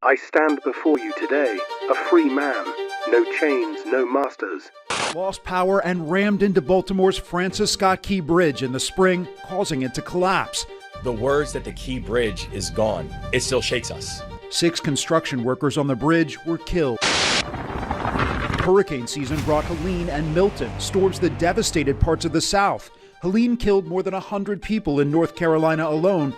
I stand before you today, a free man, no chains, no masters. Lost power and rammed into Baltimore's Francis Scott Key Bridge in the spring, causing it to collapse. The words that the Key Bridge is gone, it still shakes us. 6 construction workers on the bridge were killed. Hurricane season brought Helene and Milton, storms that devastated parts of the South. Helene killed more than 100 people in North Carolina alone.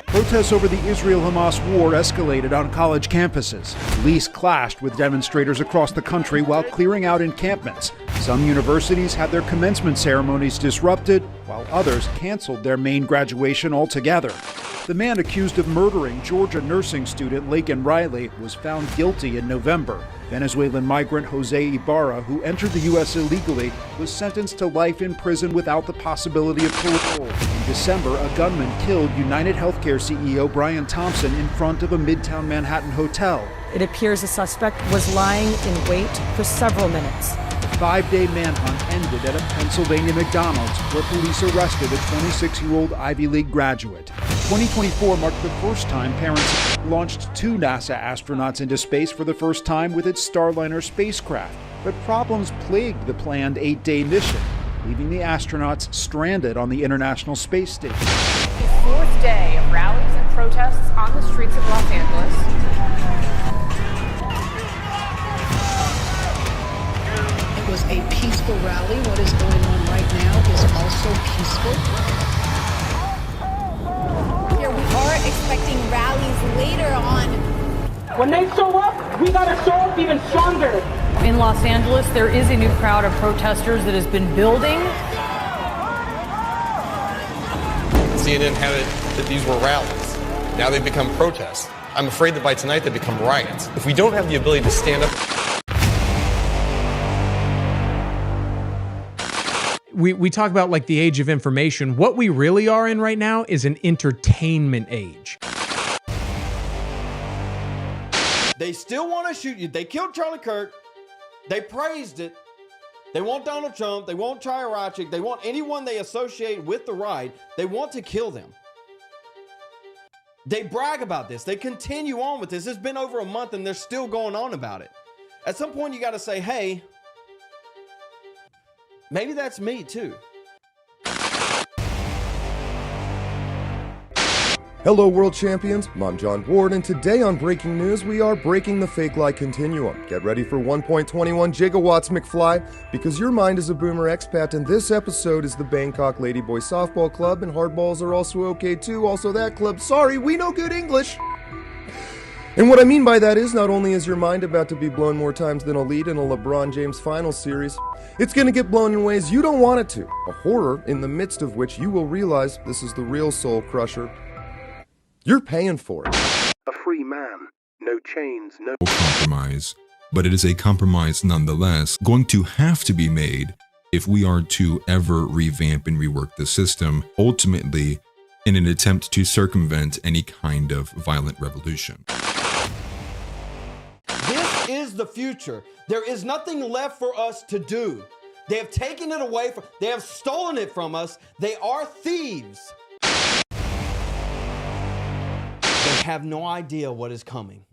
Protests over the Israel-Hamas war escalated on college campuses. Police clashed with demonstrators across the country while clearing out encampments. Some universities had their commencement ceremonies disrupted, while others canceled their main graduation altogether. The man accused of murdering Georgia nursing student Laken Riley was found guilty in November. Venezuelan migrant Jose Ibarra, who entered the U.S. illegally, was sentenced to life in prison without the possibility of parole. In December, a gunman killed United Healthcare CEO Brian Thompson in front of a Midtown Manhattan hotel. It appears the suspect was lying in wait for several minutes. The 5-day manhunt ended at a Pennsylvania McDonald's, where police arrested a 26-year-old Ivy League graduate. 2024 marked the first time parents launched 2 NASA astronauts into space for the first time with its Starliner spacecraft. But problems plagued the planned 8-day mission, leaving the astronauts stranded on the International Space Station. The 4th day of rallies and protests on the streets of Los Angeles. It was a peaceful rally. What is going on right now is also peaceful. We are expecting rallies later on. When they show up, we gotta show up even stronger. In Los Angeles, there is a new crowd of protesters that has been building. CNN had it that these were rallies. Now they've become protests. I'm afraid that by tonight they become riots. If we don't have the ability to stand up... We talk about like the age of information. What we really are in right now is an entertainment age. They still want to shoot you. They killed Charlie Kirk. They praised it. They want Donald Trump. They want Chirachik. They want anyone they associate with the right. They want to kill them. They brag about this. They continue on with this. It's been over a month and they're still going on about it. At some point, you got to say, hey, maybe that's me too. Hello world champions, I'm John Ward, and today on Breaking News we are breaking the fake lie continuum. Get ready for 1.21 gigawatts McFly, because your mind is a boomer expat, and this episode is the Bangkok Ladyboy Softball Club, and hardballs are also okay too, also that club. Sorry, we know good English! And what I mean by that is, not only is your mind about to be blown more times than a lead in a LeBron James Finals series, it's going to get blown in ways you don't want it to. A horror in the midst of which you will realize this is the real soul crusher. You're paying for it. A free man, no chains, no compromise. But it is a compromise nonetheless going to have to be made if we are to ever revamp and rework the system, ultimately in an attempt to circumvent any kind of violent revolution. This is the future. There is nothing left for us to do. They have taken it away from, they have stolen it from us. They are thieves. They have no idea what is coming.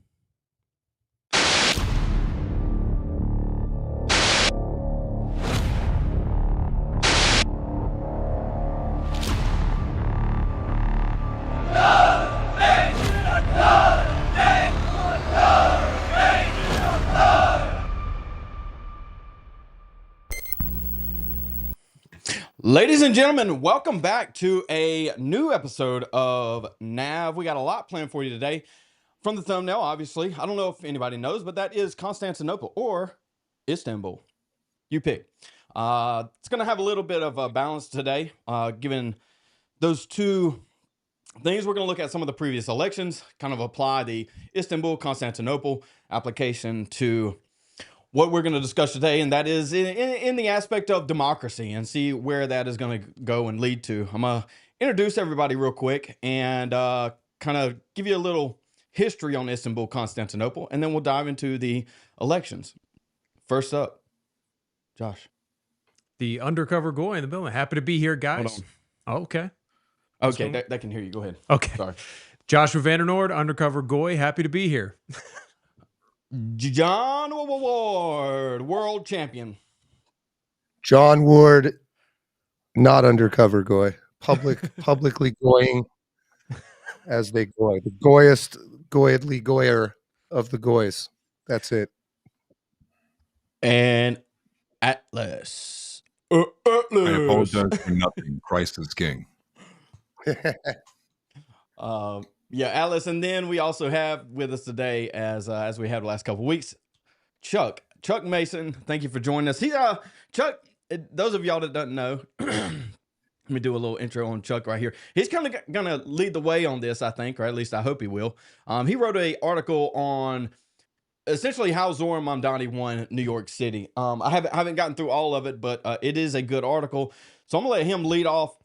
Ladies and gentlemen, welcome back to a new episode of NAV. We got a lot planned for you today. From the thumbnail, obviously, I don't know if anybody knows, but that is Constantinople or Istanbul. You pick. It's going to have a little bit of a balance today, given those two things. We're going to look at some of the previous elections, kind of apply the Istanbul-Constantinople application to what we're going to discuss today, and that is in the aspect of democracy, and see where that is going to go and lead to. I'm going to introduce everybody real quick and kind of give you a little history on Istanbul, Constantinople, and then we'll dive into the elections. First up, Josh. The undercover goy in the building. Happy to be here, guys. Hold on. Oh, okay. Okay, that can hear you. Go ahead. Okay. Sorry. Joshua Vandernoord, undercover Goy, happy to be here. John Ward, world champion. John Ward, not undercover Goy. Publicly going as they goy. The goyedly goyer of the goys. That's it. And Atlas. I apologize for nothing. Christ is king. Yeah, Atlas. And then we also have with us today, as we had the last couple of weeks, Chuck Mason. Thank you for joining us. Chuck, those of y'all that don't know, let me do a little intro on Chuck right here. He's kind of going to lead the way on this, I think, or at least I hope he will. He wrote an article on essentially how Zoran Mamdani won New York City. I haven't gotten through all of it, but it is a good article. So I'm going to let him lead off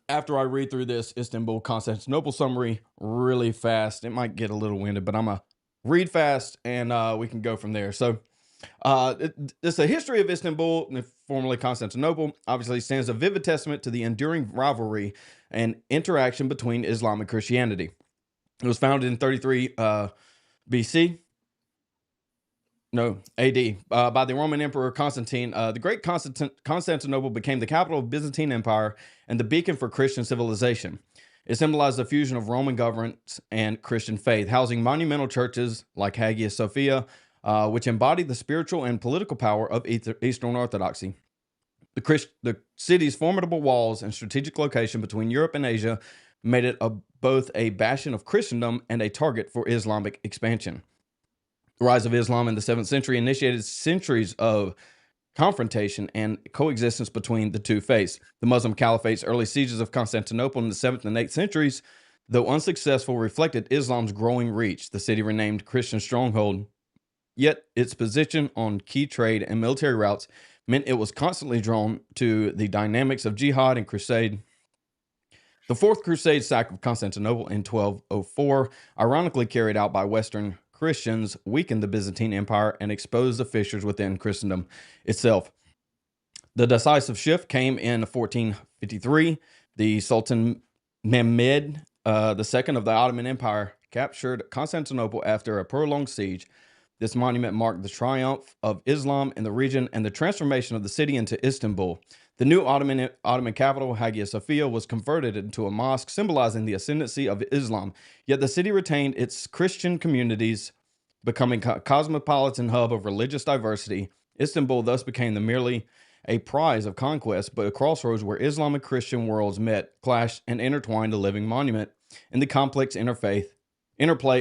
after I read through this Istanbul Constantinople summary really fast. It might get a little winded, but I'm going to read fast and we can go from there. So it's a history of Istanbul, formerly Constantinople, obviously stands a vivid testament to the enduring rivalry and interaction between Islam and Christianity. It was founded in 33 BC. No, AD, by the Roman Emperor Constantine. The great Constantinople became the capital of Byzantine Empire and the beacon for Christian civilization. It symbolized the fusion of Roman governance and Christian faith, housing monumental churches like Hagia Sophia, which embodied the spiritual and political power of Eastern Orthodoxy. The city's formidable walls and strategic location between Europe and Asia made it both a bastion of Christendom and a target for Islamic expansion. The rise of Islam in the 7th century initiated centuries of confrontation and coexistence between the two faiths. The Muslim Caliphate's early sieges of Constantinople in the 7th and 8th centuries, though unsuccessful, reflected Islam's growing reach. The city renamed Christian stronghold, yet its position on key trade and military routes meant it was constantly drawn to the dynamics of jihad and crusade. The Fourth Crusade sack of Constantinople in 1204, ironically carried out by Western Christians, weakened the Byzantine Empire and exposed the fissures within Christendom itself. The decisive shift came in 1453. The Sultan Mehmed II of the Ottoman Empire captured Constantinople after a prolonged siege. This monument marked the triumph of Islam in the region and the transformation of the city into Istanbul. The new Ottoman capital, Hagia Sophia, was converted into a mosque, symbolizing the ascendancy of Islam. Yet the city retained its Christian communities, becoming a cosmopolitan hub of religious diversity. Istanbul thus became merely a prize of conquest, but a crossroads where Islam and Christian worlds met, clashed, and intertwined, a living monument in the complex interplay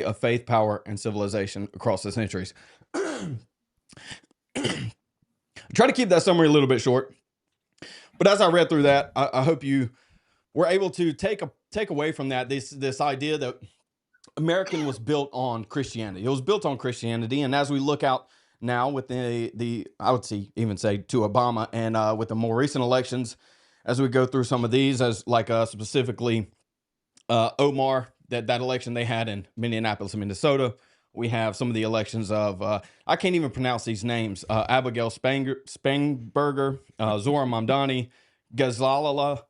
of faith, power, and civilization across the centuries. Try to keep that summary a little bit short. But as I read through that, I hope you were able to take away from that this idea that American was built on Christianity. It was built on Christianity, and as we look out now with the I would even say to Obama and with the more recent elections, as we go through some of these, as like specifically Omar, that election they had in Minneapolis, Minnesota. We have some of the elections of, I can't even pronounce these names, Abigail Spanberger, Zoran Mamdani, Ghazalala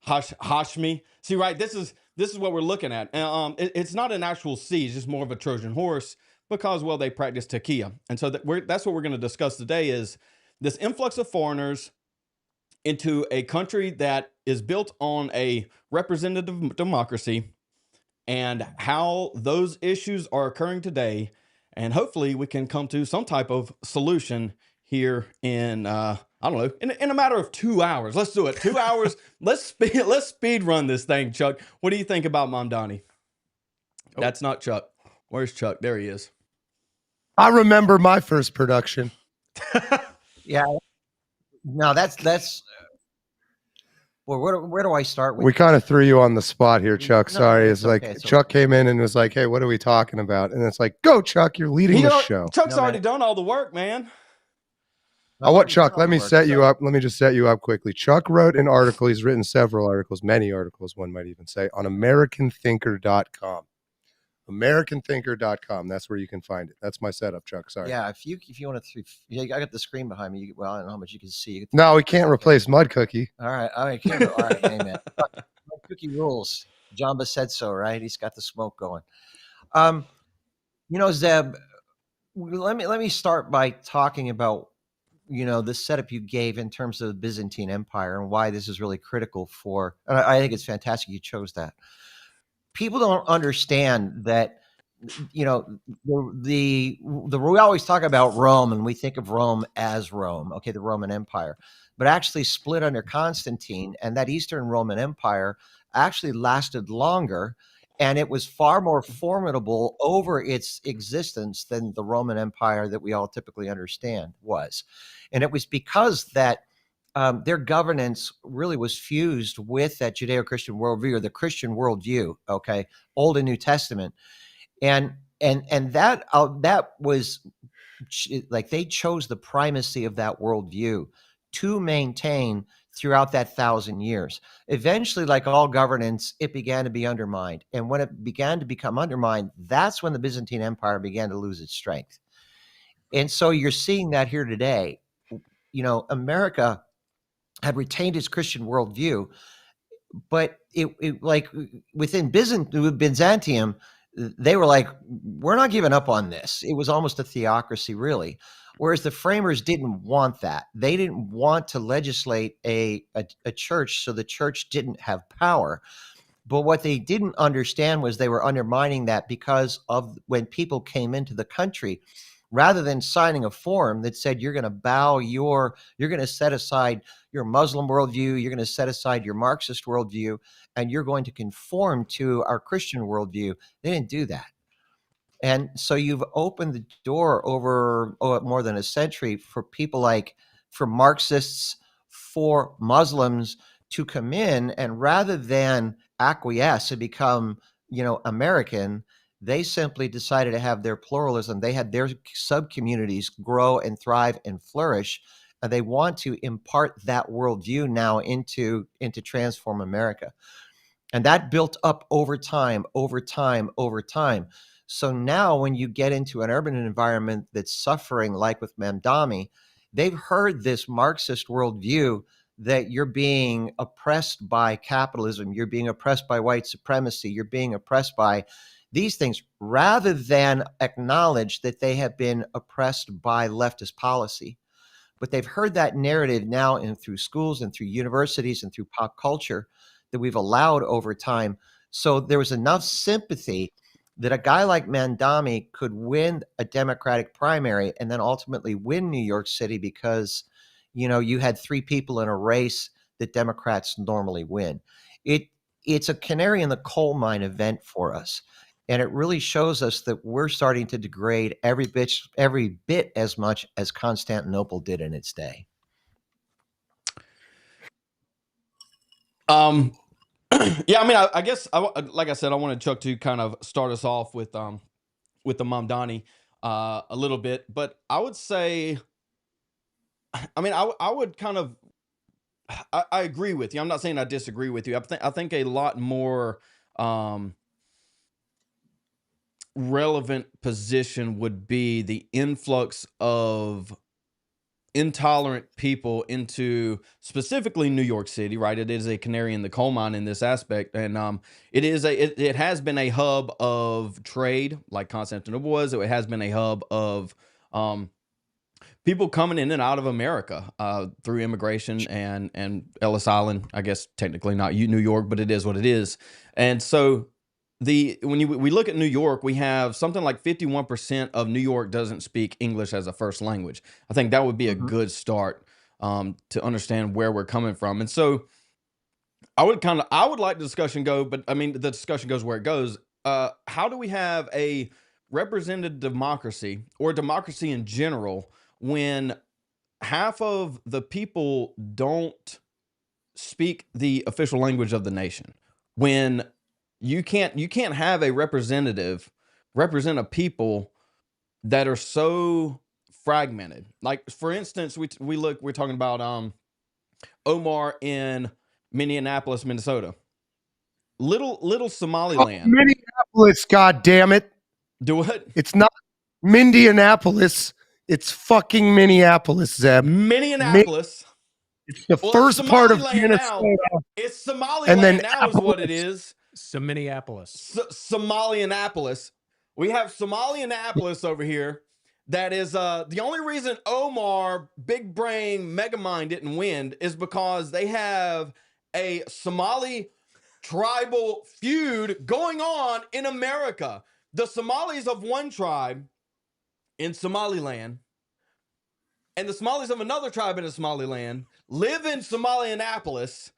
Hashmi. See, right, this is what we're looking at. It's not an actual siege, it's more of a Trojan horse because, well, they practice taqiyya. And so that's what we're going to discuss today is this influx of foreigners into a country that is built on a representative democracy, and how those issues are occurring today. And hopefully we can come to some type of solution here in, I don't know, in a matter of 2 hours. Let's do it. 2 hours. Let's speed run this thing, Chuck. What do you think about Mamdani? Oh. That's not Chuck. Where's Chuck? There he is. I remember my first production. Yeah. No, that's well, where do I start with? We kind of threw you on the spot here, Chuck. No, sorry. It's like okay, Chuck came in and was like, hey, what are we talking about? And it's like, go, Chuck, you're leading the show. Chuck's already done all the work, man. Chuck, let me set you up. Let me just set you up quickly. Chuck wrote an article. He's written several articles, many articles, one might even say, on AmericanThinker.com. AmericanThinker.com. That's where you can find it. That's my setup, Chuck. Sorry. Yeah, if you want to, I got the screen behind me. Well, I don't know how much you can see. No, we can't replace Mud Cookie. All right, all right, amen. Mud Cookie rules. Jamba said so, right? He's got the smoke going. Zeb, let me start by talking about the setup you gave in terms of the Byzantine Empire and why this is really critical for. And I think it's fantastic you chose that. People don't understand that. We always talk about Rome and we think of Rome as Rome, okay, the Roman Empire, but actually split under Constantine, and that Eastern Roman Empire actually lasted longer, and it was far more formidable over its existence than the Roman Empire that we all typically understand was. And it was because that their governance really was fused with that Judeo-Christian worldview, or the Christian worldview, okay, Old and New Testament. And that was like they chose the primacy of that worldview to maintain throughout that 1,000 years. Eventually, like all governance, it began to be undermined. And when it began to become undermined, that's when the Byzantine Empire began to lose its strength. And so you're seeing that here today. America had retained its Christian worldview, but it like within Byzantium, they were like, we're not giving up on this. It was almost a theocracy, really. Whereas the framers didn't want that. They didn't want to legislate a church, so the church didn't have power. But what they didn't understand was they were undermining that because of when people came into the country, rather than signing a form that said you're going to set aside your Muslim worldview, you're going to set aside your Marxist worldview, and you're going to conform to our Christian worldview. They didn't do that. And so you've opened the door over more than a century for Marxists, for Muslims to come in, and rather than acquiesce and become, American, they simply decided to have their pluralism. They had their sub-communities grow and thrive and flourish, and they want to impart that worldview now into Transform America. And that built up over time. So now when you get into an urban environment that's suffering, like with Mamdani, they've heard this Marxist worldview that you're being oppressed by capitalism, you're being oppressed by white supremacy, you're being oppressed by these things, rather than acknowledge that they have been oppressed by leftist policy. But they've heard that narrative now and through schools and through universities and through pop culture that we've allowed over time. So there was enough sympathy that a guy like Mamdani could win a Democratic primary and then ultimately win New York City because, you had three people in a race that Democrats normally win. It's a canary in the coal mine event for us. And it really shows us that we're starting to degrade every bit as much as Constantinople did in its day. Yeah, I mean, I guess, like I said, I wanted Chuck to kind of start us off with the Mamdani a little bit, but I would say, I mean, I would kind of, I agree with you. I'm not saying I disagree with you. I think a lot more relevant position would be the influx of intolerant people into specifically New York City, right? It is a canary in the coal mine in this aspect, and it has been a hub of trade, like Constantinople was. It has been a hub of people coming in and out of America through immigration and Ellis Island. I guess technically not New York, but it is what it is. And so when we look at New York, we have something like 51% of New York doesn't speak English as a first language. I think that would be a good start to understand where we're coming from. And so I would like the discussion go, but I mean, the discussion goes where it goes. How do we have a representative democracy or democracy in general when half of the people don't speak the official language of the nation? When you can't have a representative represent a people that are so fragmented. Like, for instance, we're talking about Omar in Minneapolis, Minnesota. Little Somaliland. Minneapolis, God damn it. Do what? It's not Mindianapolis. It's fucking Minneapolis, Zeb. Minneapolis. It's the first part of Minnesota. Now. It's Somaliland and then now is what it is. Minneapolis. Somalianapolis. We have Somalianapolis over here. That is the only reason Omar, Big Brain, Megamind didn't win is because they have a Somali tribal feud going on in America. The Somalis of one tribe in Somaliland and the Somalis of another tribe in Somaliland live in Somalianapolis,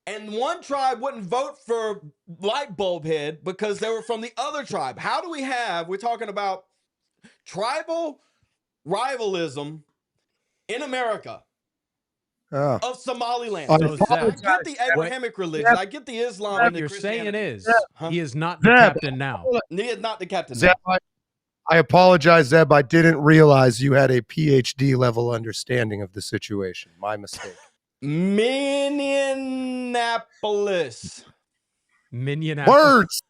and one tribe wouldn't vote for Light Bulb Head because they were from the other tribe. How do we have, we're talking about tribal rivalism in America of Somaliland. I get the Abrahamic religion. I get the Islam. What you're saying is he is not the captain now. He is not the captain Zeb, now. I apologize, Zeb. I didn't realize you had a PhD level understanding of the situation. My mistake. Minneapolis. Words.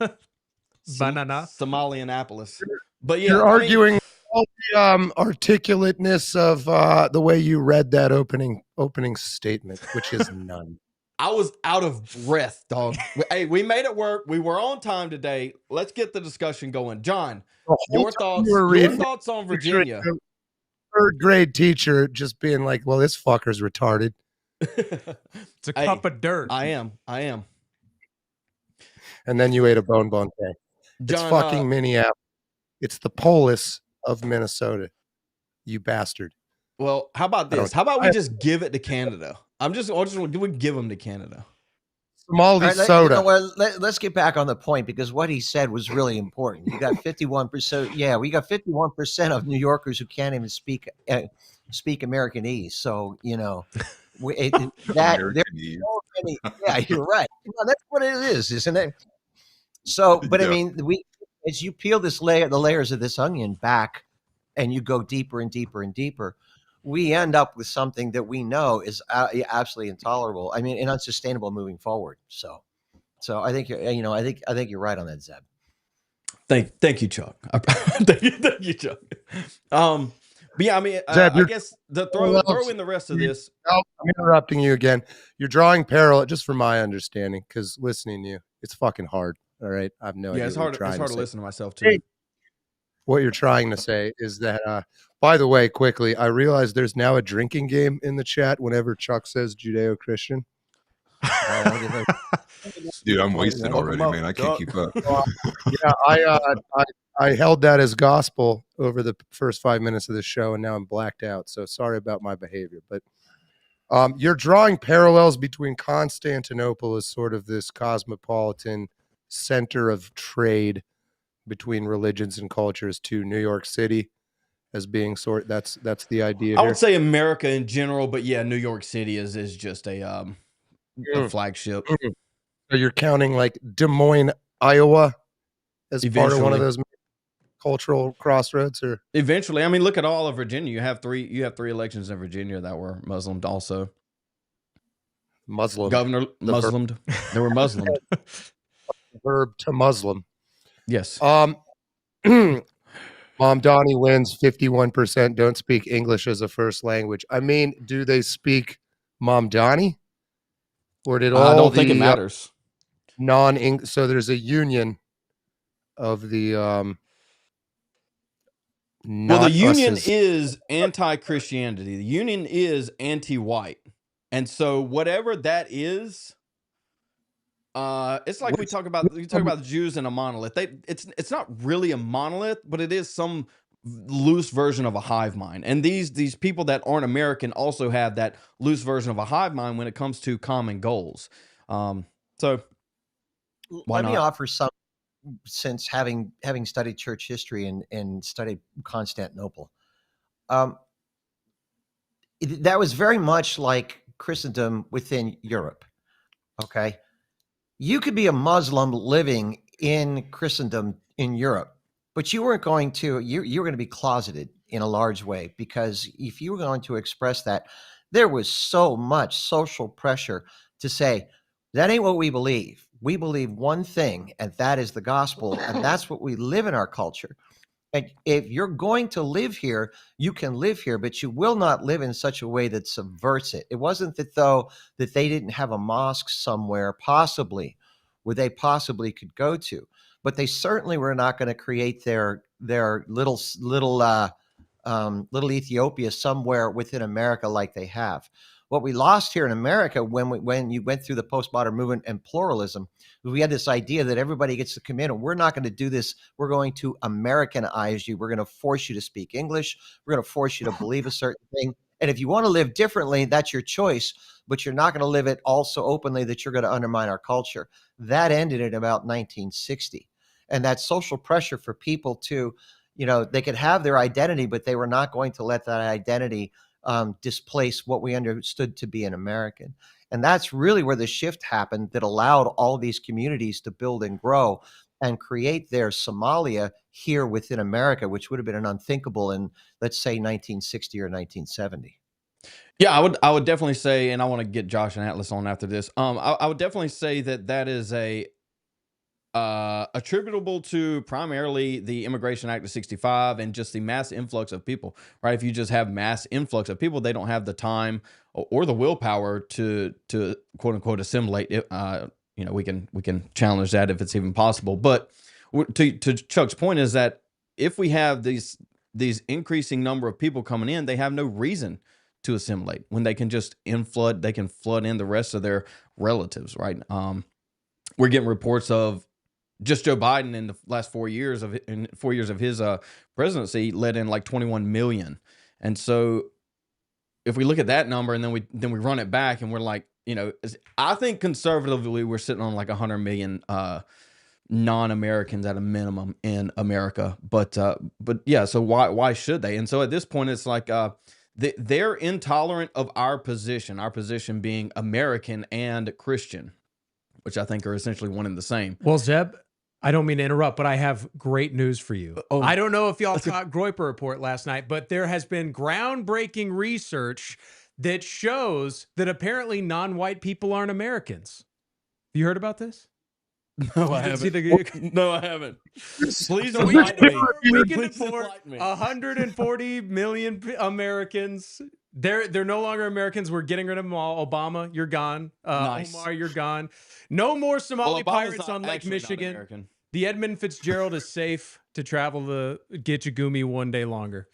Banana. Somalianapolis. But yeah, you're arguing all the articulateness of the way you read that opening statement, which is none. I was out of breath, dog. Hey, we made it work. We were on time today. Let's get the discussion going. John, your thoughts on Virginia. Third grade teacher just being like, well, this fucker's retarded. It's a cup of dirt. I am. And then you ate a bon cake. It's fucking Minneapolis. It's the polis of Minnesota. You bastard. Well, how about this? How about we just give it to Canada? We give them to Canada. Somali soda. Let's get back on the point because what he said was really important. You got 51%. Yeah, we got 51% of New Yorkers who can't even speak Americanese. So yeah, you're right. Well, that's what it is, isn't it? So, but I mean, as you peel the layers of this onion back, and you go deeper and deeper and deeper, we end up with something that we know is absolutely intolerable. I mean, and unsustainable moving forward. So I think I think you're right on that, Zeb. Thank you, Chuck. thank you, Chuck. But yeah, I mean, Zeb, I guess throw in the rest of this. I'm interrupting you again. You're drawing parallel, just from my understanding, because listening to you, it's fucking hard. All right, I have no idea. Yeah, it's hard to listen to myself too. Hey, what you're trying to say is that, by the way, quickly, I realize there's now a drinking game in the chat whenever Chuck says Judeo-Christian. Dude, I'm wasted already, man. I can't keep up. Yeah, I held that as gospel over the first 5 minutes of the show, and now I'm blacked out. So sorry about my behavior. But you're drawing parallels between Constantinople as sort of this cosmopolitan center of trade between religions and cultures to New York City as being that's the idea. I would say America in general, but yeah, New York City is just a flagship. So you're counting like Des Moines, Iowa as part of one of those cultural crossroads, or eventually. I mean, look at all of Virginia. You have three elections in Virginia that were Muslimed also. Governor Muslimed. They were Muslimed. Verb to Muslim. Yes. Mom Donnie wins 51%. Don't speak English as a first language. I mean, do they speak Mom Donnie? Or did all I don't think it matters. Non-English. So there's a union of the. Well, the union is anti-Christianity. The union is anti-white, and so whatever that is. It's like we talk about the Jews and a monolith. It's not really a monolith, but it is some loose version of a hive mind. And these people that aren't American also have that loose version of a hive mind when it comes to common goals. So let me offer some, since having studied church history and studied Constantinople. That was very much like Christendom within Europe. Okay. You could be a Muslim living in Christendom in Europe, but you weren't going to, you were going to be closeted in a large way, because if you were going to express that, there was so much social pressure to say, that ain't what we believe. We believe one thing, and that is the gospel, and that's what we live in our culture. And if you're going to live here, you can live here, but you will not live in such a way that subverts it. It wasn't that, though, that they didn't have a mosque somewhere, possibly, where they possibly could go to. But they certainly were not going to create their little Ethiopia somewhere within America like they have. What we lost here in America when you went through the postmodern movement and pluralism, we had this idea that everybody gets to come in, and we're not going to do this. We're going to Americanize you. We're going to force you to speak English. We're going to force you to believe a certain thing. And if you want to live differently, that's your choice, but you're not going to live it all so openly that you're going to undermine our culture. That ended in about 1960. And that social pressure for people to, they could have their identity, but they were not going to let that identity displace what we understood to be an American. And that's really where the shift happened that allowed all these communities to build and grow and create their Somalia here within America, which would have been an unthinkable in, let's say, 1960 or 1970. Yeah, I would definitely say, and I want to get Josh and Atlas on after this. I would definitely say that is attributable to primarily the Immigration Act of 65 and just the mass influx of people, right? If you just have mass influx of people, they don't have the time or the willpower to quote unquote assimilate. We can challenge that if it's even possible. But to Chuck's point is that if we have these increasing number of people coming in, they have no reason to assimilate when they can just they can flood in the rest of their relatives, right? We're getting reports of just Joe Biden in the last 4 years of his presidency let in like 21 million. And so if we look at that number and then we run it back and we're like, I think conservatively we're sitting on like 100 million non-Americans at a minimum in America. But yeah, so why should they? And so at this point it's like they're intolerant of our position being American and Christian, which I think are essentially one and the same. Well, Zeb, I don't mean to interrupt, but I have great news for you. I don't know if y'all caught Groyper Report last night, but there has been groundbreaking research that shows that apparently non-white people aren't Americans. Have you heard about this? No, I haven't. No, I haven't. Please so we can deport 140 million Americans. They're no longer Americans. We're getting rid of them all. Obama, you're gone. Nice. Omar, you're gone. No more Somali pirates on Lake Michigan. The Edmund Fitzgerald is safe to travel the Gitchagumi one day longer.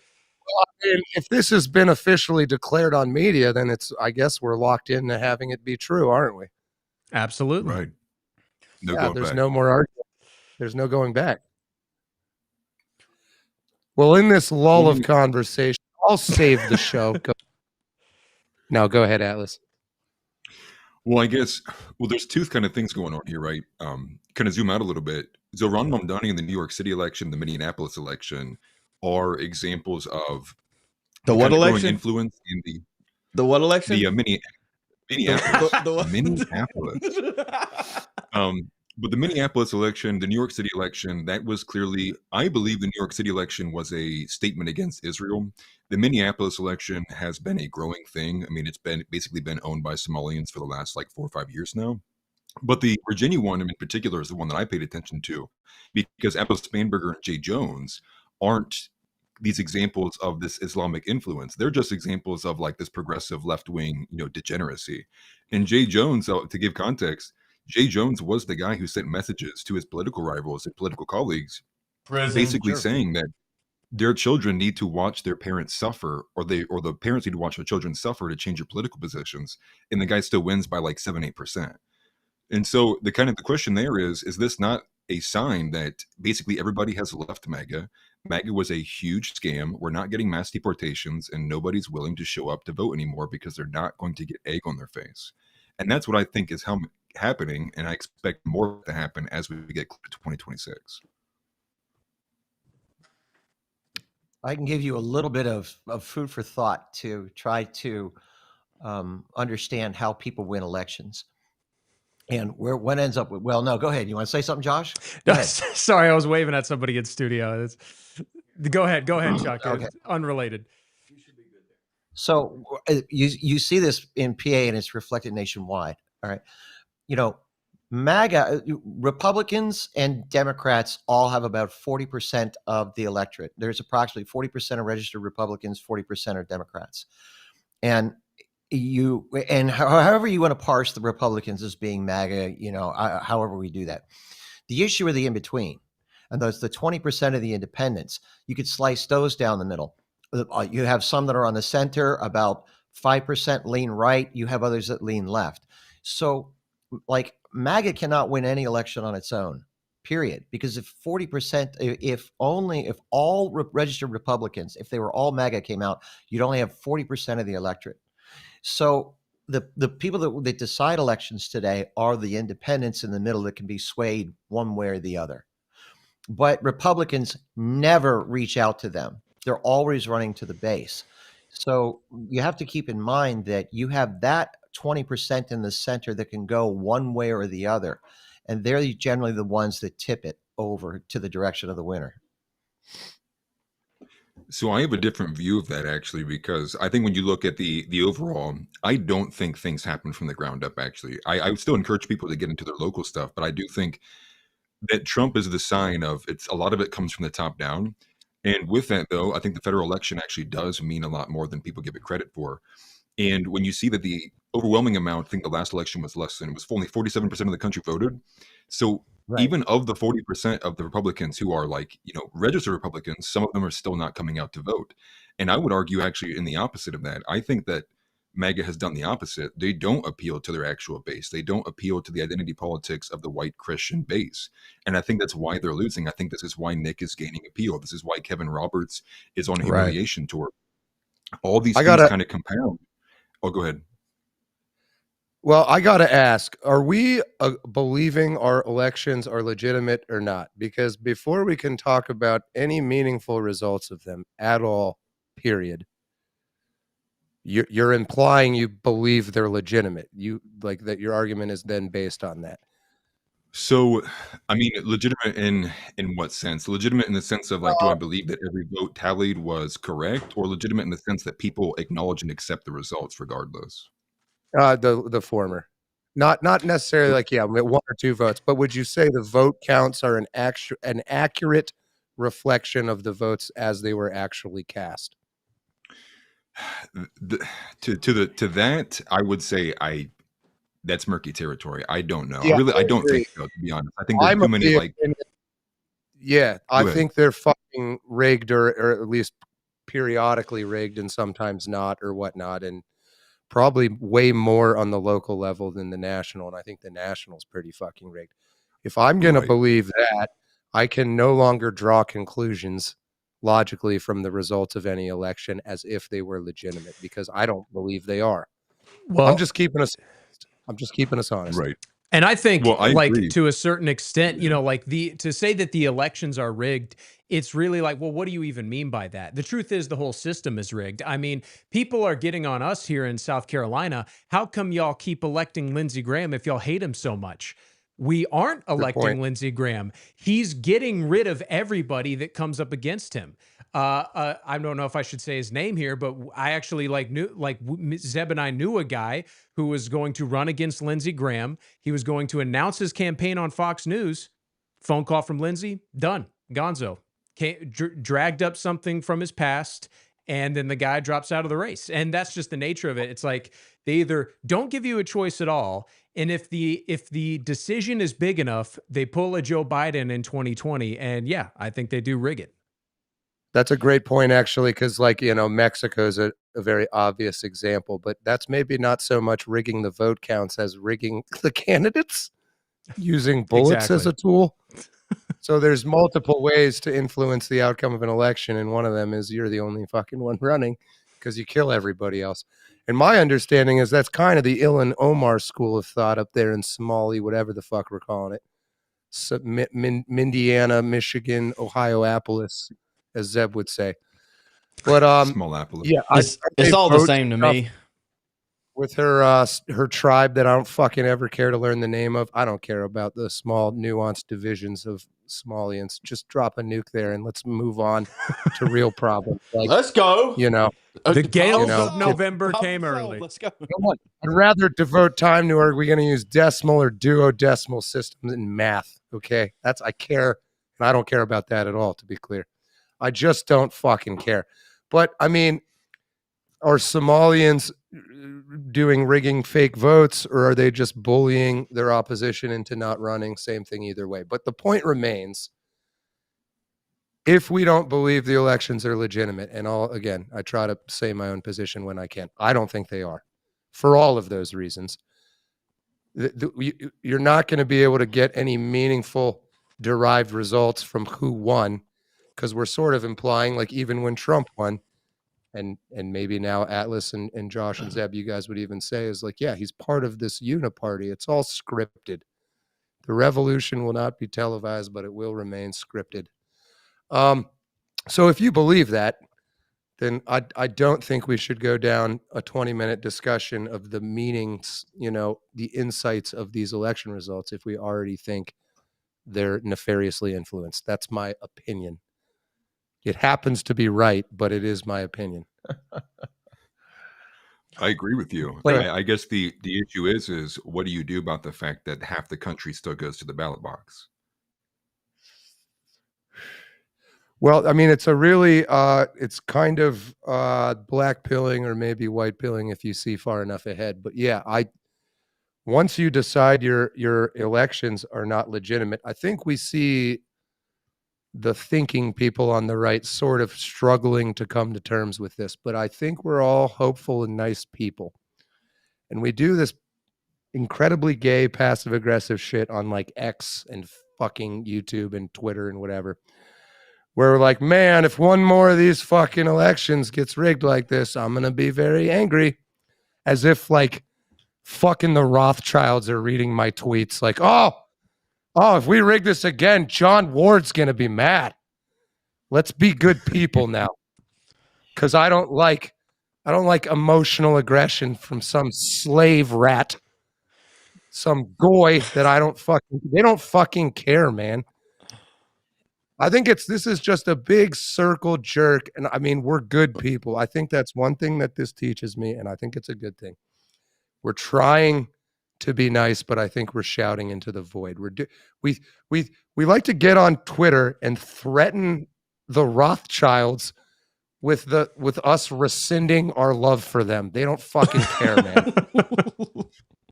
Well, I mean, if this has been officially declared on media, then I guess we're locked into having it be true, aren't we? Absolutely. Right. There's no more argument. There's no going back. Well, in this lull of conversation, I'll save the show. Now, go ahead, Atlas. Well, I guess, there's two kind of things going on here, right? Kind of zoom out a little bit. Zohran Mamdani in the New York City election, the Minneapolis election, are examples of the what election? Influence in the what election? The Minneapolis. Minneapolis. But the Minneapolis election, the New York City election, that was clearly, I believe the New York City election was a statement against Israel. The Minneapolis election has been a growing thing. I mean, it's basically been owned by Somalians for the last like 4 or 5 years now. But the Virginia one in particular is the one that I paid attention to, because Atlas Spanberger and Jay Jones aren't these examples of this Islamic influence. They're just examples of like this progressive left-wing, degeneracy. And Jay Jones, to give context, Jay Jones was the guy who sent messages to his political rivals and political colleagues, basically saying that their children need to watch their parents suffer, or the parents need to watch their children suffer to change their political positions. And the guy still wins by like 7-8%. And so the question there is this not a sign that basically everybody has left MAGA? MAGA was a huge scam. We're not getting mass deportations, and nobody's willing to show up to vote anymore because they're not going to get egg on their face. And that's what I think is happening, and I expect more to happen as we get close to 2026. I can give you a little bit of food for thought to try to understand how people win elections. And what ends up with, well, no, go ahead. You want to say something, Josh? Sorry, I was waving at somebody in studio. Go ahead, Chuck. Okay. It's unrelated. So you see this in PA and it's reflected nationwide. All right. MAGA, Republicans and Democrats all have about 40% of the electorate. There's approximately 40% of registered Republicans, 40% are Democrats. And however you want to parse the Republicans as being MAGA, however we do that. The issue are the in between, and those the 20% of the independents. You could slice those down the middle. You have some that are on the center, about 5% lean right. You have others that lean left. So, like, MAGA cannot win any election on its own, period. Because if 40%, if all registered Republicans, if they were all MAGA came out, you'd only have 40% of the electorate. So the people that decide elections today are the independents in the middle that can be swayed one way or the other. But Republicans never reach out to them. They're always running to the base. So you have to keep in mind that you have that 20% in the center that can go one way or the other. And they're generally the ones that tip it over to the direction of the winner. So I have a different view of that, actually, because I think when you look at the overall, I don't think things happen from the ground up, actually. I would still encourage people to get into their local stuff, but I do think that Trump is the sign of a lot of it comes from the top down. And with that, though, I think the federal election actually does mean a lot more than people give it credit for. And when you see that the overwhelming amount, I think the last election was only 47% of the country voted. So even of the 40% of the Republicans who are registered Republicans, some of them are still not coming out to vote. And I would argue actually in the opposite of that. I think that MAGA has done the opposite. They don't appeal to their actual base. They don't appeal to the identity politics of the white Christian base. And I think that's why they're losing. I think this is why Nick is gaining appeal. This is why Kevin Roberts is on a humiliation tour. All these things kind of compound. Oh, go ahead. Well, I got to ask, are we believing our elections are legitimate or not? Because before we can talk about any meaningful results of them at all, period, you're implying you believe they're legitimate. You like that your argument is then based on that. So, I mean, legitimate in what sense? Legitimate in the sense of do I believe that every vote tallied was correct, or legitimate in the sense that people acknowledge and accept the results regardless? The former, not necessarily one or two votes, but would you say the vote counts are an accurate reflection of the votes as they were actually cast? To that, I would say that's murky territory. I don't know. Yeah, I don't think so, to be honest. I think there's too many I think they're fucking rigged or at least periodically rigged and sometimes not or whatnot, and probably way more on the local level than the national. And I think the national is pretty fucking rigged. If I'm going to believe that, I can no longer draw conclusions logically from the results of any election as if they were legitimate, because I don't believe they are. Well, I'm just keeping us honest. Right. And I think, to a certain extent, to say that the elections are rigged, it's really well, what do you even mean by that? The truth is the whole system is rigged. I mean, people are getting on us here in South Carolina. How come y'all keep electing Lindsey Graham if y'all hate him so much? We aren't electing Lindsey Graham. He's getting rid of everybody that comes up against him. I don't know if I should say his name here, but I actually Zeb and I knew a guy who was going to run against Lindsey Graham. He was going to announce his campaign on Fox News. Phone call from Lindsey, done, gonzo. Dragged up something from his past, and then the guy drops out of the race. And that's just the nature of it. It's like they either don't give you a choice at all, and if the decision is big enough, they pull a Joe Biden in 2020, and yeah, I think they do rig it. That's a great point, actually, because Mexico is a very obvious example, but that's maybe not so much rigging the vote counts as rigging the candidates, using bullets as a tool. So there's multiple ways to influence the outcome of an election, and one of them is you're the only fucking one running because you kill everybody else. And my understanding is that's kind of the Ilhan Omar school of thought up there in Somalia, whatever the fuck we're calling it. So, Mindiana, Michigan, Ohioapolis, as Zeb would say. But Small-apolis. Yeah, it's all the same to me. With her tribe that I don't fucking ever care to learn the name of. I don't care about the small nuanced divisions of Somalians. Just drop a nuke there and let's move on to real problems. Let's go. The gales of November came early. Let's go. I'd rather devote time to, are we going to use decimal or duodecimal systems in math? Okay, I care, and I don't care about that at all, to be clear. I just don't fucking care. But I mean, are Somalians doing rigging fake votes or are they just bullying their opposition into not running? Same thing either way. But the point remains, if we don't believe the elections are legitimate, and again, I try to say my own position when I can. I don't think they are, for all of those reasons. You're not going to be able to get any meaningful derived results from who won, because we're sort of implying, like, even when Trump won, and maybe now Atlas and Josh and Zeb, you guys would even say, is like, yeah, he's part of this uniparty. It's all scripted. The revolution will not be televised, but it will remain scripted. So if you believe that, then I don't think we should go down a 20-minute discussion of the meanings, the insights of these election results if we already think they're nefariously influenced. That's my opinion. It happens to be right, but it is my opinion. I agree with you. Wait. I guess the issue is what do you do about the fact that half the country still goes to the ballot box? Well, I mean, it's a really, it's kind of black pilling or maybe white pilling if you see far enough ahead. But yeah, once you decide your elections are not legitimate, I think we see the thinking people on the right sort of struggling to come to terms with this. But I think we're all hopeful and nice people. And we do this incredibly gay, passive-aggressive shit on like X and fucking YouTube and Twitter and whatever. Where we're like, man, if one more of these fucking elections gets rigged like this, I'm going to be very angry. As if like fucking the Rothschilds are reading my tweets. Like, oh, if we rig this again, John Ward's going to be mad. Let's be good people now. Because I don't like emotional aggression from some slave rat. Some goy that they don't fucking care, man. I think this is just a big circle jerk. And I mean, we're good people. I think that's one thing that this teaches me. And I think it's a good thing. We're trying to be nice, but I think we're shouting into the void. We like to get on Twitter and threaten the Rothschilds with us rescinding our love for them. They don't fucking care, man.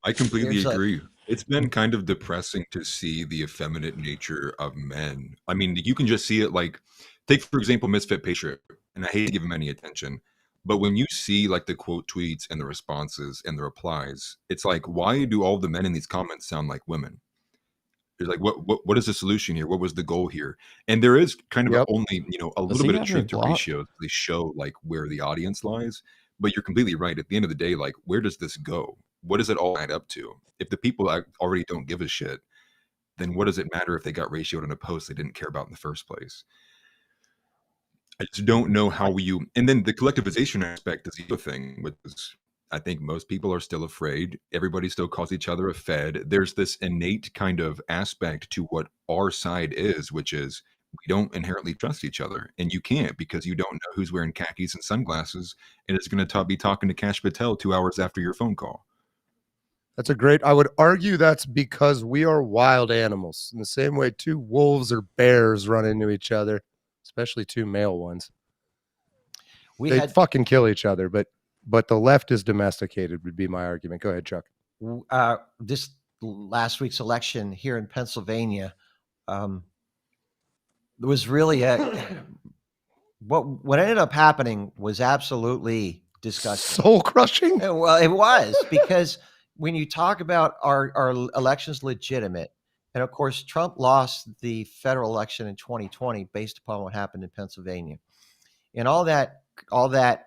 I completely agree. It's been kind of depressing to see the effeminate nature of men. I mean, you can just see it, like, take, for example, Misfit Patriot, and I hate to give him any attention, but when you see, like, the quote tweets and the responses and the replies, it's like, why do all the men in these comments sound like women? It's like, what is the solution here? What was the goal here? And there is kind of only, a little bit of truth to ratios. They show, like, where the audience lies, but you're completely right. At the end of the day, like, where does this go? What does it all add up to? If the people already don't give a shit, then what does it matter if they got ratioed in a post they didn't care about in the first place? I just don't know how and then the collectivization aspect is the other thing, which is, I think most people are still afraid. Everybody still calls each other a Fed. There's this innate kind of aspect to what our side is, which is we don't inherently trust each other. And you can't, because you don't know who's wearing khakis and sunglasses and is going to be talking to Kash Patel 2 hours after your phone call. I would argue that's because we are wild animals. In the same way two wolves or bears run into each other, especially two male ones. They fucking kill each other, but the left is domesticated would be my argument. Go ahead, Chuck. This last week's election here in Pennsylvania was really what ended up happening was absolutely disgusting. Soul crushing? Well, it was, because when you talk about our elections legitimate, and of course, Trump lost the federal election in 2020 based upon what happened in Pennsylvania, and all that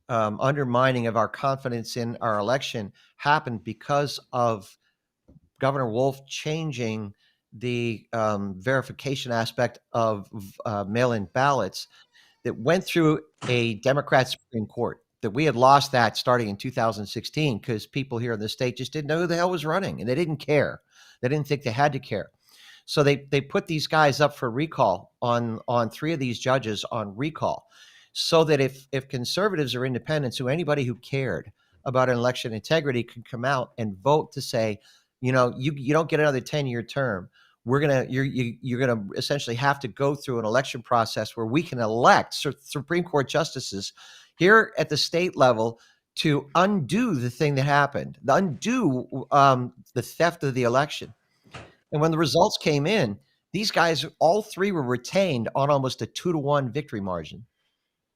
undermining of our confidence in our election happened because of Governor Wolf changing the verification aspect of mail-in ballots that went through a Democrat Supreme Court. That we had lost that starting in 2016 because people here in the state just didn't know who the hell was running, and they didn't care. They didn't think they had to care. So they put these guys up for recall on 3 of these judges on recall, so that if conservatives or independents or anybody who cared about an election integrity could come out and vote to say, you don't get another 10-year term. You're gonna essentially have to go through an election process where we can elect Supreme Court justices. Here at the state level, to undo the thing that happened, undo the theft of the election. And when the results came in, these guys, all three were retained on almost a 2-to-1 victory margin.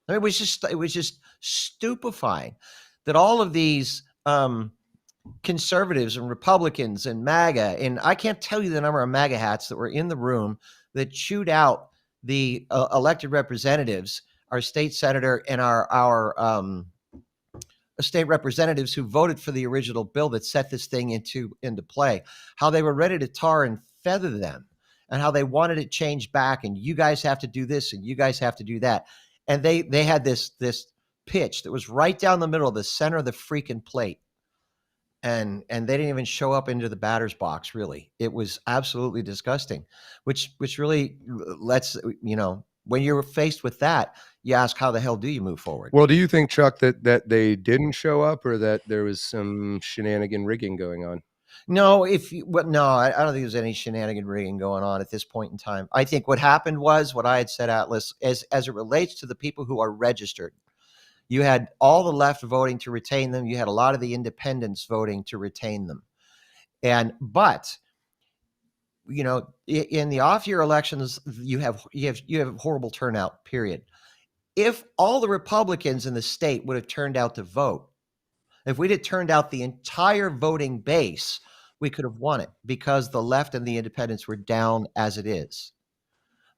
I mean, it was just stupefying that all of these conservatives and Republicans and MAGA, and I can't tell you the number of MAGA hats that were in the room that chewed out the elected representatives, our state senator and our state representatives who voted for the original bill that set this thing into play, how they were ready to tar and feather them, and how they wanted it changed back, and you guys have to do this and you guys have to do that. And they had this pitch that was right down the middle of the center of the freaking plate. And they didn't even show up into the batter's box, really. It was absolutely disgusting, which really lets, when you're faced with that, you ask, how the hell do you move forward? Well, do you think, Chuck, that they didn't show up, or that there was some shenanigan rigging going on? No, I don't think there's any shenanigan rigging going on at this point in time. I think what happened was what I had said, Atlas, as it relates to the people who are registered. You had all the left voting to retain them. You had a lot of the independents voting to retain them. But in the off-year elections, you have horrible turnout, period. If all the Republicans in the state would have turned out to vote, if we'd have turned out the entire voting base, we could have won it, because the left and the independents were down as it is.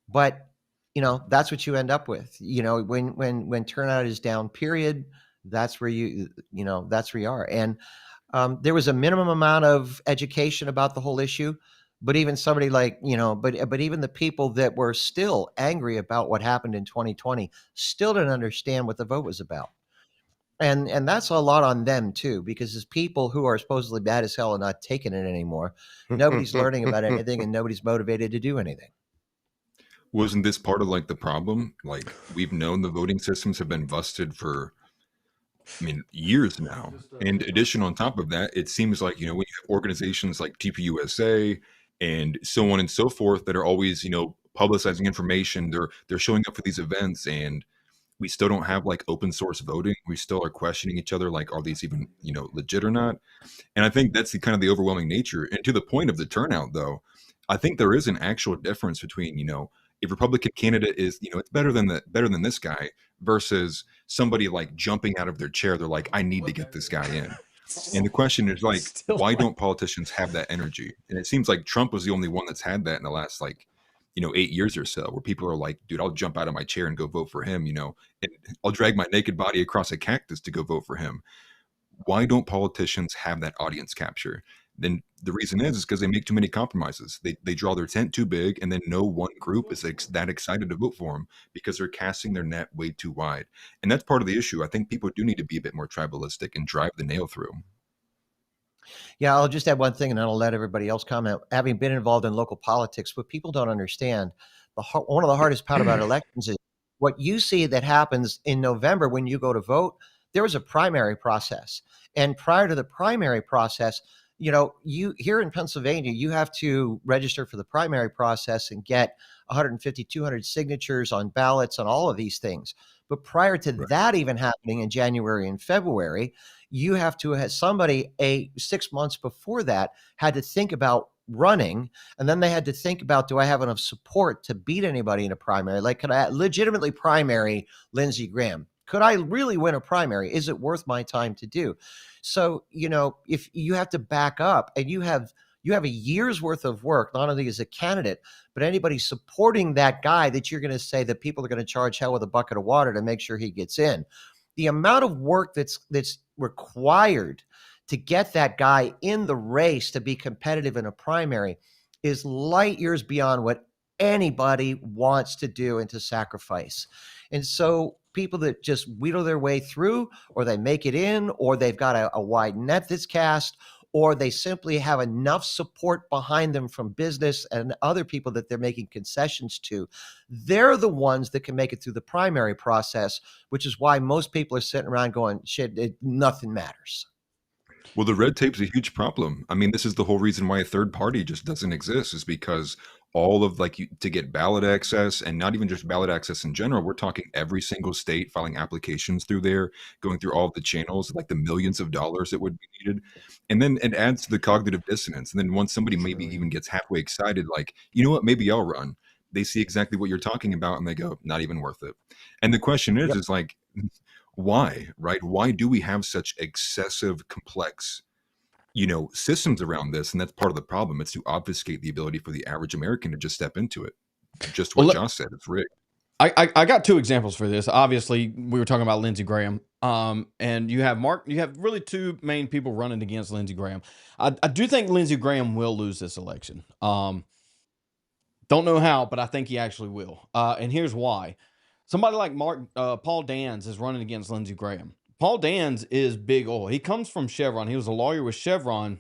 But that's what you end up with. When turnout is down, period, that's where that's where you are. And there was a minimum amount of education about the whole issue, but even somebody like, but even the people that were still angry about what happened in 2020 still didn't understand what the vote was about. And that's a lot on them too, because as people who are supposedly bad as hell and not taking it anymore, nobody's learning about anything and nobody's motivated to do anything. Wasn't this part of like the problem? Like, we've known the voting systems have been busted for, years now. And addition on top of that, it seems like, when you have organizations like TPUSA and so on and so forth that are always, publicizing information, they're showing up for these events, and we still don't have like open source voting. We still are questioning each other, like, are these even, legit or not? And I think that's kind of the overwhelming nature. And to the point of the turnout, though, I think there is an actual difference between, a Republican candidate is, it's better than this guy, versus somebody like jumping out of their chair. They're like, I need to get this guy in. And the question is like, why don't politicians have that energy? And it seems like Trump was the only one that's had that in the last 8 years or so, where people are like, dude, I'll jump out of my chair and go vote for him, and I'll drag my naked body across a cactus to go vote for him. Why don't politicians have that audience capture? Then the reason is because they make too many compromises. They draw their tent too big, and then no one group is that excited to vote for them because they're casting their net way too wide. And that's part of the issue. I think people do need to be a bit more tribalistic and drive the nail through. Yeah, I'll just add one thing, and then I'll let everybody else comment. Having been involved in local politics, what people don't understand, one of the hardest part about elections is what you see that happens in November when you go to vote. There was a primary process, and prior to the primary process, you here in Pennsylvania, you have to register for the primary process and get 150, 200 signatures on ballots on all of these things. But prior to that even happening in January and February, you have to have somebody 6 months before that had to think about running. And then they had to think about, do I have enough support to beat anybody in a primary? Like, could I legitimately primary Lindsey Graham? Could I really win a primary? Is it worth my time to do? So, if you have to back up and you have a year's worth of work, not only as a candidate, but anybody supporting that guy that you're going to say that people are going to charge hell with a bucket of water to make sure he gets in. The amount of work that's required to get that guy in the race to be competitive in a primary is light years beyond what anybody wants to do and to sacrifice. And so people that just wheedle their way through, or they make it in, or they've got a wide net that's cast, or they simply have enough support behind them from business and other people that they're making concessions to, they're the ones that can make it through the primary process, which is why most people are sitting around going, shit, nothing matters. Well, the red tape's a huge problem. This is the whole reason why a third party just doesn't exist, is because all of like to get ballot access, and not even just ballot access in general. We're talking every single state filing applications through there, going through all of the channels, like the millions of dollars that would be needed. And then it adds to the cognitive dissonance. And then once somebody maybe even gets halfway excited, like, you know what, maybe I'll run. They see exactly what you're talking about and they go, not even worth it. And the question is like, why, right? Why do we have such excessive, complex, systems around this? And that's part of the problem. It's to obfuscate the ability for the average American to just step into it. Just what Josh said, it's rigged. I got two examples for this. Obviously, we were talking about Lindsey Graham. And you have really two main people running against Lindsey Graham. I do think Lindsey Graham will lose this election. Don't know how, but I think he actually will. And here's why. Somebody like Paul Dans is running against Lindsey Graham. Paul Dans is big oil. He comes from Chevron. He was a lawyer with Chevron.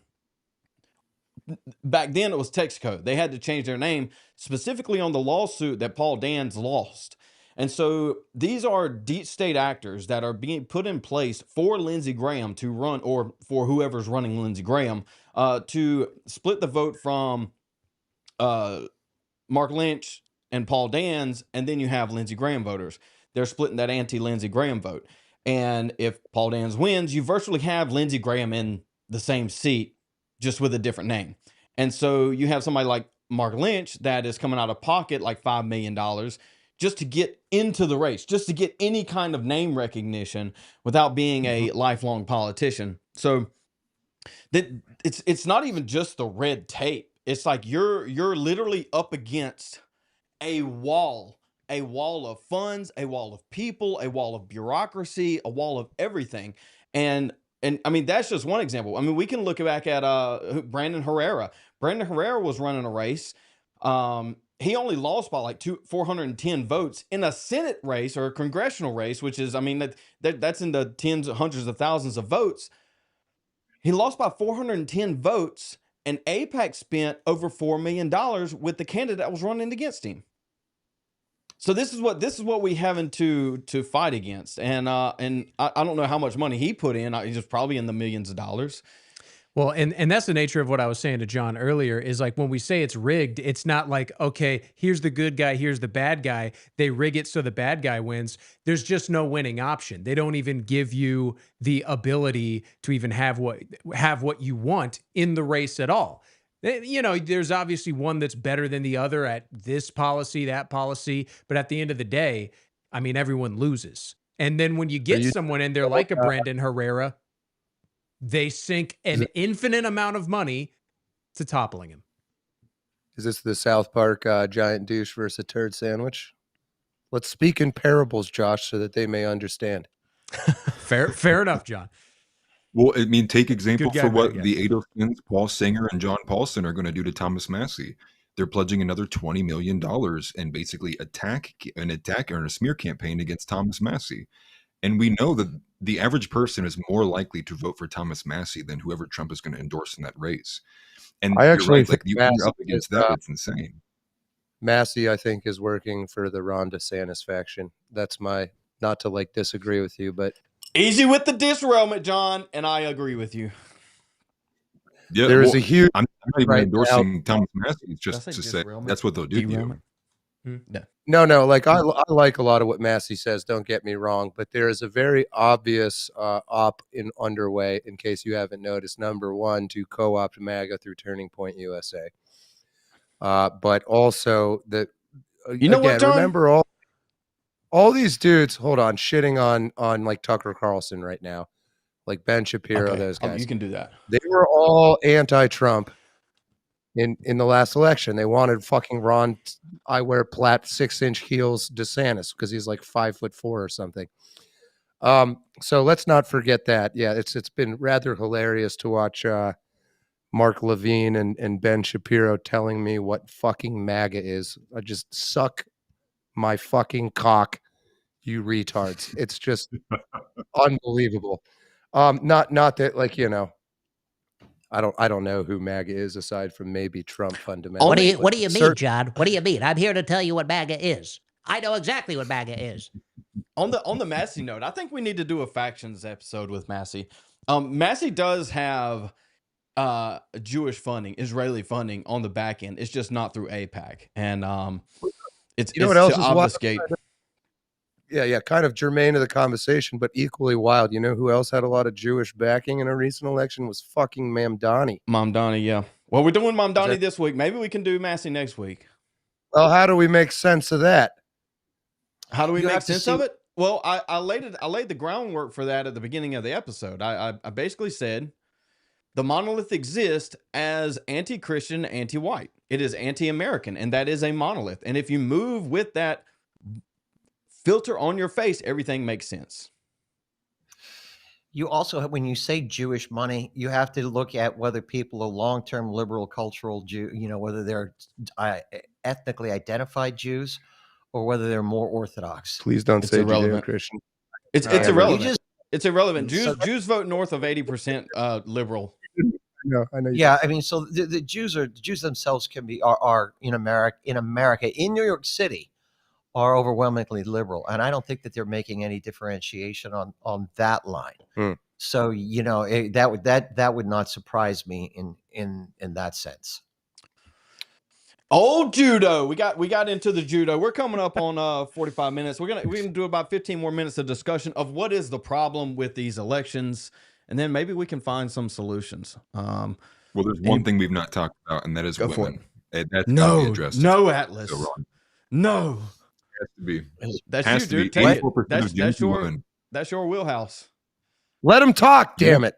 Back then, it was Texaco. They had to change their name specifically on the lawsuit that Paul Dans lost. And so these are deep state actors that are being put in place for Lindsey Graham to run, or for whoever's running Lindsey Graham, to split the vote from Mark Lynch and Paul Dans, and then you have Lindsey Graham voters. They're splitting that anti-Lindsey Graham vote. And if Paul Dans wins, you virtually have Lindsey Graham in the same seat, just with a different name. And so you have somebody like Mark Lynch that is coming out of pocket like $5 million just to get into the race, just to get any kind of name recognition without being a lifelong politician. So that it's not even just the red tape. It's like you're literally up against a wall of funds, a wall of people, a wall of bureaucracy, a wall of everything. And I mean, that's just one example. I mean, we can look back at Brandon Herrera. Brandon Herrera was running a race. He only lost by like 410 votes in a Senate race or a congressional race, which is, I mean, that's in the tens, hundreds of thousands of votes. He lost by 410 votes, and AIPAC spent over $4 million with the candidate that was running against him. So this is what we having to fight against, and I don't know how much money he put in. He's probably in the millions of dollars. Well, and that's the nature of what I was saying to John earlier, is like when we say it's rigged, it's not like, okay, here's the good guy, here's the bad guy. They rig it so the bad guy wins. There's just no winning option. They don't even give you the ability to even have what you want in the race at all. There's obviously one that's better than the other at this policy, that policy, but at the end of the day, I mean, everyone loses. And then when you get someone in there like a Brandon Herrera, they sink an infinite amount of money to toppling him. Is this the South Park giant douche versus a turd sandwich? Let's speak in parables, Josh, so that they may understand. Fair enough, John. Well, I mean, take example for what the Ado Spins, Paul Singer, and John Paulson are going to do to Thomas Massie. They're pledging another $20 million and basically attack or a smear campaign against Thomas Massie. And we know that the average person is more likely to vote for Thomas Massie than whoever Trump is going to endorse in that race. And I actually think you're up against that. It's insane. Massie, I think, is working for the Ron DeSantis faction. That's my, not to disagree with you, but easy with the disrailment, John, and I agree with you. Yeah, there is a huge. I'm not even endorsing Thomas Massie. It's just to say that's what they'll do to you. No. Like I like a lot of what Massie says. Don't get me wrong, but there is a very obvious op underway. In case you haven't noticed, number one, to co-opt MAGA through Turning Point USA, but also that what, John? Remember all these dudes. Hold on, shitting on like Tucker Carlson right now, like Ben Shapiro. Those guys. You can do that. They were all anti-Trump. In the last election, they wanted fucking Ron, I wear plat 6-inch heels DeSantis because he's like 5'4" or something. So let's not forget that. Yeah, it's been rather hilarious to watch Mark Levine and Ben Shapiro telling me what fucking MAGA is. I just suck my fucking cock, you retards. It's just unbelievable. Not that I don't know who MAGA is aside from maybe Trump fundamentally. What do you mean, John? What do you mean? I'm here to tell you what MAGA is. I know exactly what MAGA is. On the Massie note, I think we need to do a factions episode with Massie. Massie does have Jewish funding, Israeli funding on the back end. It's just not through AIPAC, and it's what else to is obfuscate. Yeah, kind of germane to the conversation, but equally wild. You know who else had a lot of Jewish backing in a recent election was fucking Mamdani. Mamdani, yeah. Well, we're doing Mamdani this week. Maybe we can do Massey next week. Well, how do we make sense of that? How do we make sense of it? Well, I laid the groundwork for that at the beginning of the episode. I basically said the monolith exists as anti-Christian, anti-white. It is anti-American, and that is a monolith. And if you move with that filter on your face, everything makes sense. You also, when you say Jewish money, you have to look at whether people are long-term liberal cultural Jew, whether they're ethnically identified Jews or whether they're more Orthodox. Please don't say Judeo-Christian. It's irrelevant. It's irrelevant. Jews vote north of 80% liberal. No, I know. Yeah, I mean, so the Jews themselves can be are in America in New York City are overwhelmingly liberal, and I don't think that they're making any differentiation on that line. So that would not surprise me in that sense. Old judo. We got into the judo. We're coming up on 45 minutes. We're gonna do about 15 more minutes of discussion of what is the problem with these elections, and then maybe we can find some solutions. Well, there's one thing we've not talked about, and that is women. That's gotta be addressed. No, Atlas. So wrong. No. Has to be. That's you, dude. Take it. That's your wheelhouse. Let them talk, damn it.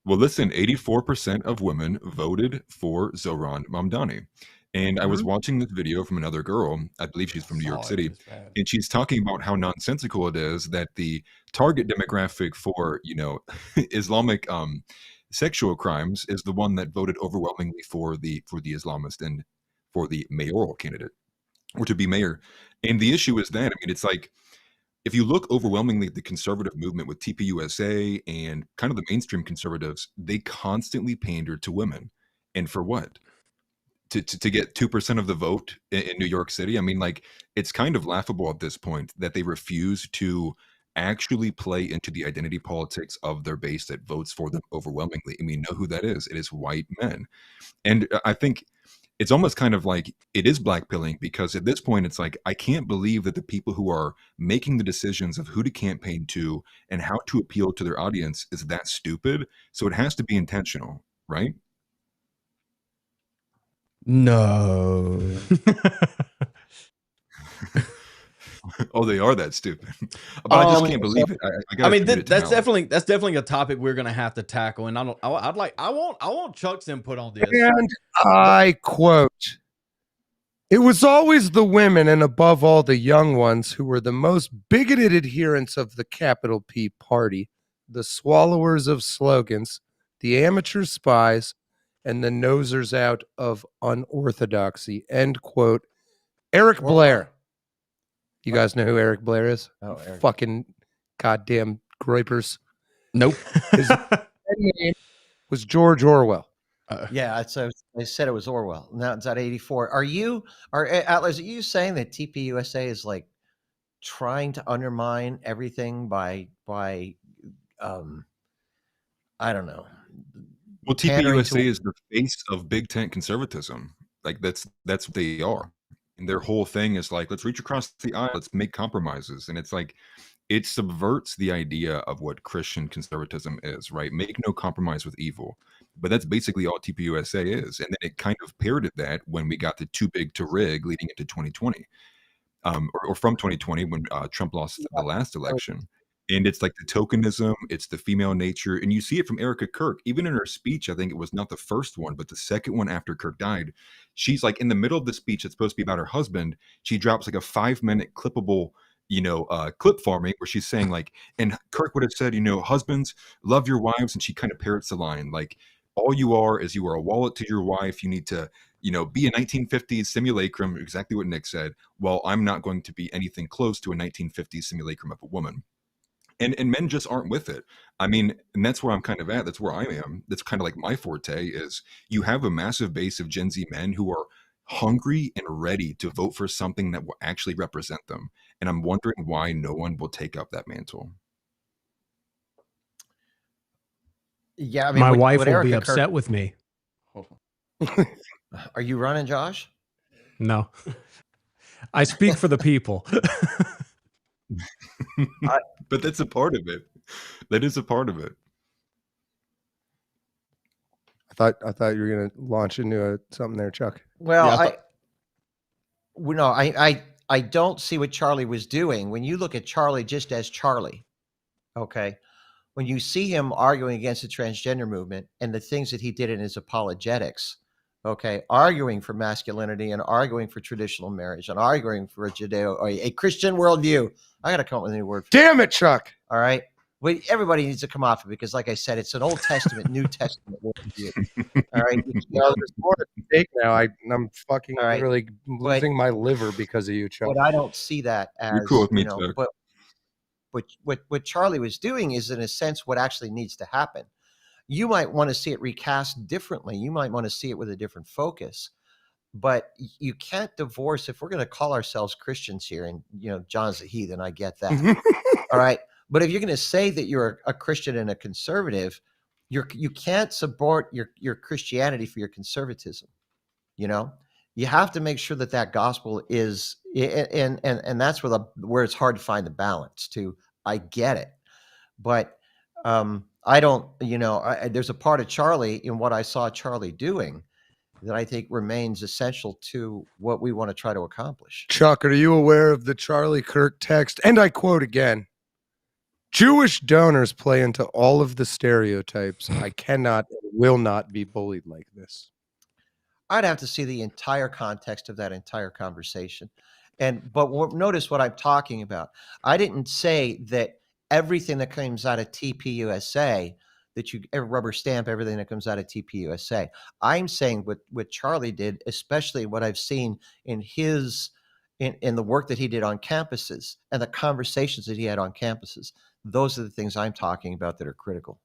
Well, listen, 84% of women voted for Zohran Mamdani. And I was watching this video from another girl, I believe she's from New York City, and she's talking about how nonsensical it is that the target demographic for, Islamic sexual crimes is the one that voted overwhelmingly for the Islamist and for the mayoral candidate, or to be mayor. And the issue is that, it's like, if you look overwhelmingly at the conservative movement with TPUSA and kind of the mainstream conservatives, they constantly pander to women. And for what? To get 2% of the vote in New York City? It's kind of laughable at this point that they refuse to actually play into the identity politics of their base that votes for them overwhelmingly. And we know who that is. It is white men. And I think it's almost kind of like it is blackpilling, because at this point, it's like, I can't believe that the people who are making the decisions of who to campaign to and how to appeal to their audience is that stupid. So it has to be intentional, right? No. Oh, they are that stupid. But I just can't believe it. That's definitely a topic we're gonna have to tackle. And I want Chuck's input on this. And I quote, "It was always the women, and above all the young ones, who were the most bigoted adherents of the capital P party, the swallowers of slogans, the amateur spies, and the nosers out of unorthodoxy." End quote. Eric Blair. You guys know who Eric Blair is? Oh, Eric. Fucking goddamn groypers. Nope. His name was George Orwell. Yeah, I said it was Orwell. Now it's at 84. Atlas, are you saying that TPUSA is like trying to undermine everything by I don't know. Well, TPUSA is the face of big tent conservatism. Like that's what they are. And their whole thing is like, let's reach across the aisle, let's make compromises. And it's like, it subverts the idea of what Christian conservatism is, right? Make no compromise with evil. But that's basically all TPUSA is. And then it kind of parroted that when we got the too big to rig leading into 2020, or from 2020 when Trump lost the last election. And it's like the tokenism, it's the female nature. And you see it from Erica Kirk. Even in her speech, I think it was not the first one, but the second one after Kirk died. She's like in the middle of the speech that's supposed to be about her husband. She drops like a 5-minute clippable, clip farming where she's saying like, and Kirk would have said, husbands, love your wives. And she kind of parrots the line like, all you are is you are a wallet to your wife. You need to, be a 1950s simulacrum, exactly what Nick said. Well, I'm not going to be anything close to a 1950s simulacrum of a woman. And men just aren't with it. And that's where I'm kind of at. That's where I am. That's kind of like my forte is you have a massive base of Gen Z men who are hungry and ready to vote for something that will actually represent them. And I'm wondering why no one will take up that mantle. Yeah, I mean, My what wife will be Erica upset Kirk, with me. are you running, Josh? No, I speak for the people. But that's a part of it. That is a part of it. I thought you were gonna launch into something there, Chuck. Well, Yeah, I don't see what Charlie was doing. When you look at Charlie just as Charlie, okay, when you see him arguing against the transgender movement and the things that he did in his apologetics, okay, arguing for masculinity and arguing for traditional marriage and arguing for a Christian worldview. I got to come up with a new word. Damn it, Chuck. All right. Well, everybody needs to come off it because, like I said, it's an Old Testament, New Testament worldview. All right. There's more at stake now. I'm fucking literally losing my liver because of you, Chuck. But I don't see that as You're cool with me, Chuck. But what Charlie was doing is, in a sense, what actually needs to happen. You might want to see it recast differently. You might want to see it with a different focus. But you can't divorce, if we're going to call ourselves Christians here, and John's a heathen, I get that. All right. But if you're going to say that you're a Christian and a conservative, you can't support your Christianity for your conservatism. You have to make sure that gospel is, and that's where it's hard to find the balance too. I get it, but I don't. There's a part of Charlie in what I saw Charlie doing that I think remains essential to what we want to try to accomplish. Chuck, are you aware of the Charlie Kirk text? And I quote again. Jewish donors play into all of the stereotypes. I cannot and will not be bullied like this. I'd have to see the entire context of that entire conversation. But notice what I'm talking about. I didn't say that everything that comes out of TPUSA, that you rubber stamp everything that comes out of TPUSA. I'm saying what Charlie did, especially what I've seen in in the work that he did on campuses and the conversations that he had on campuses. Those are the things I'm talking about that are critical.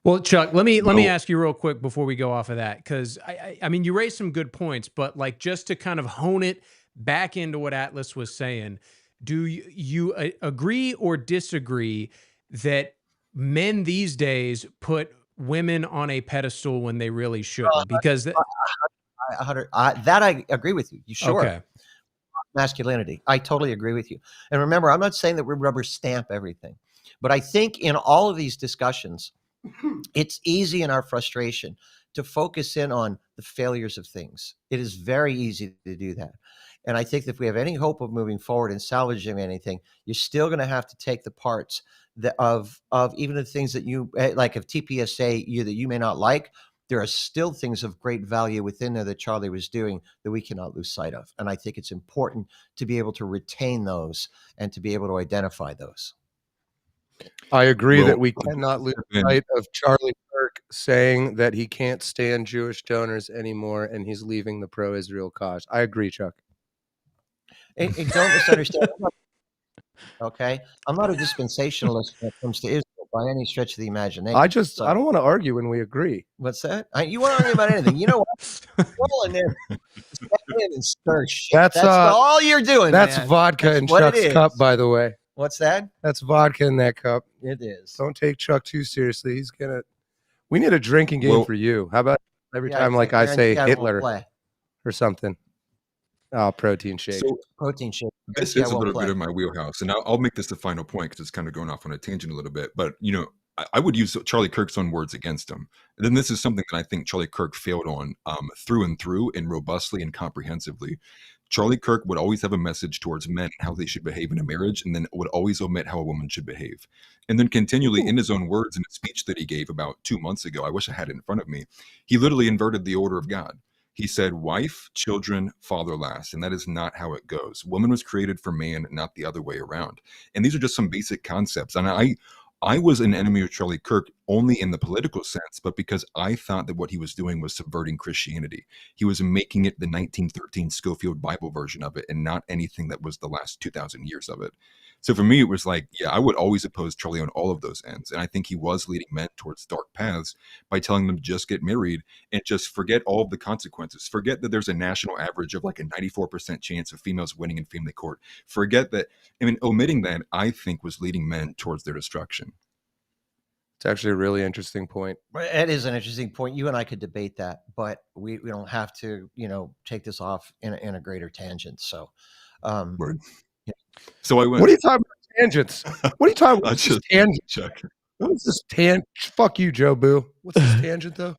Well, Chuck, let me ask you real quick before we go off of that, because I mean, you raised some good points, but like just to kind of hone it back into what Atlas was saying, do you agree or disagree that men these days put women on a pedestal when they really shouldn't? Because that I agree with you. You sure? Okay. Masculinity. I totally agree with you. And remember, I'm not saying that we rubber stamp everything, but I think in all of these discussions, it's easy in our frustration to focus in on the failures of things. It is very easy to do that. And I think that if we have any hope of moving forward and salvaging anything, you're still going to have to take the parts of even the things that you like of TPSA that you may not like. There are still things of great value within there that Charlie was doing that we cannot lose sight of. And I think it's important to be able to retain those and to be able to identify those. I agree that we cannot lose sight of Charlie Kirk saying that he can't stand Jewish donors anymore and he's leaving the pro-Israel cause. I agree, Chuck. And don't misunderstand. Okay? I'm not a dispensationalist when it comes to Israel by any stretch of the imagination. I don't want to argue when we agree. What's that? You want to argue about anything? You know what? Roll in there, step in and stir shit. That's all you're doing. That's man. vodka in Chuck's cup, by the way. What's that? That's vodka in that cup. It is. Don't take Chuck too seriously. We need a drinking game for you. How about every time I say Hitler or something? Oh, protein shake. So, protein shake. This is a little bit of my wheelhouse, and I'll make this the final point because it's kind of going off on a tangent a little bit. But I would use Charlie Kirk's own words against him. And then this is something that I think Charlie Kirk failed on through and through, and robustly and comprehensively. Charlie Kirk would always have a message towards men and how they should behave in a marriage, and then would always omit how a woman should behave. And then continually, in his own words, in a speech that he gave about 2 months ago, I wish I had it in front of me, he literally inverted the order of God. He said, wife, children, father last. And that is not how it goes. Woman was created for man, not the other way around. And these are just some basic concepts. And I was an enemy of Charlie Kirk only in the political sense, but because I thought that what he was doing was subverting Christianity. He was making it the 1913 Scofield Bible version of it and not anything that was the last 2,000 years of it. So for me, it was like, yeah, I would always oppose Charlie on all of those ends. And I think he was leading men towards dark paths by telling them just get married and just forget all of the consequences. Forget that there's a national average of like a 94% chance of females winning in family court. Forget that. I mean, omitting that, I think, was leading men towards their destruction. It's actually a really interesting point. It is an interesting point. You and I could debate that, but we don't have to, take this off in a greater tangent. So, Word. So I went. What are you talking about tangents? What are you talking about? Just tangent. check. What is this tangent? Fuck you, Joe Boo. What's this tangent though?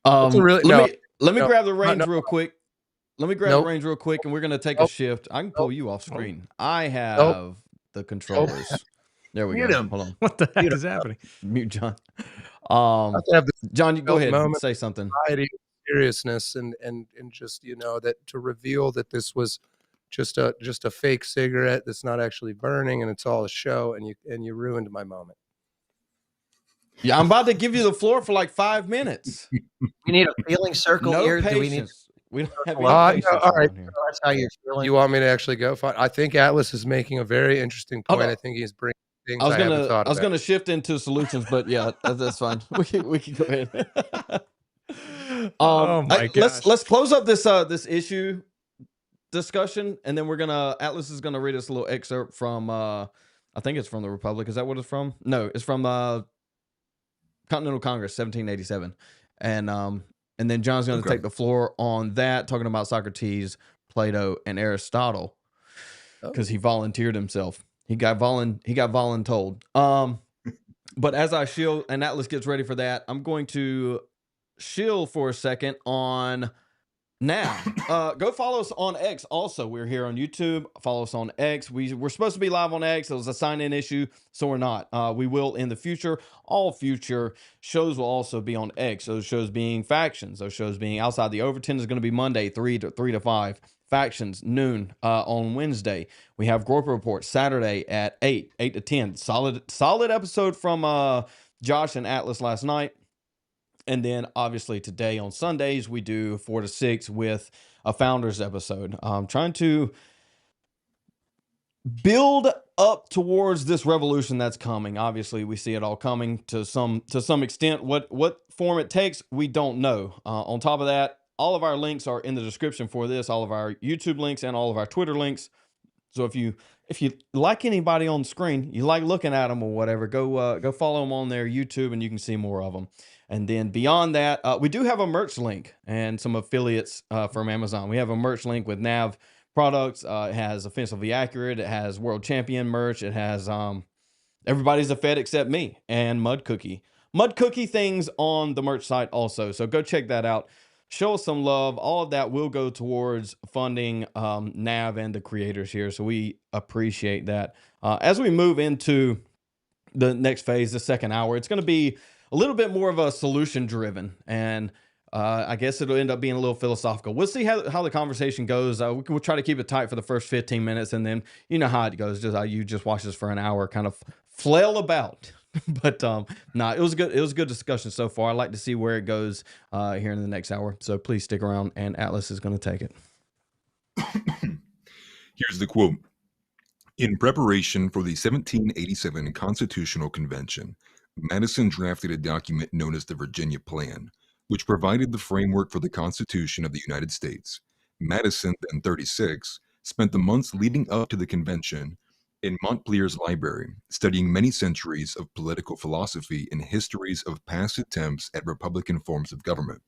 Let me grab the reins real quick. Let me grab the reins real quick, and we're gonna take a shift. I can pull you off screen. I have the controllers. There we Mute go. him. Hold on. What the heck is happening? Mute John. Have this John, you go ahead and moment say something. of seriousness and just that to reveal that this was just a fake cigarette that's not actually burning and it's all a show, and you ruined my moment. Yeah, I'm about to give you the floor for like 5 minutes. We need a feeling circle No here. patience. We don't have No, any patience all right. around here. That's how you're feeling. You want me to actually go? Fine. I think Atlas is making a very interesting point. Okay. I think he's bringing things I was haven't gonna thought about. shift into solutions, but yeah, that's fine. We can go ahead. Oh my gosh. Let's close up this issue discussion, and then Atlas is gonna read us a little excerpt from I think it's from the Republic. Is that what it's from? No, it's from Continental Congress, 1787, and then John's gonna take the floor on that, talking about Socrates, Plato, and Aristotle, because he volunteered himself. He got voluntold. But as I shield and Atlas gets ready for that, I'm going to shield for a second on now. Go follow us on X. Also, we're here on YouTube. Follow us on X. We're supposed to be live on X. It was a sign-in issue, so we're not. We will in the future. All future shows will also be on X. Those shows being factions. Those shows being outside the Overton is going to be Monday, 3 to 5. Factions noon on Wednesday. We have Groyper Report Saturday at 8 to 10. Solid episode from Josh and Atlas last night. And then obviously today on Sundays we do 4 to 6 with a Founders episode. Trying to build up towards this revolution that's coming. Obviously we see it all coming to some extent. What form it takes, we don't know. On top of that, all of our links are in the description for this, all of our YouTube links and all of our Twitter links. So if you like anybody on the screen, you like looking at them or whatever, go follow them on their YouTube and you can see more of them. And then beyond that, we do have a merch link and some affiliates from Amazon. We have a merch link with Nav products. It has Offensively Accurate. It has World Champion merch. It has Everybody's a Fed except me and Mud Cookie things on the merch site also. So go check that out. Show us some love. All of that will go towards funding Nav and the creators here. So we appreciate that. As we move into the next phase, the second hour, it's going to be a little bit more of a solution driven. And I guess it'll end up being a little philosophical. We'll see how the conversation goes. We'll try to keep it tight for the first 15 minutes. And then you know how it goes. You just watch this for an hour, kind of flail about. But it was good. It was a good discussion so far. I'd like to see where it goes here in the next hour. So please stick around, and Atlas is going to take it. Here's the quote. In preparation for the 1787 Constitutional Convention, Madison drafted a document known as the Virginia Plan, which provided the framework for the Constitution of the United States. Madison, then 36, spent the months leading up to the convention in Montpelier's library, studying many centuries of political philosophy and histories of past attempts at Republican forms of government.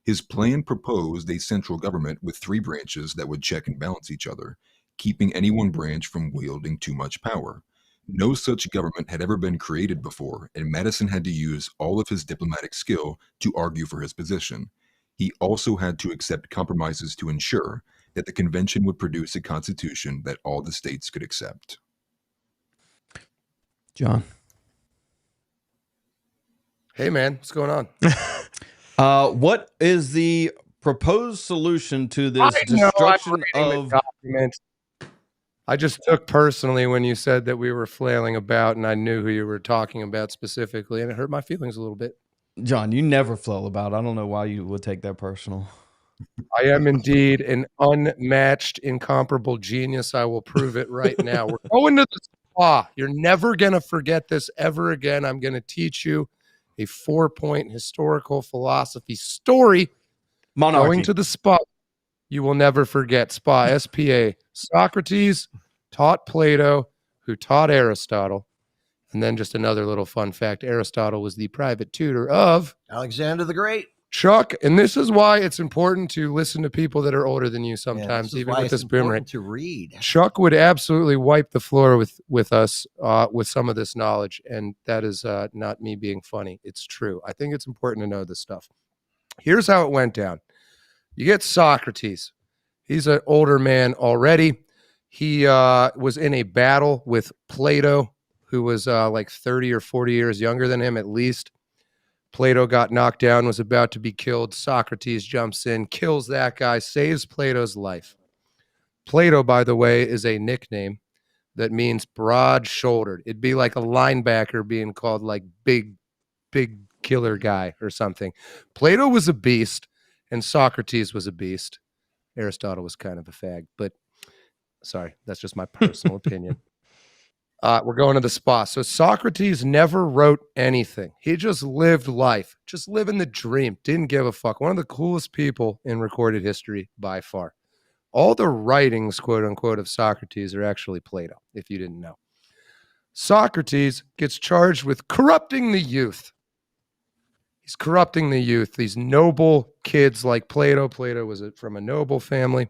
His plan proposed a central government with 3 branches that would check and balance each other, keeping any one branch from wielding too much power. No such government had ever been created before, and Madison had to use all of his diplomatic skill to argue for his position. He also had to accept compromises to ensure that the convention would produce a constitution that all the states could accept. John. Hey, man, what's going on? What is the proposed solution to this destruction of documents? I just took personally when you said that we were flailing about, and I knew who you were talking about specifically, and it hurt my feelings a little bit. John, you never flail about. I don't know why you would take that personal. I am indeed an unmatched, incomparable genius. I will prove it right now. We're going to the spa. You're never going to forget this ever again. I'm going to teach you a 4-point historical philosophy story. Monarchy. Going to the spa. You will never forget. Spa, S-P-A. Socrates taught Plato, who taught Aristotle. And then just another little fun fact, Aristotle was the private tutor of Alexander the Great. Chuck. And this is why it's important to listen to people that are older than you sometimes, this is even why with it's this boomerang. important to read. Chuck would absolutely wipe the floor with us with some of this knowledge. And that is not me being funny. It's true. I think it's important to know this stuff. Here's how it went down. You get Socrates. He's an older man already. He was in a battle with Plato, who was like 30 or 40 years younger than him at least. Plato got knocked down, was about to be killed. Socrates jumps in, kills that guy, saves Plato's life. Plato, by the way, is a nickname that means broad-shouldered. It'd be like a linebacker being called like big killer guy or something. Plato was a beast, and Socrates was a beast. Aristotle was kind of a fag, but sorry, that's just my personal opinion. We're going to the spa. So Socrates never wrote anything. He just lived life, just living the dream. Didn't give a fuck. One of the coolest people in recorded history by far. All the writings, quote unquote, of Socrates are actually Plato, if you didn't know. Socrates gets charged with corrupting the youth. He's corrupting the youth. These noble kids like Plato. Plato was from a noble family.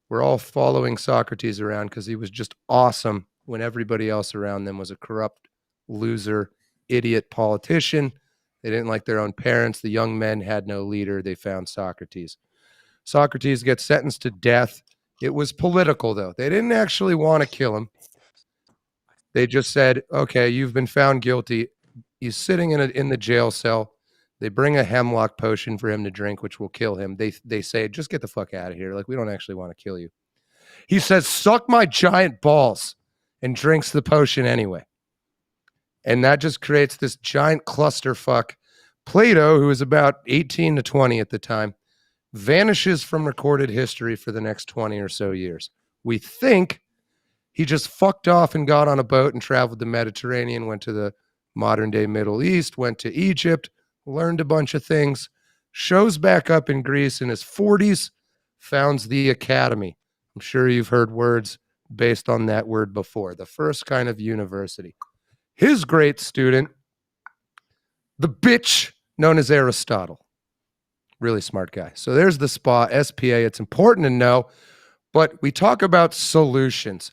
We're all following Socrates around because he was just awesome when everybody else around them was a corrupt, loser, idiot politician. They didn't like their own parents. The young men had no leader. They found Socrates. Socrates gets sentenced to death. It was political, though. They didn't actually want to kill him. They just said, okay, you've been found guilty. He's sitting in the jail cell. They bring a hemlock potion for him to drink, which will kill him. They say, just get the fuck out of here. Like, we don't actually want to kill you. He says, suck my giant balls, and drinks the potion anyway. And that just creates this giant clusterfuck. Plato, who was about 18 to 20 at the time, vanishes from recorded history for the next 20 or so years. We think he just fucked off and got on a boat and traveled the Mediterranean, went to the modern day Middle East, went to Egypt, learned a bunch of things, shows back up in Greece in his 40s, founds the academy. I'm sure you've heard words based on that word before. The first kind of university. His great student, the bitch known as Aristotle. Really smart guy. So there's the SPA, S-P-A. It's important to know, but we talk about solutions.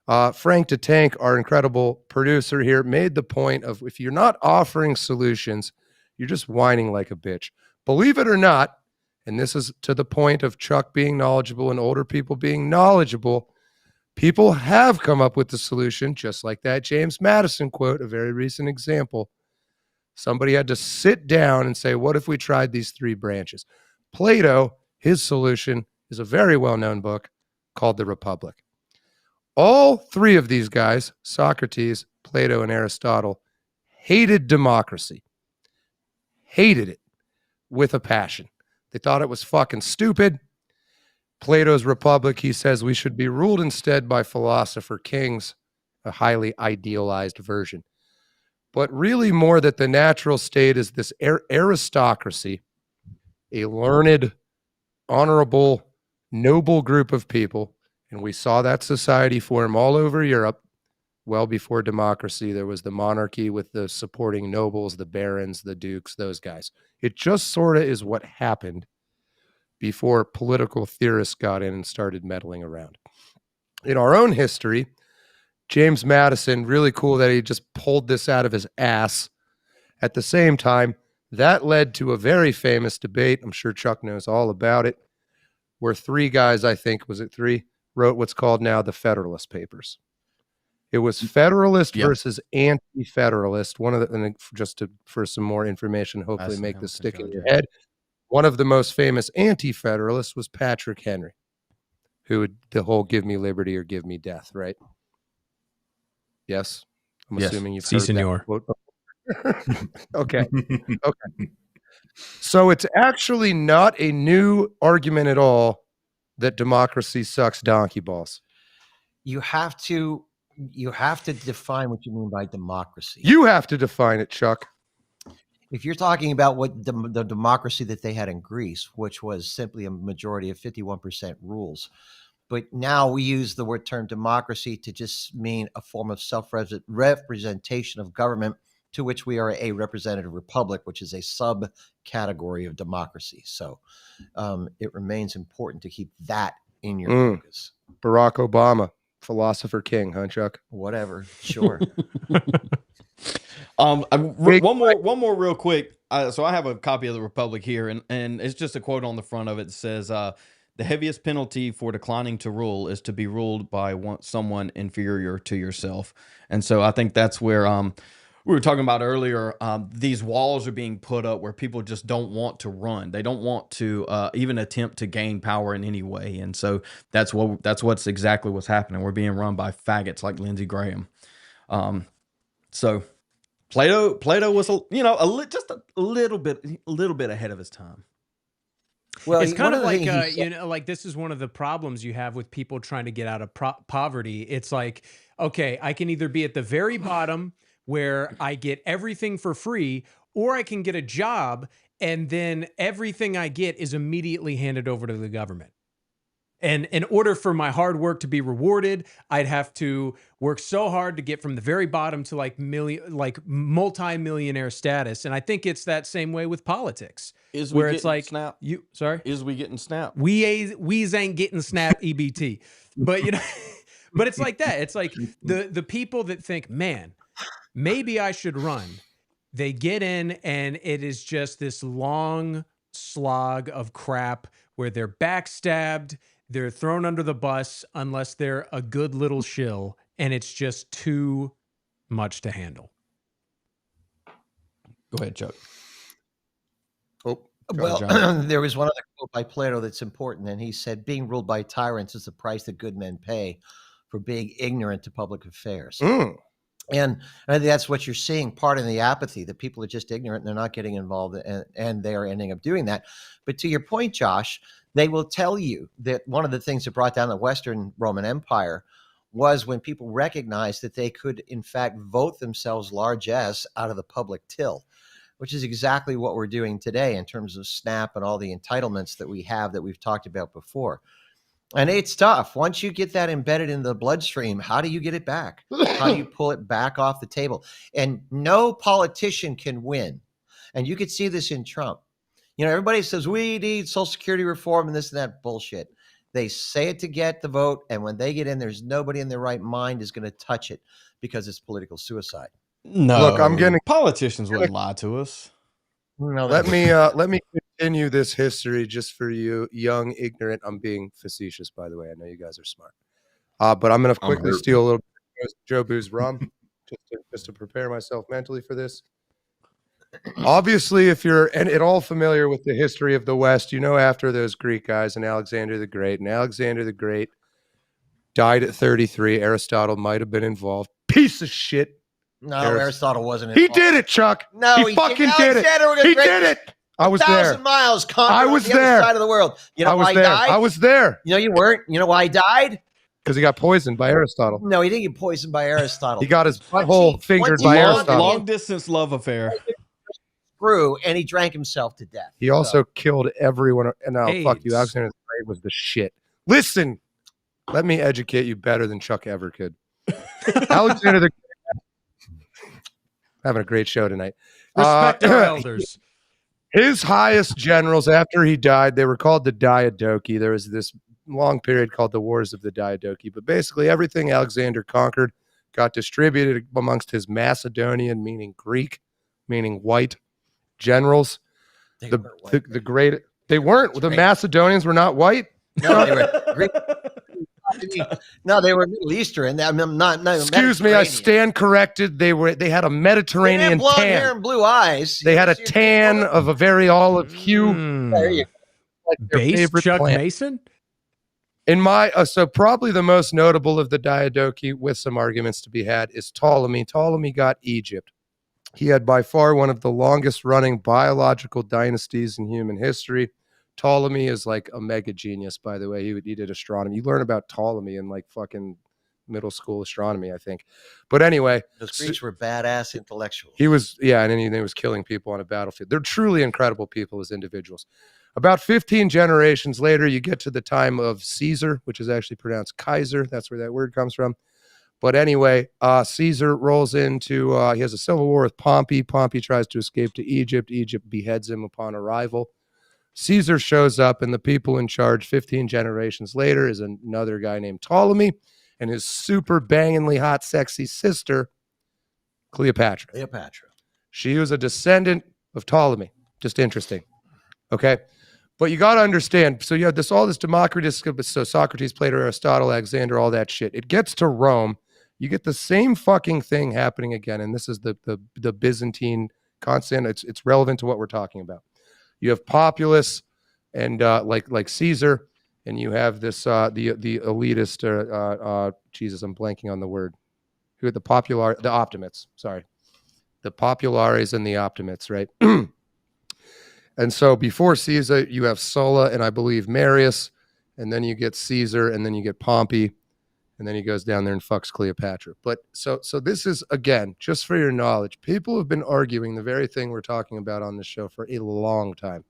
Frank DeTank, our incredible producer here, made the point of if you're not offering solutions, you're just whining like a bitch. Believe it or not, and this is to the point of Chuck being knowledgeable and older people being knowledgeable, people have come up with the solution, just like that James Madison quote, a very recent example. Somebody had to sit down and say, what if we tried these three branches? Plato, his solution is a very well-known book called The Republic. All three of these guys, Socrates, Plato, and Aristotle, hated democracy. Hated it with a passion. They thought it was fucking stupid. Plato's Republic, he says we should be ruled instead by philosopher kings, a highly idealized version. But really more that the natural state is this aristocracy, a learned, honorable, noble group of people. And we saw that society form all over Europe. Well before democracy, there was the monarchy with the supporting nobles, the barons, the dukes, those guys. It just sort of is what happened before political theorists got in and started meddling around. In our own history, James Madison, really cool that he just pulled this out of his ass. At the same time, that led to a very famous debate. I'm sure Chuck knows all about it, where three guys, I think, was it three, wrote what's called now the Federalist Papers. It was Federalist versus Anti-Federalist. One of the, and just for some more information, hopefully make this stick in your head. One of the most famous Anti-Federalists was Patrick Henry, who would the whole "give me liberty or give me death," right? Yes, I'm assuming you've heard that quote. Okay. Okay. So it's actually not a new argument at all that democracy sucks donkey balls. You have to define what you mean by democracy. You have to define it, Chuck. If you're talking about what the democracy that they had in Greece, which was simply a majority of 51% rules, But now we use the term democracy to just mean a form of self-representation of government, to which we are a representative republic, which is a subcategory of democracy. So it remains important to keep that in your focus. Barack Obama, philosopher king, huh, Chuck? Whatever, sure. One more real quick. So I have a copy of the Republic here, and it's just a quote on the front of it. It says, the heaviest penalty for declining to rule is to be ruled by someone inferior to yourself. And so I think that's where we were talking about earlier. These walls are being put up where people just don't want to run. They don't want to even attempt to gain power in any way. And so that's what's exactly what's happening. We're being run by faggots like Lindsey Graham. So Plato was just a little bit ahead of his time. Well, it's kind of like like this is one of the problems you have with people trying to get out of poverty. It's like, okay, I can either be at the very bottom where I get everything for free, or I can get a job and then everything I get is immediately handed over to the government. And in order for my hard work to be rewarded, I'd have to work so hard to get from the very bottom to like multi-millionaire status. And I think it's that same way with politics. Where it's like snap? Is we getting snap? We ain't getting snap EBT. But but it's like that. It's like the people that think, man, maybe I should run. They get in and it is just this long slog of crap where they're backstabbed. They're thrown under the bus unless they're a good little shill, and it's just too much to handle. Go ahead, Chuck. Well, there was one other quote by Plato that's important, and he said, being ruled by tyrants is the price that good men pay for being ignorant to public affairs. And I think that's what you're seeing, part of the apathy, that people are just ignorant and they're not getting involved, and they are ending up doing that. But to your point, Josh, they will tell you that one of the things that brought down the Western Roman Empire was when people recognized that they could, in fact, vote themselves largesse out of the public till, which is exactly what we're doing today in terms of SNAP and all the entitlements that we have that we've talked about before. And it's tough. Once you get that embedded in the bloodstream, how do you get it back? How do you pull it back off the table? And no politician can win. And you could see this in Trump. Everybody says we need Social Security reform and this and that bullshit. They say it to get the vote. And when they get in, there's nobody in their right mind is going to touch it because it's political suicide. No, look, politicians wouldn't lie to us. No, let me continue this history just for you, young, ignorant. I'm being facetious, by the way. I know you guys are smart. But I'm going to quickly steal a little bit of Joe Boo's rum just to prepare myself mentally for this. Obviously, if you're at all familiar with the history of the West, after those Greek guys and Alexander the Great, died at 33. Aristotle might have been involved. Piece of shit. No, Aristotle wasn't involved. He did it, Chuck. No, he fucking did it. He did it. I was there. 1,000 miles conquering the other side of the world. You know why he died? I was there. You weren't. You know why he died? Because he got poisoned by Aristotle. No, he didn't get poisoned by Aristotle. He got his butthole fingered by Aristotle. Long distance love affair. Screw, and he drank himself to death. He also killed everyone. And now, fuck you. Alexander the Great was the shit. Listen, let me educate you better than Chuck ever could. Alexander the Great. Having a great show tonight. Respect our elders. His highest generals, after he died, they were called the Diadochi. There was this long period called the Wars of the Diadochi. But basically, everything Alexander conquered got distributed amongst his Macedonian, meaning Greek, meaning white generals. The great. They weren't. The Macedonians were not white. No, they were Greek. No, they were Middle Eastern. Excuse me, I stand corrected. They had a Mediterranean they had blonde tan. hair and blue eyes. They had a tan of a very olive hue. There you go. Like Base Chuck plant. Mason? In my so probably the most notable of the Diadochi, with some arguments to be had, is Ptolemy. Ptolemy got Egypt. He had by far one of the longest running biological dynasties in human history. Ptolemy is like a mega genius, by the way. He did astronomy. You learn about Ptolemy in like fucking middle school astronomy, I think. But anyway, Those Greeks were badass intellectuals. he was, yeah, and then he was killing people on a battlefield. They're truly incredible people as individuals. About 15 generations later, you get to the time of Caesar, which is actually pronounced Kaiser. That's where that word comes from. But anyway, Caesar rolls into, he has a civil war with Pompey. Pompey tries to escape to Egypt. Egypt beheads him upon arrival. Caesar shows up, and the people in charge 15 generations later is another guy named Ptolemy and his super bangingly hot, sexy sister, Cleopatra. Cleopatra. She was a descendant of Ptolemy. Just interesting. Okay. But you got to understand. So you have all this Democritus, so Socrates, Plato, Aristotle, Alexander, all that shit. It gets to Rome. You get the same fucking thing happening again. And this is the Byzantine constant. It's relevant to what we're talking about. You have populace and like Caesar, and you have this the elitist. Jesus, I'm blanking on the word. Who the optimates? Sorry, the populares and the optimates, right? And so before Caesar, you have Sulla and I believe Marius, and then you get Caesar, and then you get Pompey, and then he goes down there and fucks Cleopatra. But so this is, again, just for your knowledge, people have been arguing the very thing we're talking about on this show for a long time.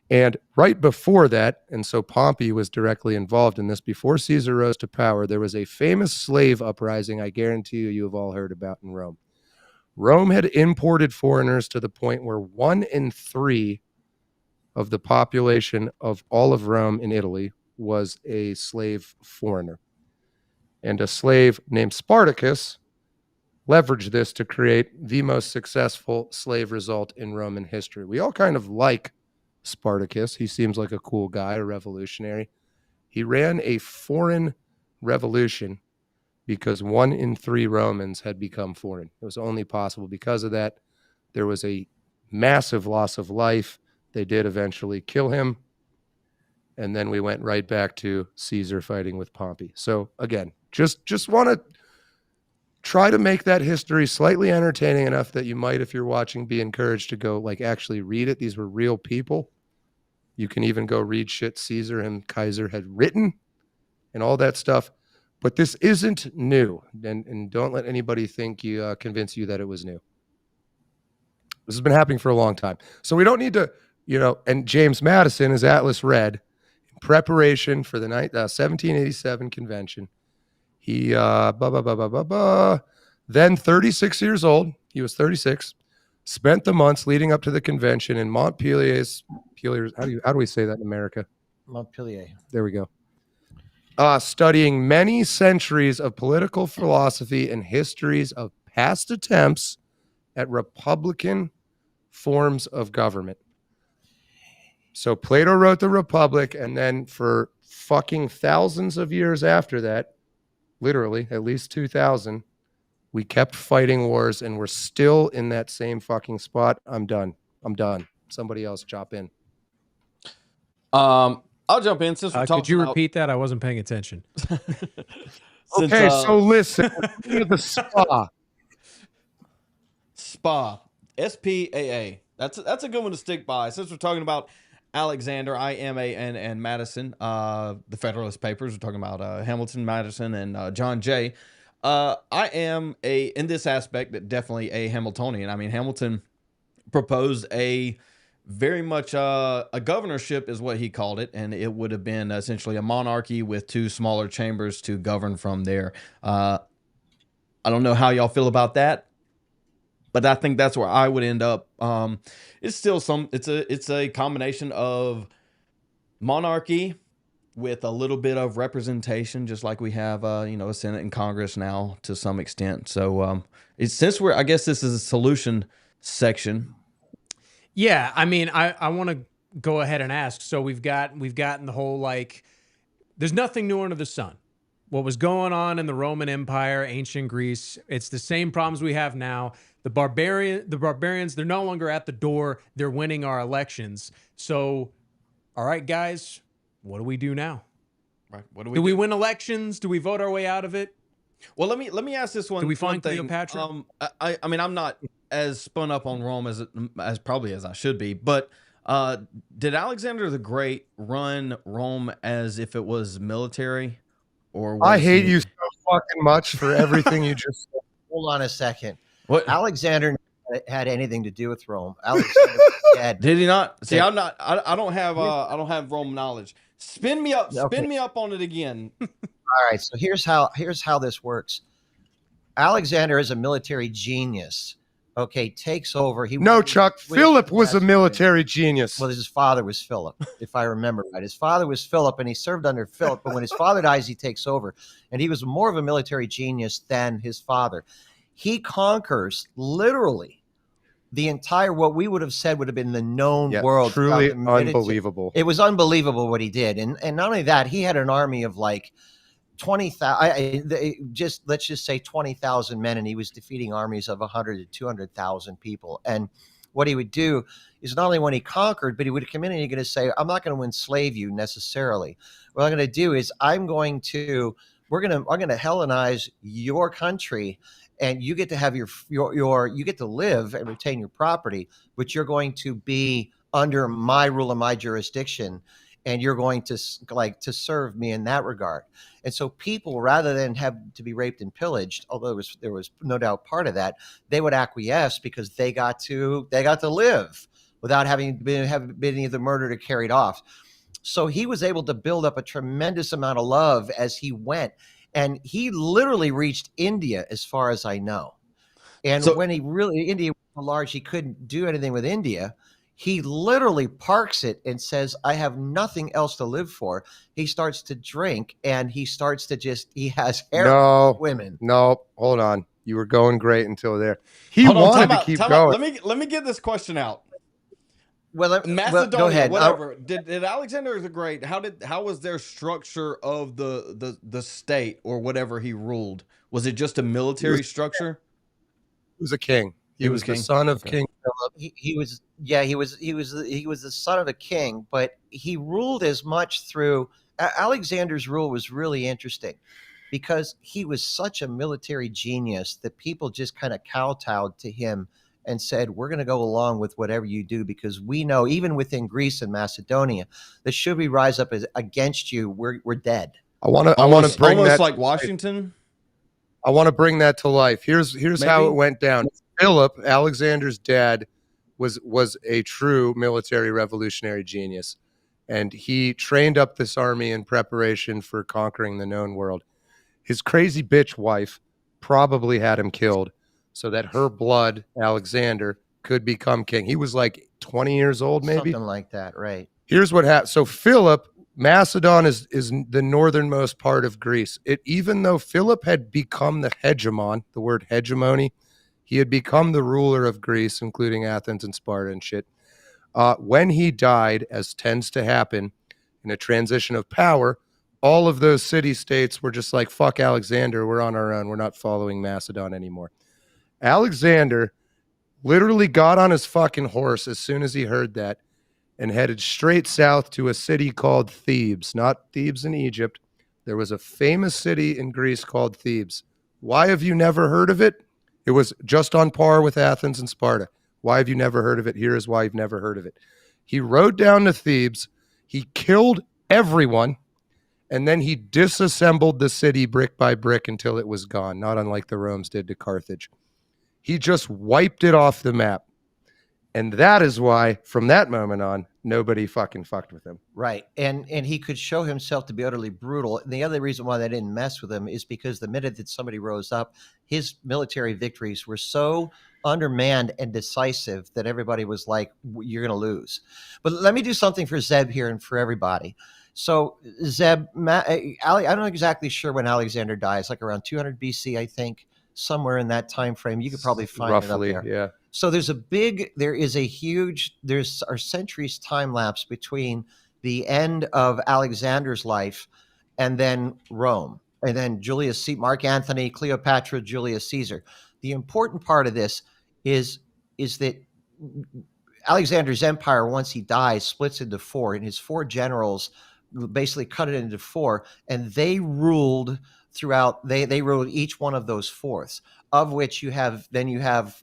And right before that, and so Pompey was directly involved in this, before Caesar rose to power, there was a famous slave uprising I guarantee you have all heard about in Rome. Rome had imported foreigners to the point where 1 in 3 of the population of all of Rome in Italy was a slave foreigner. And a slave named Spartacus leveraged this to create the most successful slave result in Roman history. We all kind of like Spartacus. He seems like a cool guy, a revolutionary. He ran a foreign revolution because 1 in 3 Romans had become foreign. It was only possible because of that. There was a massive loss of life. They did eventually kill him. And then we went right back to Caesar fighting with Pompey. So again, just want to try to make that history slightly entertaining enough that you might, if you're watching, be encouraged to go actually read it. These were real people. You can even go read shit Caesar and Kaiser had written and all that stuff. But this isn't new, and don't let anybody convince you that it was new. This has been happening for a long time. So we don't need to, and James Madison is Atlas Red in preparation for the 1787 convention. He, then 36 years old, he was 36, spent the months leading up to the convention in Montpellier, how do we say that in America? Montpellier. There we go. Studying many centuries of political philosophy and histories of past attempts at republican forms of government. So Plato wrote the Republic, and then for fucking thousands of years after that, literally at least 2000, we kept fighting wars, and we're still in that same fucking spot. I'm done. Somebody else chop in. I'll jump in since we're talking. Could you repeat that? I wasn't paying attention. Okay, so listen. The SPA. SPA. SPAA. That's a good one to stick by. Since we're talking about Alexander, and Madison, the Federalist Papers, we're talking about Hamilton, Madison, and John Jay. I am in this aspect, definitely a Hamiltonian. I mean, Hamilton proposed very much a governorship is what he called it, and it would have been essentially a monarchy with 2 smaller chambers to govern from there. I don't know how y'all feel about that, but I think that's where I would end up. It's still it's a combination of monarchy with a little bit of representation, just like we have a Senate and Congress now to some extent. So I guess this is a solution section. Yeah, I mean, I want to go ahead and ask. So we've gotten the whole there's nothing new under the sun. What was going on in the Roman Empire, ancient Greece, it's the same problems we have now. The barbarians, they're no longer at the door. They're winning our elections. So, all right, guys, what do we do now? Right. Do we win elections? Do we vote our way out of it? Well, let me ask this one. Do we find Cleopatra? I mean, I'm not as spun up on Rome as probably as I should be, but did Alexander the Great run Rome as if it was military, or I was hate he- you so fucking much for everything you just said. Hold on a second. What? Alexander had anything to do with Rome? Alexander was dead. Did he not? See, Yeah. I'm not. I don't have. I don't have Rome knowledge. Spin me up. Okay. Spin me up on it again. All right. So here's how this works. Alexander is a military genius. Okay, takes over. No, Chuck. Philip was a military genius. Well, his father was Philip, if I remember right. His father was Philip, and he served under Philip. But when his father dies, he takes over, and he was more of a military genius than his father. He conquers literally the entire, what we would have said would have been the known world. Truly throughout the Mediterranean. unbelievable. It was unbelievable what he did, and not only that, he had an army of like 20,000. Let's just say 20,000 men, and he was defeating armies of 100 to 200,000 people. And what he would do is not only when he conquered, but he would come in and he's going to say, "I'm not going to enslave you necessarily. What I'm going to do is I'm going to Hellenize your country." And you get to have you get to live and retain your property, but you're going to be under my rule and my jurisdiction, and you're going to serve me in that regard. And so people, rather than have to be raped and pillaged, although there was no doubt part of that, they would acquiesce because they got to live without having been either murdered or carried off. So he was able to build up a tremendous amount of love as he went. And he literally reached India, as far as I know. And when India was so large, he couldn't do anything with India. He literally parks it and says, "I have nothing else to live for." He starts to drink, and he starts to he has women. No, hold on. You were going great until there. He Hold on, wanted time to out, keep time going. out. Let me get this question out. Well, Macedonia, go ahead. whatever. Did Alexander the Great? How was their structure of the state or whatever he ruled? Was it just a military structure? He was a king. He was the son of King Philip. He was the son of a king, but he ruled as much through Alexander's rule was really interesting because he was such a military genius that people just kind of kowtowed to him and said, "We're going to go along with whatever you do because we know even within Greece and Macedonia that should we rise up against you, we're dead." I want to bring almost that like Washington. I want to bring that to life. Here's how it went down. Philip, Alexander's dad, was a true military revolutionary genius, and he trained up this army in preparation for conquering the known world. His crazy bitch wife probably had him killed so that her blood, Alexander, could become king. He was like 20 years old, maybe. Something like that, right. Here's what happened. So Philip, Macedon is the northernmost part of Greece. Even though Philip had become the hegemon, the word hegemony, he had become the ruler of Greece, including Athens and Sparta and shit. When he died, as tends to happen in a transition of power, all of those city-states were just like, fuck Alexander, we're on our own. We're not following Macedon anymore. Alexander literally got on his fucking horse as soon as he heard that and headed straight south to a city called Thebes, not Thebes in Egypt. There was a famous city in Greece called Thebes. Why have you never heard of it? It was just on par with Athens and Sparta. Why have you never heard of it? Here is why you've never heard of it. He rode down to Thebes. He killed everyone. And then he disassembled the city brick by brick until it was gone, not unlike the Romans did to Carthage. He just wiped it off the map. And that is why, from that moment on, nobody fucking fucked with him. Right. And he could show himself to be utterly brutal. And the other reason why they didn't mess with him is because the minute that somebody rose up, his military victories were so undermanned and decisive that everybody was like, "You're going to lose." But let me do something for Zeb here and for everybody. So Zeb, I'm not exactly sure when Alexander dies, like around 200 BC, I think, somewhere in that time frame. You could probably find Roughly, it up there. yeah. So there's our centuries time lapse between the end of Alexander's life and then Rome, and then Mark Antony, Cleopatra, Julius Caesar. The important part of this is that Alexander's empire, once he dies, splits into four, and his four generals basically cut it into four, and they ruled throughout. They ruled each one of those fourths, of which you have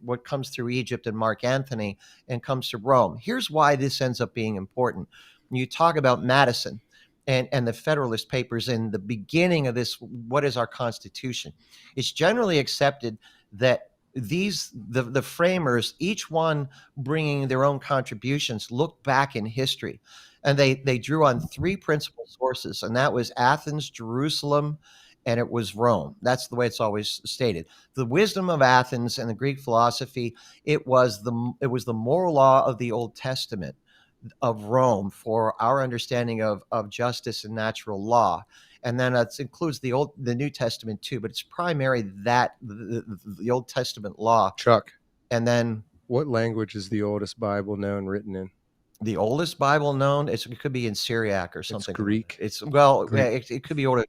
what comes through Egypt and Mark Antony and comes to Rome. Here's why this ends up being important. When you talk about Madison, and the Federalist Papers in the beginning of this, what is our Constitution? It's generally accepted that the framers, each one bringing their own contributions, look back in history, and they drew on three principal sources, and that was Athens, Jerusalem, and it was Rome. That's the way it's always stated. The wisdom of Athens and the Greek philosophy, it was the moral law of the Old Testament of Rome for our understanding of justice and natural law. And then it includes the New Testament too, but it's primary that the Old Testament law. Chuck. And then what language is the oldest Bible known written in? The oldest Bible known, it could be in Syriac or something. It's Greek. Greek. It could be older.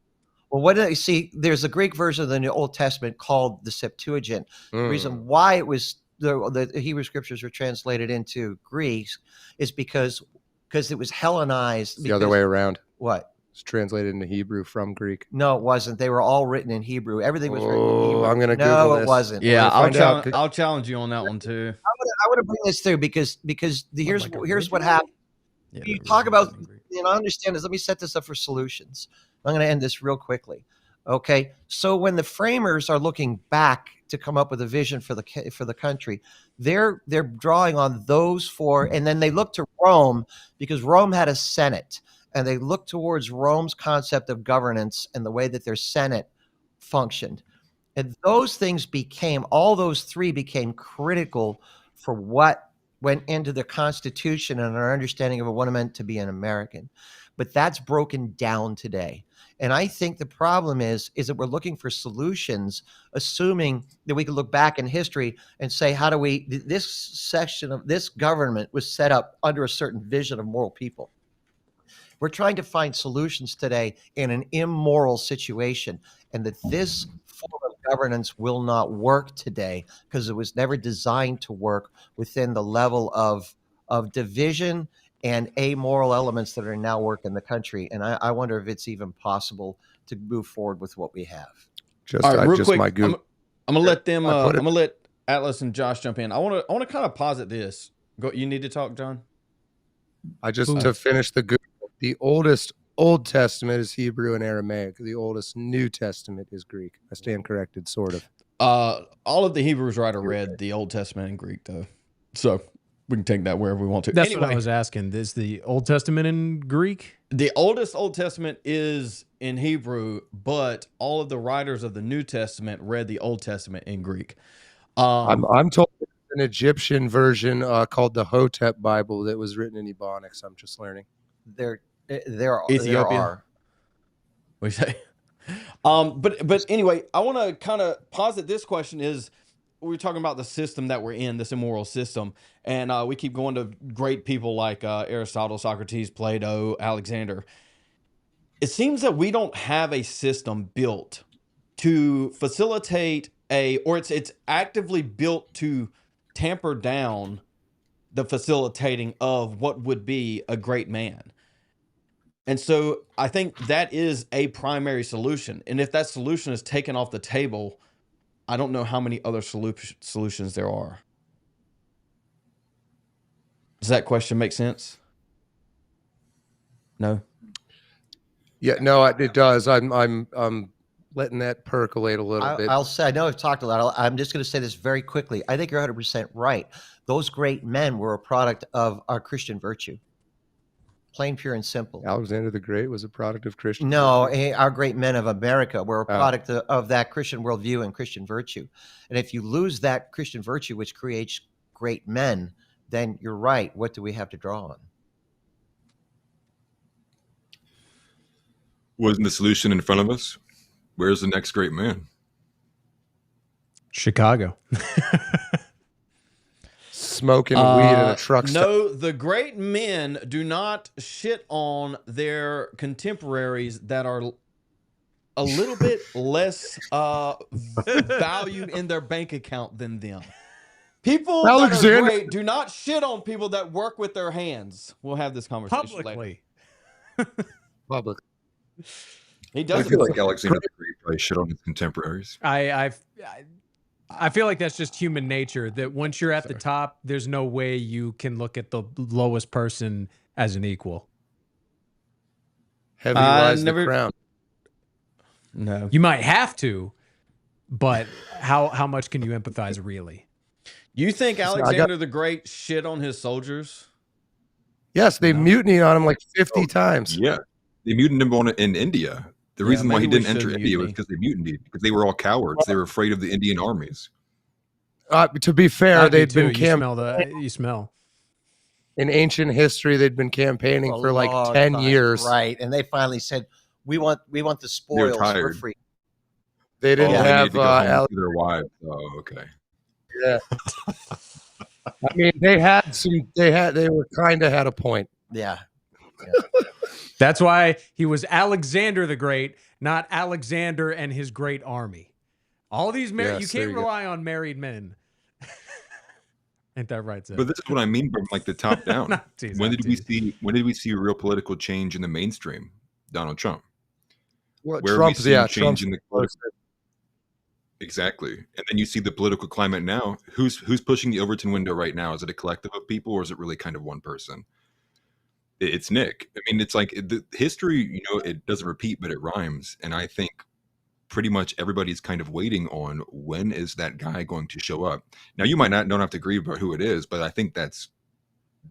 Well, what do you see? There's a Greek version of the Old Testament called the Septuagint. The reason why it was the Hebrew scriptures were translated into Greek is because it was Hellenized. The other way around. What? It's translated into Hebrew from Greek. No, it wasn't. They were all written in Hebrew. Everything was written in Hebrew. I'm going to Google this. No, it wasn't. Yeah, I'll challenge you on that one too. I want to bring this through because here's what happened. Yeah, you talk about, I understand this. Let me set this up for solutions. I'm going to end this real quickly. Okay, so when the framers are looking back to come up with a vision for the country, they're drawing on those four, and then they look to Rome because Rome had a Senate, and they look towards Rome's concept of governance and the way that their Senate functioned, and those things all those three became critical for what went into the Constitution and our understanding of what it meant to be an American. But that's broken down today. And I think the problem is that we're looking for solutions, assuming that we can look back in history and say, how do this section of this government was set up under a certain vision of moral people. We're trying to find solutions today in an immoral situation, and that this form of governance will not work today because it was never designed to work within the level of division and amoral elements that are now working the country. And I wonder if it's even possible to move forward with what we have. Real quick, I'm gonna let them. I'm gonna let Atlas and Josh jump in. I want to kind of posit this. Go. You need to talk, John. To finish the oldest Old Testament is Hebrew and Aramaic. The oldest New Testament is Greek. I stand corrected, sort of. All of the Hebrews writer read the Old Testament in Greek, though, so we can take that wherever we want to. That's what I was asking. Is the Old Testament in Greek? The oldest Old Testament is in Hebrew, but all of the writers of the New Testament read the Old Testament in Greek. I'm told it's an Egyptian version called the Hotep Bible that was written in Ebonics. I'm just learning. There Ethiopian. are. What do you say? But anyway, I want to kind of posit this question is, we're talking about the system that we're in, this immoral system, and we keep going to great people like Aristotle, Socrates, Plato, Alexander. It seems that we don't have a system built to facilitate or it's actively built to tamper down the facilitating of what would be a great man. And so I think that is a primary solution. And if that solution is taken off the table, I don't know how many other solutions there are. Does that question make sense? No? Yeah, no, it does. I'm letting that percolate a little bit. I'll say, I know I've talked a lot. I'm just going to say this very quickly. I think you're 100% right. Those great men were a product of our Christian virtue. Plain, pure, and simple. Alexander the Great was a product of Christian virtue. Our great men of America were a product of that Christian worldview and Christian virtue. And if you lose that Christian virtue, which creates great men, then you're right. What do we have to draw on? Wasn't the solution in front of us? Where's the next great man? Chicago. Smoking weed in a truck stop. No, the great men do not shit on their contemporaries that are a little bit less value in their bank account than them. People that are great do not shit on people that work with their hands. We'll have this conversation publicly. Public. He does. I feel like Alexander the Great probably shit on his contemporaries. I feel like that's just human nature, that once you're at the top, there's no way you can look at the lowest person as an equal. Heavy lies the crown. No. You might have to, but how much can you empathize really? You think Alexander the Great shit on his soldiers? Yes, they mutinied on him like 50 times. Yeah, they mutinied him in India. The reason why he didn't enter India was because they mutinied, because they were all cowards. They were afraid of the Indian armies. To be fair, they'd been You smell. In ancient history, they'd been campaigning for like 10 years. Right, and they finally said, "We want the spoils for free." They didn't have their wives. Oh, okay. Yeah. I mean, they were kind of had a point. Yeah. That's why he was Alexander the Great, not Alexander and his great army. All these you can't rely on married men. Ain't that right, Zach? But this is what I mean from like the top down. When did we see real political change in the mainstream? Donald Trump. Well, Where Trump's change in the political. Exactly. And then you see the political climate now. Who's pushing the Overton window right now? Is it a collective of people, or is it really kind of one person? It's Nick. I mean, it's like the history, it doesn't repeat, but it rhymes. And I think pretty much everybody's kind of waiting on when is that guy going to show up. Now, you might don't have to agree about who it is, but I think that's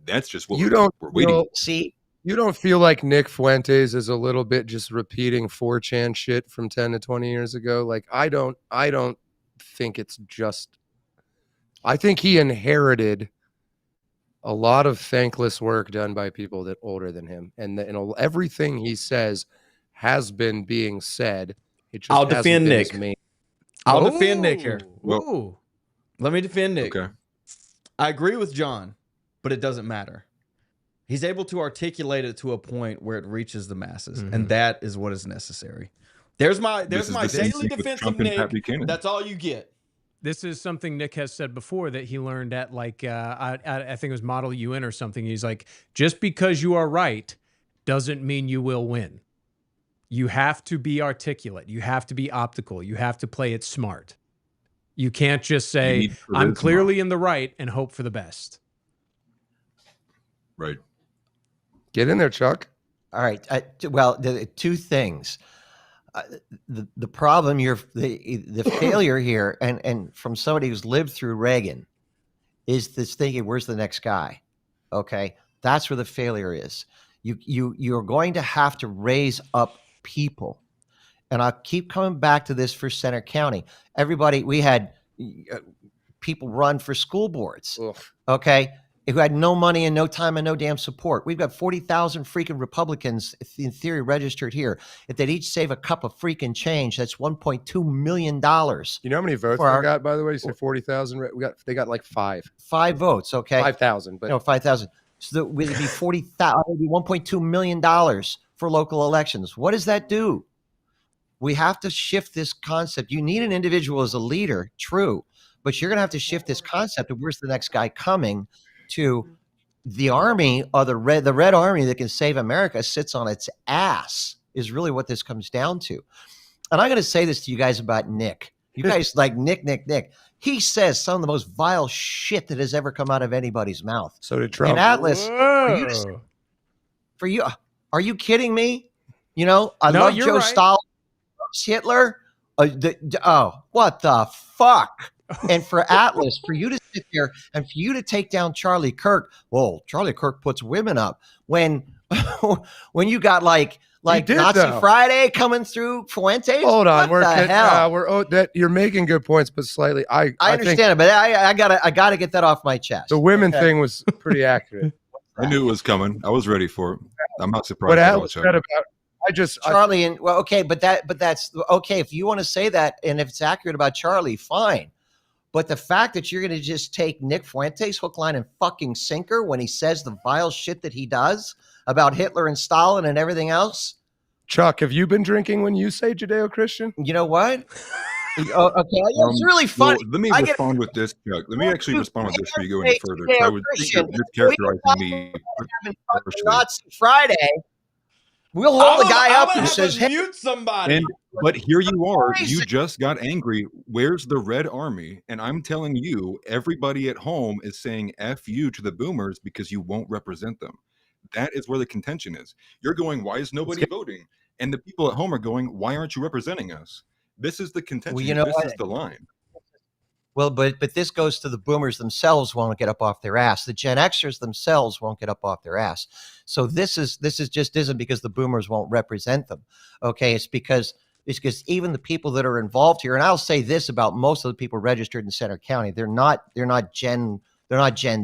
just what we're waiting for. You don't feel like Nick Fuentes is a little bit just repeating 4chan shit from 10 to 20 years ago? Like, I don't think it's just, I think he inherited a lot of thankless work done by people that older than him. And everything he says has been being said. It just I'll defend Nick. I'll defend Nick here. Ooh. Let me defend Nick. Okay. I agree with John, but it doesn't matter. He's able to articulate it to a point where it reaches the masses, and that is what is necessary. There's my daily defense of Nick. That's all you get. This is something Nick has said before that he learned at like I think it was Model UN or something. He's like, just because you are right doesn't mean you will win. You have to be articulate. You have to be optical. You have to play it smart. You can't just say, I'm clearly in the right and hope for the best. Right. Get in there, Chuck. All right. Well, the two things. The problem, the failure here, and from somebody who's lived through Reagan, is this thinking, where's the next guy? Okay. That's where the failure is. You're going to have to raise up people. And I keep coming back to this for Center County. Everybody, we had people run for school boards, okay, who had no money and no time and no damn support. We've got 40,000 freaking Republicans, in theory, registered here. If they'd each save a cup of freaking change, that's $1.2 million. You know how many votes they got, by the way? You said 40,000? They got like 5. 5 votes, okay. 5,000. But 5,000. So that would be 40,000, $1.2 million for local elections. What does that do? We have to shift this concept. You need an individual as a leader, true, but you're going to have to shift this concept of where's the next guy coming to. The army, or the red army that can save America, sits on its ass, is really what this comes down to. And I'm going to say this to you guys about Nick. You guys like Nick. He says some of the most vile shit that has ever come out of anybody's mouth. So did Trump. And Atlas, for you, are you kidding me? I love Joe Stalin. Hitler. What the fuck? And for Atlas, for you to sit there and for you to take down Charlie Kirk, well, Charlie Kirk puts women up when you got like Nazi Friday coming through Fuentes. Hold on, hell? You're making good points, but slightly. I understand it, but I gotta get that off my chest. The women thing was pretty accurate. I knew it was coming. I was ready for it. I'm not surprised. But Atlas said about. Charlie but that's okay if you want to say that, and if it's accurate about Charlie, fine. But the fact that you're going to just take Nick Fuentes hook, line, and fucking sinker when he says the vile shit that he does about Hitler and Stalin and everything else. Chuck, have you been drinking when you say Judeo-Christian? You know what? Okay, it's really funny. Well, let me respond with this, Chuck. Let me actually respond with this before you go any further. I would think you're mischaracterizing me. Nazi Friday. We'll hold the guy up and says, "Hey, mute somebody." But here you are. You just got angry. Where's the Red Army? And I'm telling you, everybody at home is saying "F you" to the boomers because you won't represent them. That is where the contention is. You're going, why is nobody voting? And the people at home are going, why aren't you representing us? This is the contention. Well, you know this what? is the line. Well, but this goes to the boomers themselves won't get up off their ass. The Gen Xers themselves won't get up off their ass. So this is just isn't because the boomers won't represent them. Okay, it's because even the people that are involved here, and I'll say this about most of the people registered in Center County, they're not Gen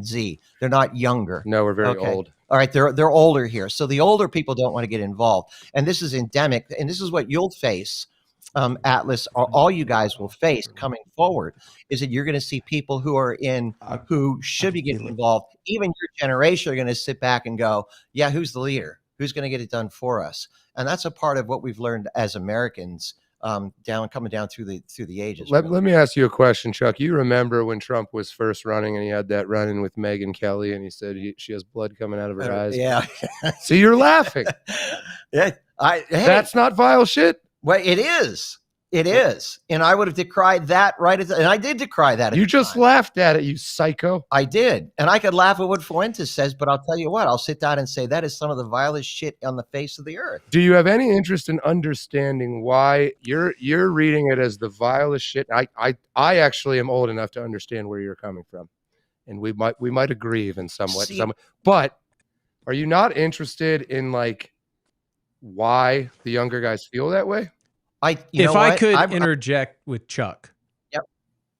Z. They're not younger. No, we're very old. All right, they're older here. So the older people don't want to get involved. And this is endemic, and this is what you'll face. Atlas, all you guys will face coming forward is that you're going to see people who should be getting involved. Even your generation are going to sit back and go, yeah, who's the leader? Who's going to get it done for us? And that's a part of what we've learned as Americans coming down through the ages. Let me ask you a question, Chuck. You remember when Trump was first running and he had that run-in with Megyn Kelly and he said she has blood coming out of her eyes? Yeah. So you're laughing. Yeah. That's not vile shit. Well, it is. It is. And I would have decried that and I did decry that. You just laughed at it, you psycho. I did. And I could laugh at what Fuentes says, but I'll tell you what, I'll sit down and say that is some of the vilest shit on the face of the earth. Do you have any interest in understanding why you're reading it as the vilest shit? I actually am old enough to understand where you're coming from. And we might agree even somewhat. But are you not interested in like why the younger guys feel that way? If I could interject with Chuck. Yep.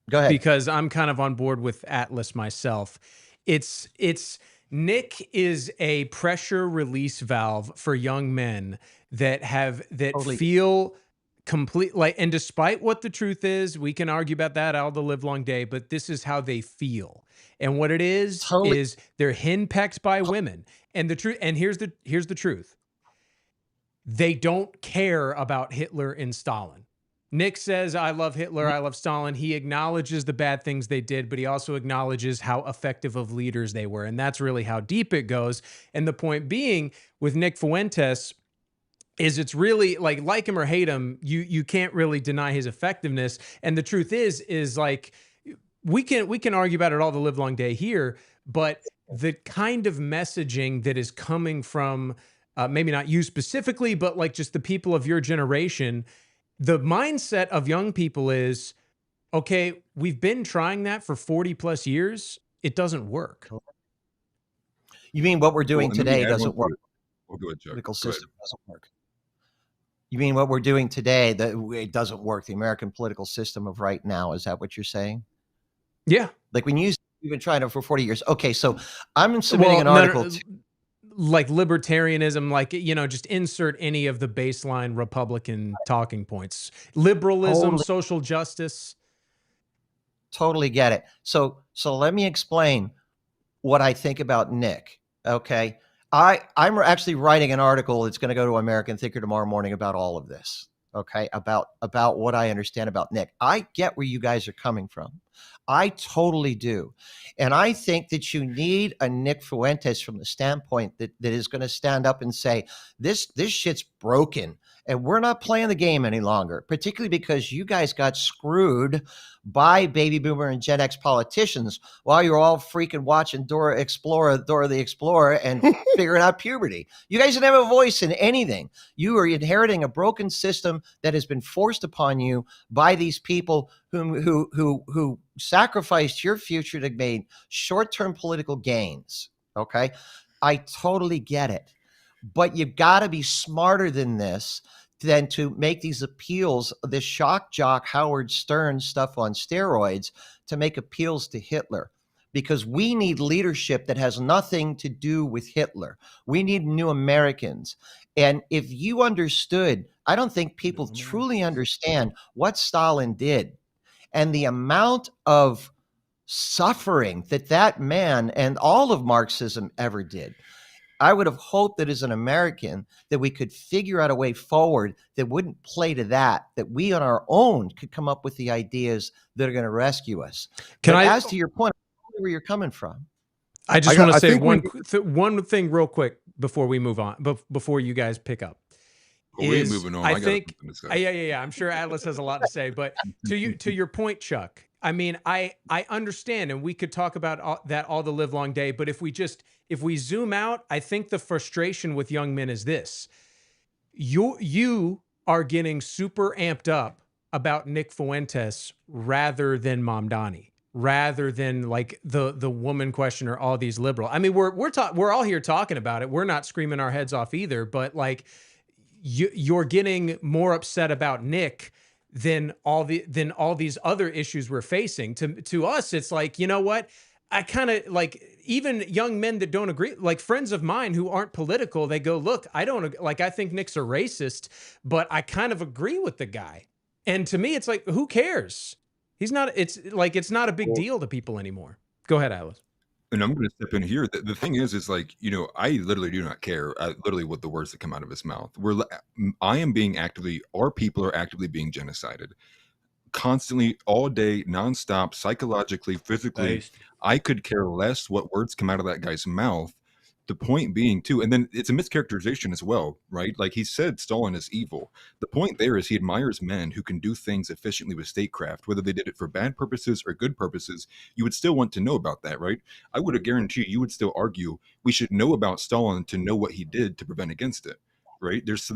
Go ahead. Because I'm kind of on board with Atlas myself. It's Nick is a pressure release valve for young men that feel complete, like, and despite what the truth is, we can argue about that all the live long day, but this is how they feel. And what it is they're henpecked by women. And the truth, and here's the truth. They don't care about Hitler and Stalin. Nick says, I love Hitler, I love Stalin. He acknowledges the bad things they did, but he also acknowledges how effective of leaders they were. And that's really how deep it goes. And the point being with Nick Fuentes is it's really like him or hate him, you can't really deny his effectiveness. And the truth is like, we can argue about it all the live long day here, but the kind of messaging that is coming from maybe not you specifically, but like just the people of your generation, the mindset of young people is, okay, we've been trying that for 40 plus years. It doesn't work. You mean what we're doing today doesn't work? The political system doesn't work. You mean what we're doing today, that it doesn't work? The American political system of right now, is that what you're saying? Yeah. Like when you've been trying it for 40 years. Okay, so I'm submitting an article. Like libertarianism, like, just insert any of the baseline Republican talking points. Liberalism, social justice. Totally get it. So let me explain what I think about Nick. Okay. I'm actually writing an article that's going to go to American Thinker tomorrow morning about all of this. Okay. About what I understand about Nick. I get where you guys are coming from. I totally do. And I think that you need a Nick Fuentes from the standpoint that is going to stand up and say, this shit's broken and we're not playing the game any longer, particularly because you guys got screwed by baby boomer and Gen X politicians while you're all freaking watching Dora the Explorer and figuring out puberty. You guys didn't have a voice in anything. You are inheriting a broken system that has been forced upon you by these people who sacrificed your future to make short-term political gains. Okay. I totally get it, but you've got to be smarter than this, than to make these appeals, this shock jock Howard Stern stuff on steroids, to make appeals to Hitler, because we need leadership that has nothing to do with Hitler. We need new Americans. And if you understood, I don't think people truly understand what Stalin did and the amount of suffering that man and all of Marxism ever did. I would have hoped that as an American that we could figure out a way forward that wouldn't play to that we on our own could come up with the ideas that are going to rescue us. As to your point, where you're coming from. I just want to say one thing real quick before we move on, before you guys pick up. We're moving on. I think, yeah. I'm sure Atlas has a lot to say, but to your point, Chuck, I mean, I understand, and we could talk about that all the live long day. But if we zoom out, I think the frustration with young men is this: you are getting super amped up about Nick Fuentes rather than Mamdani, rather than like the woman question or all these liberal. I mean, we're all here talking about it. We're not screaming our heads off either, but like you're getting more upset about Nick than all these other issues we're facing. To us, it's like, you know what? I kind of like, even young men that don't agree, like friends of mine who aren't political, they go, look, I think Nick's a racist, but I kind of agree with the guy. And to me, it's like, who cares? It's not a big deal to people anymore. Go ahead, Alice. And I'm going to step in here. The thing is like, you know, I literally do not care literally what the words that come out of his mouth. Our people are actively being genocided constantly, all day, nonstop, psychologically, physically. I could care less what words come out of that guy's mouth. The point being too, and then it's a mischaracterization as well, right? Like he said Stalin is evil. The point there is he admires men who can do things efficiently with statecraft, whether they did it for bad purposes or good purposes. You would still want to know about that, right? I would guarantee you would still argue we should know about Stalin to know what he did to prevent against it, right? There's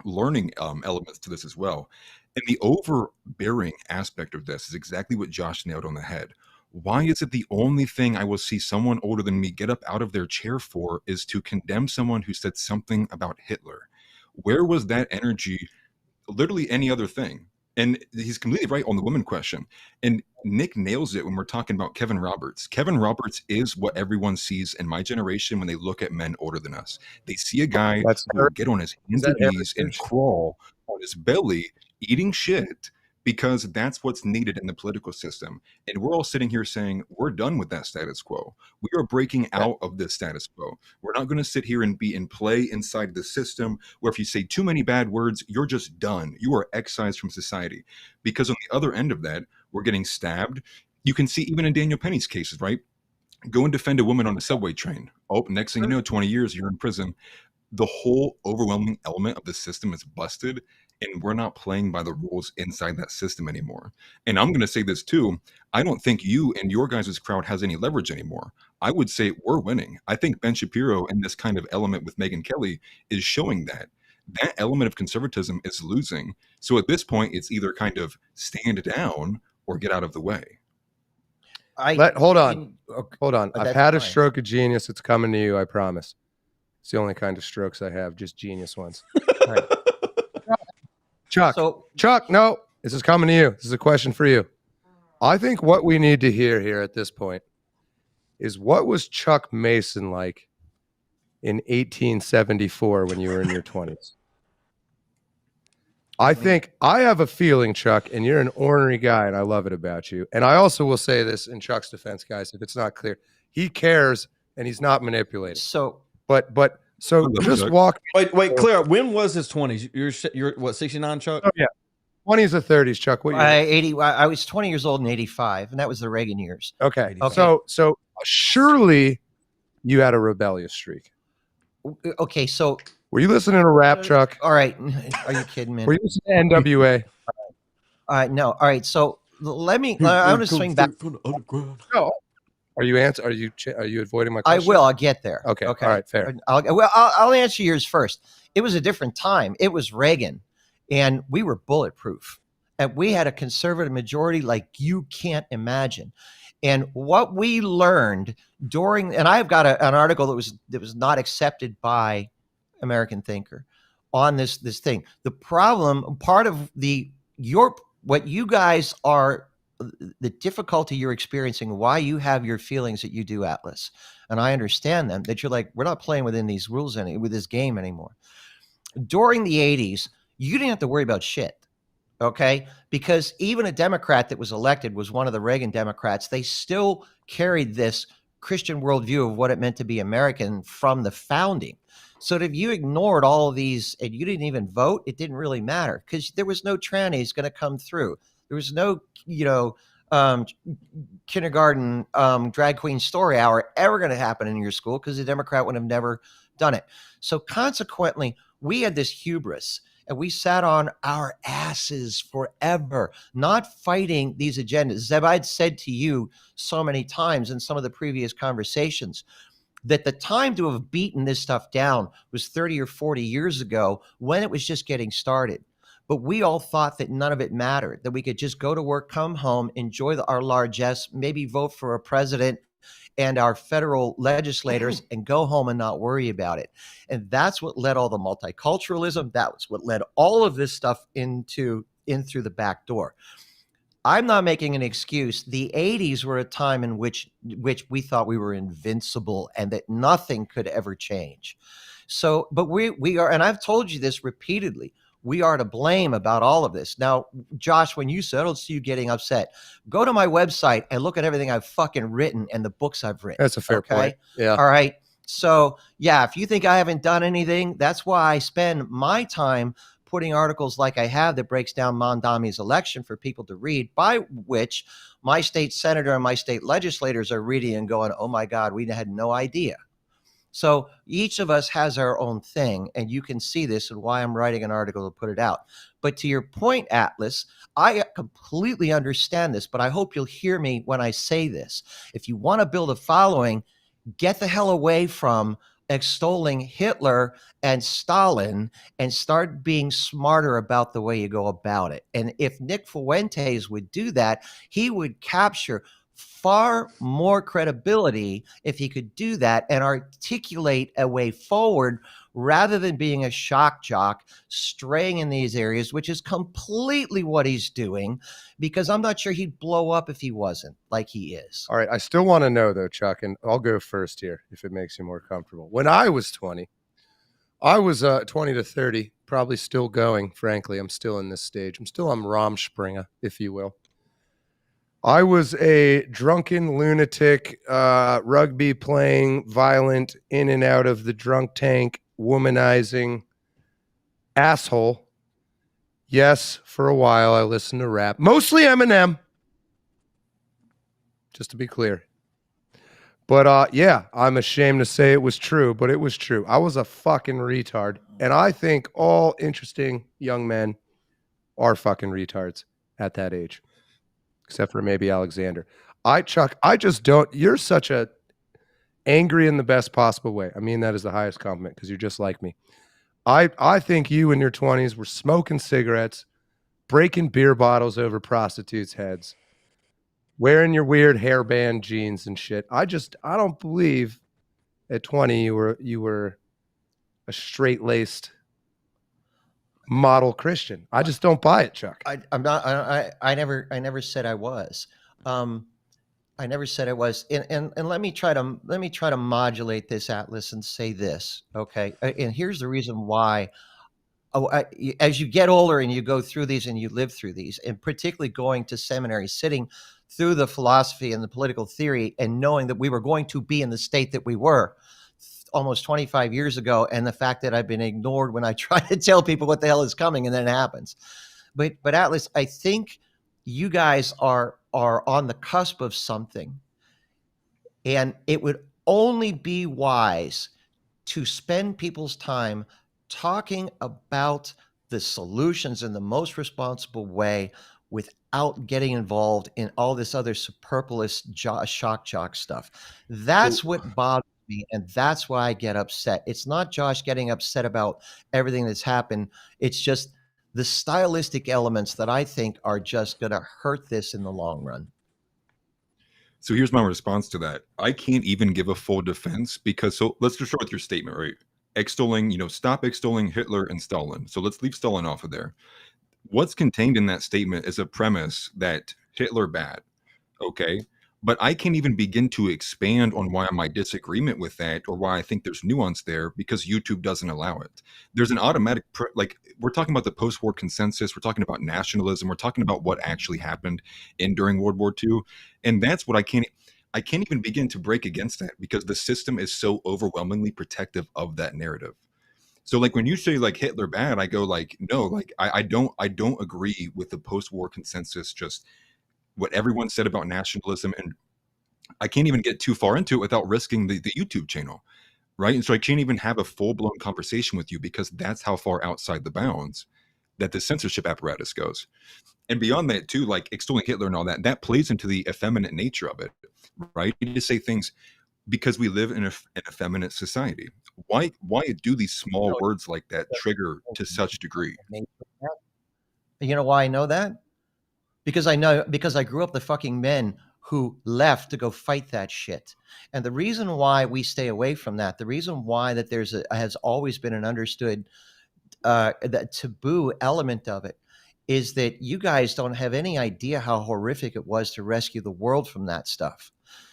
learning elements to this as well. And the overbearing aspect of this is exactly what Josh nailed on the head. Why is it the only thing I will see someone older than me get up out of their chair for is to condemn someone who said something about Hitler? Where was that energy? Literally any other thing. And he's completely right on the woman question. And Nick nails it when we're talking about Kevin Roberts. Kevin Roberts is what everyone sees in my generation when they look at men older than us. They see a guy who will get on his hands and knees and crawl on his belly eating shit, because that's what's needed in the political system. And we're all sitting here saying, we're done with that status quo. We are breaking out of this status quo. We're not going to sit here and be in play inside the system where if you say too many bad words, you're just done. You are excised from society. Because on the other end of that, we're getting stabbed. You can see even in Daniel Penny's cases, right? Go and defend a woman on a subway train. Oh, next thing you know, 20 years, you're in prison. The whole overwhelming element of the system is busted. And we're not playing by the rules inside that system anymore. And I'm going to say this too. I don't think you and your guys' crowd has any leverage anymore. I would say we're winning. I think Ben Shapiro and this kind of element with Megyn Kelly is showing that. That element of conservatism is losing. So at this point, it's either kind of stand down or get out of the way. Hold on. I've had a stroke of genius. It's coming to you, I promise. It's the only kind of strokes I have, just genius ones. All right. Chuck, no, this is coming to you. This is a question for you. I think what we need to hear here at this point is, what was Chuck Mason like in 1874 when you were in your 20s? I have a feeling, Chuck, and you're an ornery guy, and I love it about you. And I also will say this in Chuck's defense, guys, if it's not clear, he cares and he's not manipulated. So just walk. Wait, Claire. When was his 20s? You're what, 69, Chuck? Oh yeah, 20s or 30s, Chuck. What year? 80. I was 20 years old in 85, and that was the Reagan years. Okay. So surely you had a rebellious streak. Okay, so were you listening to rap, Chuck? All right, are you kidding me? Were you listening to NWA? No. All right, so let me. I want to swing back. No. Are you avoiding my question? I will. I'll get there. Okay. All right. Fair. I'll answer yours first. It was a different time. It was Reagan, and we were bulletproof, and we had a conservative majority like you can't imagine. And what we learned and I've got an article that was not accepted by American Thinker on this thing. The problem, part of what you guys are. The difficulty you're experiencing, why you have your feelings that you do, Atlas, and I understand them, that you're like, we're not playing within these rules with this game anymore. During the 80s, you didn't have to worry about shit, okay? Because even a Democrat that was elected was one of the Reagan Democrats. They still carried this Christian worldview of what it meant to be American from the founding. So that if you ignored all of these and you didn't even vote, it didn't really matter because there was no trannies going to come through. There was no, kindergarten drag queen story hour ever going to happen in your school because the Democrat would have never done it. So consequently, we had this hubris. And we sat on our asses forever, not fighting these agendas. Zeb, I'd said to you so many times in some of the previous conversations that the time to have beaten this stuff down was 30 or 40 years ago when it was just getting started. But we all thought that none of it mattered, that we could just go to work, come home, enjoy our largesse, maybe vote for a president and our federal legislators and go home and not worry about it. And that's what led all the multiculturalism. That's what led all of this stuff in through the back door. I'm not making an excuse. The 80s were a time in which we thought we were invincible and that nothing could ever change. So, but we are, and I've told you this repeatedly, we are to blame about all of this. Now, Josh, when you said, I don't see you getting upset, go to my website and look at everything I've fucking written and the books I've written. That's a fair point. Yeah. All right. So yeah, if you think I haven't done anything, that's why I spend my time putting articles like I have that breaks down Mondami's election for people to read, by which my state senator and my state legislators are reading and going, oh my God, we had no idea. So each of us has our own thing, and you can see this and why I'm writing an article to put it out. But to your point, Atlas, I completely understand this, but I hope you'll hear me when I say this. If you want to build a following, get the hell away from extolling Hitler and Stalin and start being smarter about the way you go about it. And if Nick Fuentes would do that, he would capture far more credibility if he could do that and articulate a way forward rather than being a shock jock straying in these areas, which is completely what he's doing, because I'm not sure he'd blow up if he wasn't like he is. All right. I still want to know, though, Chuck, and I'll go first here if it makes you more comfortable. When I was 20, I was 20 to 30, probably still going, frankly. I'm still in this stage. I'm still on Rahmspringer, if you will. I was a drunken lunatic, rugby playing, violent, in and out of the drunk tank, womanizing asshole. Yes, for a while I listened to rap, mostly Eminem, just to be clear. But yeah, I'm ashamed to say it was true, but it was true. I was a fucking retard, and I think all interesting young men are fucking retards at that age. Except for maybe Alexander. Chuck, I just don't, you're such a angry in the best possible way. I mean that as the highest compliment because you're just like me. I think you in your 20s were smoking cigarettes, breaking beer bottles over prostitutes' heads, wearing your weird hairband jeans and shit. I don't believe at 20 you were a straight-laced model Christian. I just don't buy it, Chuck. I never said I was. I never said I was. And let me try to modulate this, Atlas, and say this. Okay. And here's the reason why. As you get older and you go through these and you live through these, and particularly going to seminary, sitting through the philosophy and the political theory and knowing that we were going to be in the state that we were almost 25 years ago, and the fact that I've been ignored when I try to tell people what the hell is coming, and then it happens. But Atlas, I think you guys are on the cusp of something, and it would only be wise to spend people's time talking about the solutions in the most responsible way without getting involved in all this other superfluous shock jock stuff. That's what bothers me, and that's why I get upset. It's not Josh getting upset about everything that's happened. It's just the stylistic elements that I think are just going to hurt this in the long run. So here's my response to that. I can't even give a full defense because, so let's just start with your statement, right? Extolling, stop extolling Hitler and Stalin. So let's leave Stalin off of there. What's contained in that statement is a premise that Hitler bad, okay? But I can't even begin to expand on why my disagreement with that or why I think there's nuance there because YouTube doesn't allow it. There's an automatic, we're talking about the post-war consensus. We're talking about nationalism. We're talking about what actually happened during World War II. And that's what I can't even begin to break against that because the system is so overwhelmingly protective of that narrative. So like when you say like Hitler bad, I go like, no, like I don't agree with the post-war consensus, just what everyone said about nationalism. And I can't even get too far into it without risking the YouTube channel, right? And so I can't even have a full-blown conversation with you because that's how far outside the bounds that the censorship apparatus goes. And beyond that too, like extolling Hitler and all that, that plays into the effeminate nature of it, right? You just say things because we live in an effeminate society. Why do these small words like that trigger to such degree? You know why I know that? Because I grew up the fucking men who left to go fight that shit. And the reason why we stay away from that, the reason why that has always been an understood that taboo element of it, is that you guys don't have any idea how horrific it was to rescue the world from that stuff.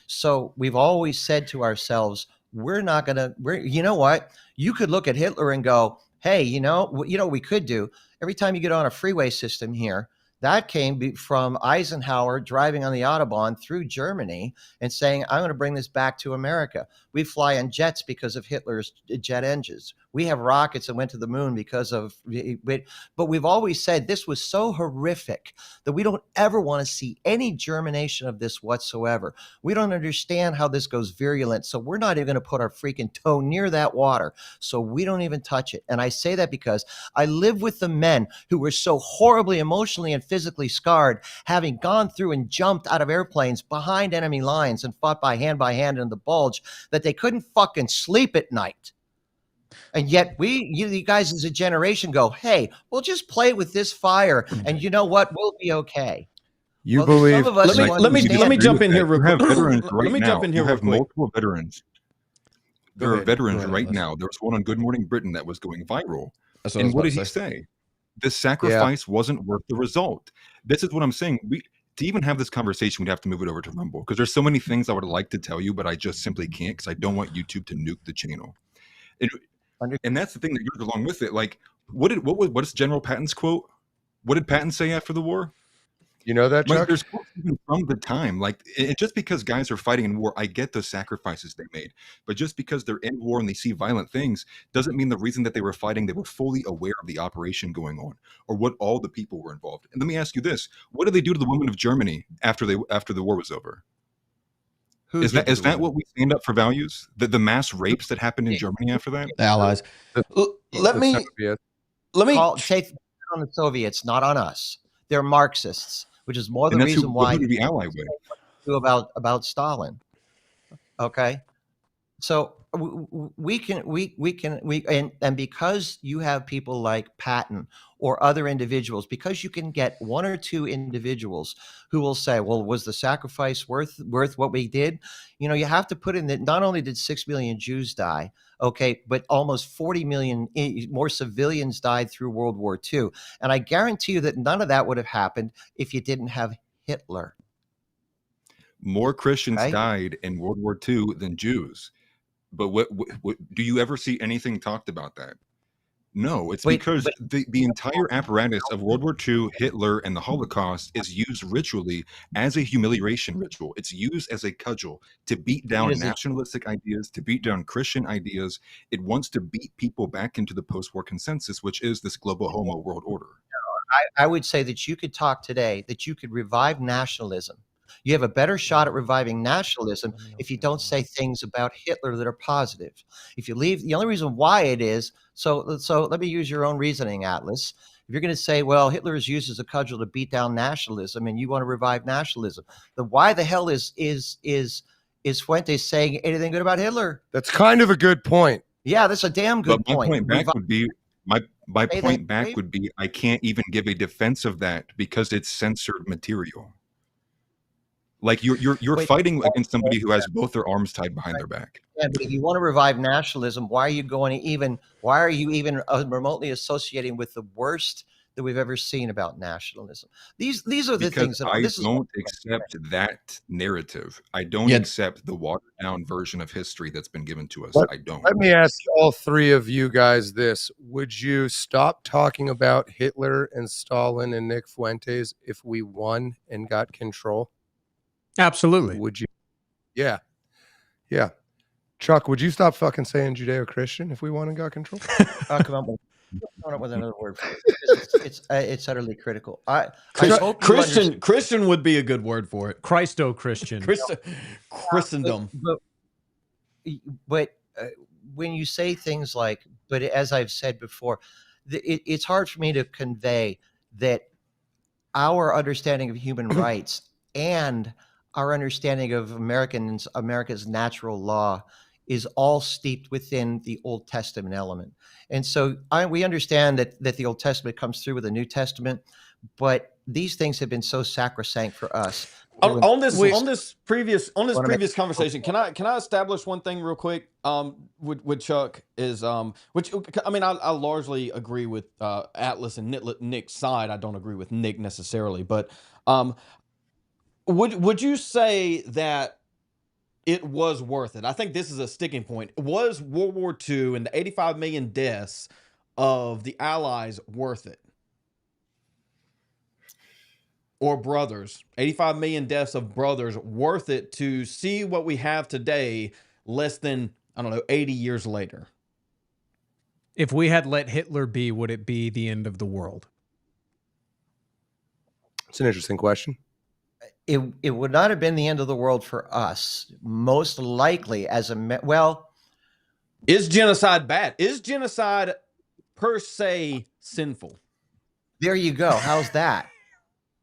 So we've always said to ourselves, you know what? You could look at Hitler and go, hey, you know what we could do? Every time you get on a freeway system here, that came from Eisenhower driving on the Autobahn through Germany and saying, I'm going to bring this back to America. We fly on jets because of Hitler's jet engines. We have rockets that went to the moon because of, but we've always said this was so horrific that we don't ever want to see any germination of this whatsoever. We don't understand how this goes virulent. So we're not even going to put our freaking toe near that water. So we don't even touch it. And I say that because I live with the men who were so horribly emotionally and physically scarred, having gone through and jumped out of airplanes behind enemy lines and fought by hand in the bulge, that they couldn't fucking sleep at night. And yet you guys as a generation go, hey, we'll just play with this fire, and you know what? We'll be okay. You believe? Some of us let me jump in here real quick. Let me jump in here. You have multiple veterans. There are veterans right now. There was one on Good Morning Britain that was going viral. And what did he say? The sacrifice wasn't worth the result. This is what I'm saying. To even have this conversation, we'd have to move it over to Rumble, because there's so many things I would like to tell you, but I just simply can't, because I don't want YouTube to nuke the channel. And that's the thing that goes along with it. Like, what is General Patton's quote? What did Patton say after the war? You know that, Chuck? Like, there's quotes even from the time. Like, just because guys are fighting in war, I get the sacrifices they made. But just because they're in war and they see violent things doesn't mean the reason that they were fighting, they were fully aware of the operation going on, or what all the people were involved. And let me ask you this: what did they do to the women of Germany after the war was over? Is that what we stand up for values? The mass rapes that happened in Germany after that? Allies. Let me take it on the Soviets, not on us. They're Marxists, which is more the reason why who do we ally with? About Stalin. Okay, so we can because you have people like Patton or other individuals, because you can get one or two individuals who will say, well, was the sacrifice worth what we did? You know, you have to put in that not only did 6 million Jews die, okay, but almost 40 million more civilians died through World War II. And I guarantee you that none of that would have happened if you didn't have Hitler. More Christians died in World War II than Jews. But what do you ever see anything talked about that? No, it's because the entire apparatus of World War II, Hitler, and the Holocaust is used ritually as a humiliation ritual. It's used as a cudgel to beat down nationalistic ideas, to beat down Christian ideas. It wants to beat people back into the post-war consensus, which is this global homo world order. I would say that you could talk today, that you could revive nationalism. You have a better shot at reviving nationalism if you don't say things about Hitler that are positive. If you leave, the only reason why it is, so let me use your own reasoning, Atlas. If you're going to say, well, Hitler is used as a cudgel to beat down nationalism and you want to revive nationalism, then why the hell is Fuentes saying anything good about Hitler? That's kind of a good point. Yeah, that's a damn good point. My point back would be I can't even give a defense of that because it's censored material. Like you're fighting against somebody who has both their arms tied behind their back. Yeah, but if you want to revive nationalism, why are you even remotely associating with the worst that we've ever seen about nationalism? These are the things that I don't accept that narrative. I don't accept the watered down version of history that's been given to us. I don't. Let me ask all three of you guys this: would you stop talking about Hitler and Stalin and Nick Fuentes if we won and got control? Absolutely. Would you? Yeah. Chuck, would you stop fucking saying Judeo-Christian if we won and got control? Come on with another word. It's utterly critical. Christian would be a good word for it. Christo-Christian. Christendom. But when you say things like, but as I've said before, it's hard for me to convey that our understanding of human rights and our understanding of America's natural law is all steeped within the Old Testament element. And so we understand that the Old Testament comes through with the New Testament, but these things have been so sacrosanct for us. On this previous conversation, can I establish one thing real quick? With Chuck is which I mean I largely agree with Atlas and Nick's side. I don't agree with Nick necessarily, but would you say that it was worth it? I think this is a sticking point. Was World War II and the 85 million deaths of the Allies worth it? Or brothers, 85 million deaths of brothers, worth it to see what we have today less than, I don't know, 80 years later? If we had let Hitler be, would it be the end of the world? It's an interesting question. It would not have been the end of the world for us. Most likely is genocide bad? Is genocide per se sinful? There you go. How's that?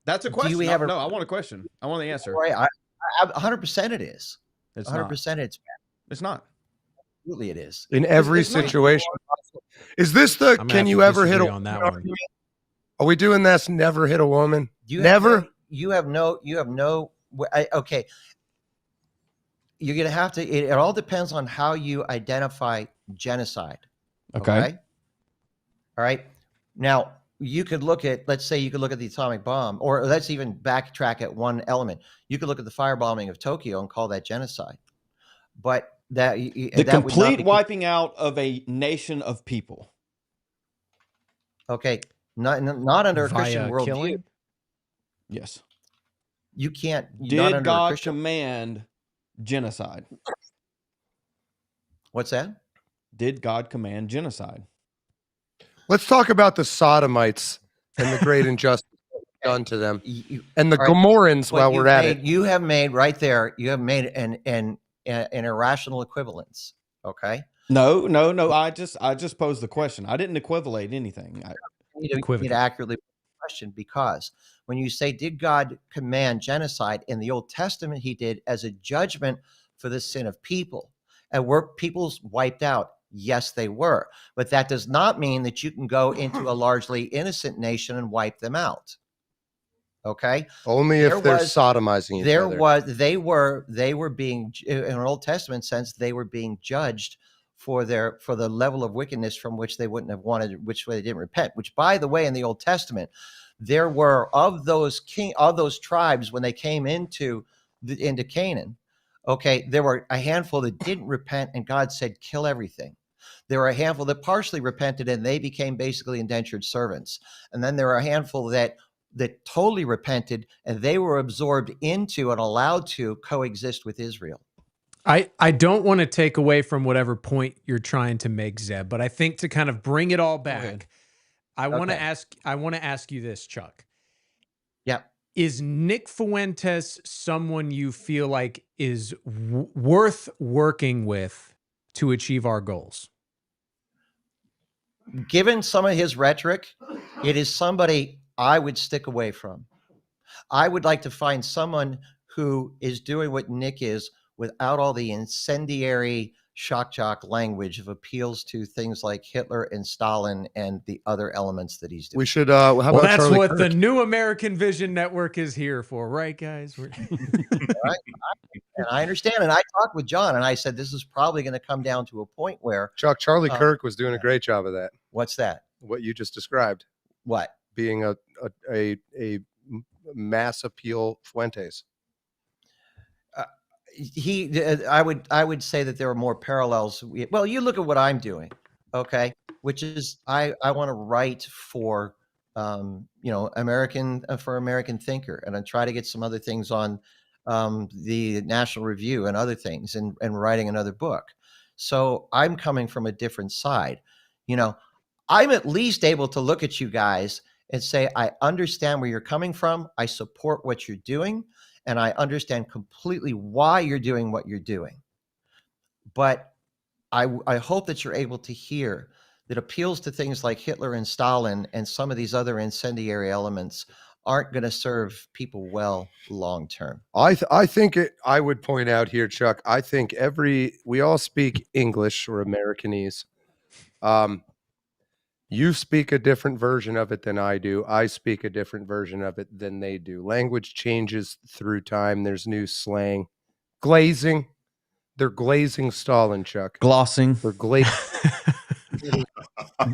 That's a question. No, I want a question. I want the answer. Right. 100% it is. It's 100% not. it's bad. It's not. Absolutely it is. In every situation. Is this the can you ever hit a on that one? Are we doing this? Never hit a woman? Okay. You're going to have to, it all depends on how you identify genocide. Okay. All right. Now, you could look at, let's say you could look at the atomic bomb, or let's even backtrack at one element. You could look at the firebombing of Tokyo and call that genocide. But the complete wiping out of a nation of people. Okay. Not under a Christian worldview. Yes. You can't. Did God command genocide? What's that? Did God command genocide? Let's talk about the Sodomites and the great injustice done to them, and the Gomorrans. While we're at it, you have made right there. You have made an irrational equivalence. Okay. No. I just posed the question. I didn't equivalate anything. You need to accurately question, because when you say, did God command genocide in the Old Testament, he did as a judgment for the sin of people. And were peoples wiped out? Yes, they were. But that does not mean that you can go into a largely innocent nation and wipe them out. Okay? Only if they're sodomizing each other. They were being, in an Old Testament sense, they were being judged for the level of wickedness from which they wouldn't have wanted, which way they didn't repent. Which, by the way, in the Old Testament, there were of those tribes when they came into Canaan. Okay, there were a handful that didn't repent, and God said, kill everything. There were a handful that partially repented, and they became basically indentured servants. And then there were a handful that totally repented, and they were absorbed into and allowed to coexist with Israel. I don't want to take away from whatever point you're trying to make, Zeb, but I think to kind of bring it all back, I want to ask you this, Chuck. Yeah. Is Nick Fuentes someone you feel like is worth working with to achieve our goals? Given some of his rhetoric, it is somebody I would stick away from. I would like to find someone who is doing what Nick is without all the incendiary shock jock language of appeals to things like Hitler and Stalin and the other elements that he's doing. We should how about that's Charlie what Kirk? the New American Vision Network is here for, right, guys? Right? And I understand. And I talked with John, and I said this is probably going to come down to a point where Charlie Kirk was doing a great job of that. What's that? What you just described. What? Being a mass appeal Fuentes. I would say that there are more parallels. Well, you look at what I'm doing, okay, which is I want to write for American Thinker, and I try to get some other things on the National Review and other things, and writing another book. So I'm coming from a different side. I'm at least able to look at you guys and say, I understand where you're coming from. I support what you're doing. And I understand completely why you're doing what you're doing. But I hope that you're able to hear that appeals to things like Hitler and Stalin and some of these other incendiary elements aren't going to serve people well long term. I think I would point out here, Chuck. I think we all speak English or Americanese. You speak a different version of it than I do. I speak a different version of it than they do. Language changes through time. There's new slang. Glazing. They're glazing Stalin, Chuck. Glossing. They're glazing.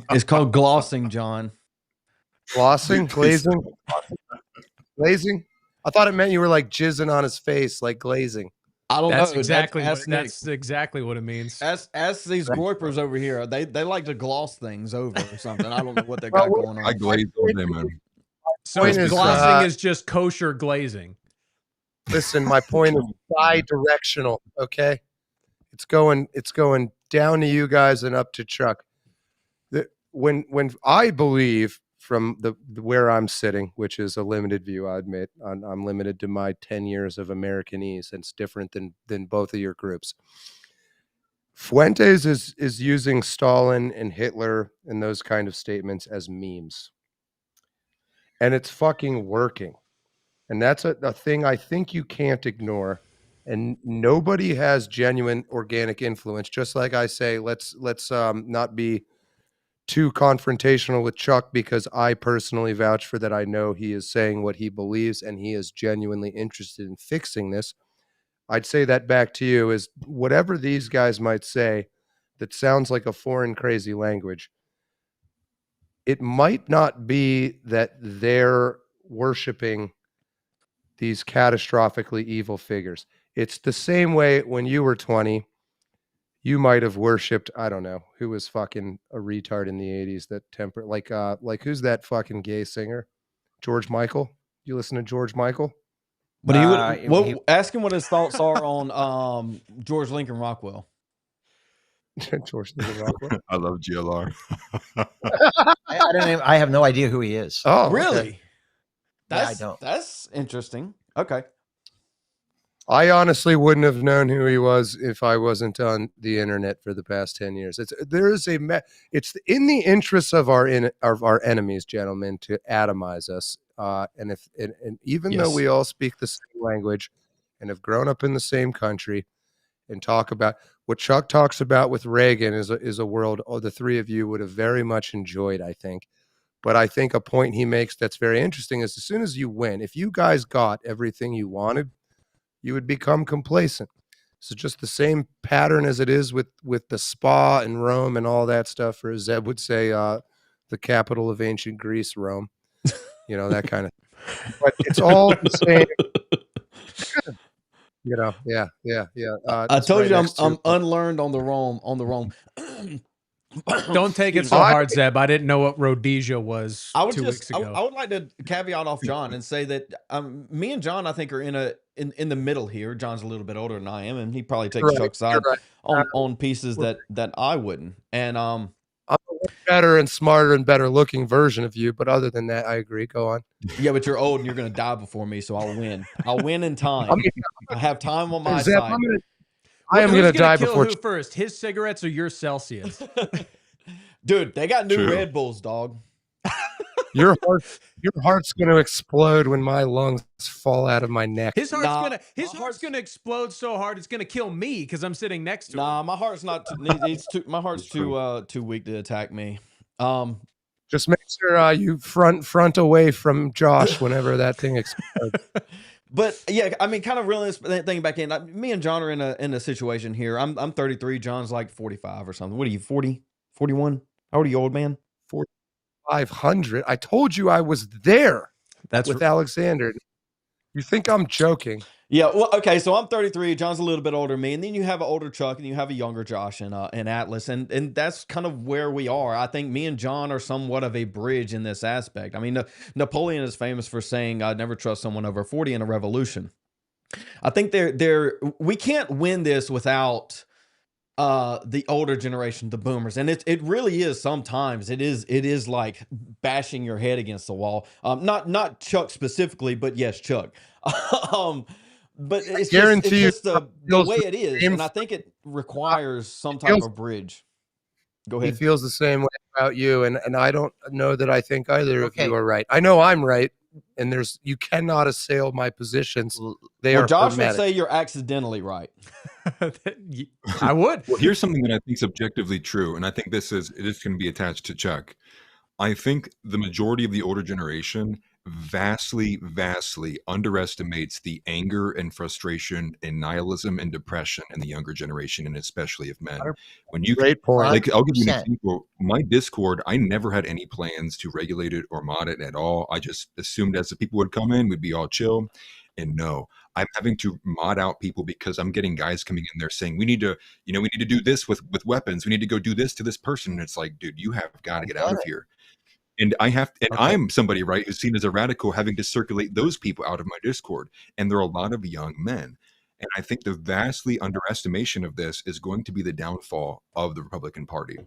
It's called glossing, John. Glossing? Glazing? Glazing? I thought it meant you were like jizzing on his face, like glazing. I don't That's know. exactly that's exactly what it means. Ask these groypers over here. They like to gloss things over or something. I don't know what they got going on. I glaze all day, man. So glossing is just kosher glazing. Listen, my point is bi-directional, okay? It's going down to you guys and up to Chuck. When I believe from where I'm sitting, which is a limited view, I admit, I'm limited to my 10 years of Americanese, and it's different than both of your groups. Fuentes is using Stalin and Hitler and those kind of statements as memes. And it's fucking working. And that's a thing I think you can't ignore. And nobody has genuine organic influence. Just like I say, let's not be too confrontational with Chuck, because I personally vouch for that. I know he is saying what he believes and he is genuinely interested in fixing this. I'd say that back to you is whatever these guys might say that sounds like a foreign crazy language, it might not be that they're worshiping these catastrophically evil figures. It's the same way when you were 20, you might have worshipped, I don't know, who was fucking a retard in the 80s that like who's that fucking gay singer? George Michael? You listen to George Michael? But ask him what his thoughts are on George Lincoln Rockwell. George Lincoln Rockwell. I love GLR. I have no idea who he is. Oh, really? Okay. I don't. That's interesting. Okay. I honestly wouldn't have known who he was if I wasn't on the internet for the past 10 years. It's in the interests of our enemies, gentlemen, to atomize us. And even though we all speak the same language and have grown up in the same country and talk about what Chuck talks about with Reagan is a world the three of you would have very much enjoyed, I think. But I think a point he makes that's very interesting is as soon as you win, if you guys got everything you wanted, you would become complacent. So just the same pattern as it is with the spa and Rome and all that stuff, or as Zeb would say, the capital of ancient Greece, Rome, that kind of thing. But it's all the same. Yeah. I told you I'm unlearned on the Rome. Don't take it so hard, Zeb. I didn't know what Rhodesia was two weeks ago. I would like to caveat off John and say that me and John, I think, are in the middle here. John's a little bit older than I am, and he probably takes Chuck's side on pieces that I wouldn't. And I'm a better and smarter and better looking version of you, but other than that, I agree. Go on. Yeah, but you're old and you're going to die before me, so I'll win. I'll win in time. I have time on my side. I am going to die before. Who first? His cigarettes or your Celsius? Dude, they got new Red Bulls, dog. Your heart's going to explode when my lungs fall out of my neck. His heart's gonna explode so hard it's gonna kill me because I'm sitting next to him. Nah, my heart's not. My heart's too weak to attack me. Just make sure you front away from Josh whenever that thing explodes. But yeah, I mean, kind of reeling this thing back in. Me and John are in a situation here. I'm 33. John's like 45 or something. What are you, 40, 41? How old are you, old man? 4,500. I told you I was there. That's with Alexander. You think I'm joking? Yeah. Well, okay. So I'm 33. John's a little bit older than me, and then you have an older Chuck, and you have a younger Josh and Atlas, and that's kind of where we are. I think me and John are somewhat of a bridge in this aspect. I mean, Napoleon is famous for saying, "I'd never trust someone over 40 in a revolution." I think we can't win this without the older generation, the boomers, and it really is. Sometimes it is like bashing your head against the wall. Not Chuck specifically, but yes, Chuck. But it's guarantee just the feels way the it is, same and I think it requires some type of bridge. Go He ahead. feels the same way about you, and I don't know that I think either of you are right. I know I'm right, and you cannot assail my positions. They Well, are Josh hermetic. would say you're accidentally right. I would. Well, here's something that I think is objectively true, and I think it is going to be attached to Chuck. I think the majority of the older generation vastly underestimates the anger and frustration and nihilism and depression in the younger generation, and especially of men. When you Great point. like, I'll give you an 100%. example. My Discord, I never had any plans to regulate it or mod it at all. I just assumed as the people would come in, we'd be all chill. And no, I'm having to mod out people because I'm getting guys coming in there saying we need to do this with weapons. We need to go do this to this person. And it's like, dude, you have got to get out of here. And I'm somebody, right, who's seen as a radical, having to circulate those people out of my Discord. And there are a lot of young men. And I think the vastly underestimation of this is going to be the downfall of the Republican Party.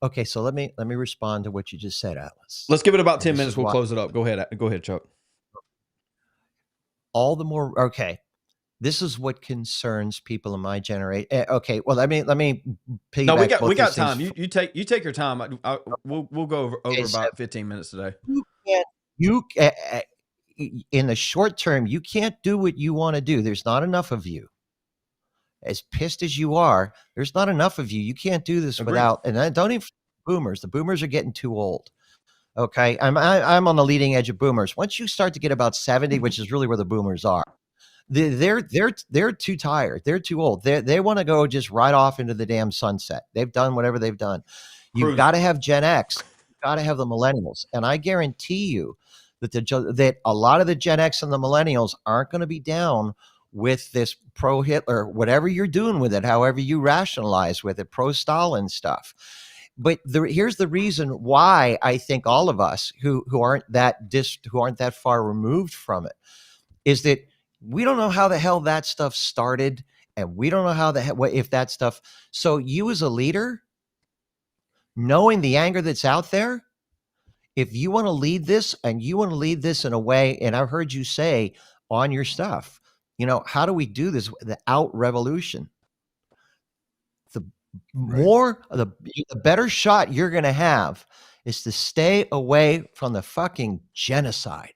Okay, so let me respond to what you just said, Atlas. Let's give it about 10 This minutes. is We'll why- close it up. Go ahead, Chuck. All the more okay. This is what concerns people in my generation. Okay, well, let me piggyback. No, both we got these time. things. You take your time. We'll go over Okay, so about 15 minutes today. You in the short term, you can't do what you want to do. There's not enough of you. As pissed as you are, there's not enough of you. You can't do this Agreed. without. And I don't even boomers. The boomers are getting too old. Okay, I'm on the leading edge of boomers. Once you start to get about 70, which is really where the boomers are, they're too tired. They're too old. They want to go just right off into the damn sunset. They've done whatever they've done. You've got to have Gen X. You've got to have the millennials, and I guarantee you that a lot of the Gen X and the millennials aren't going to be down with this pro-Hitler, whatever you're doing with it, however you rationalize with it, pro-Stalin stuff. But here's the reason why I think all of us who aren't that far removed from it is that we don't know how the hell that stuff started, and we don't know how if that stuff. So you as a leader, knowing the anger that's out there, if you want to lead this and you want to lead this in a way, and I've heard you say on your stuff, how do we do this without revolution? The better shot you're going to have is to stay away from the fucking genocide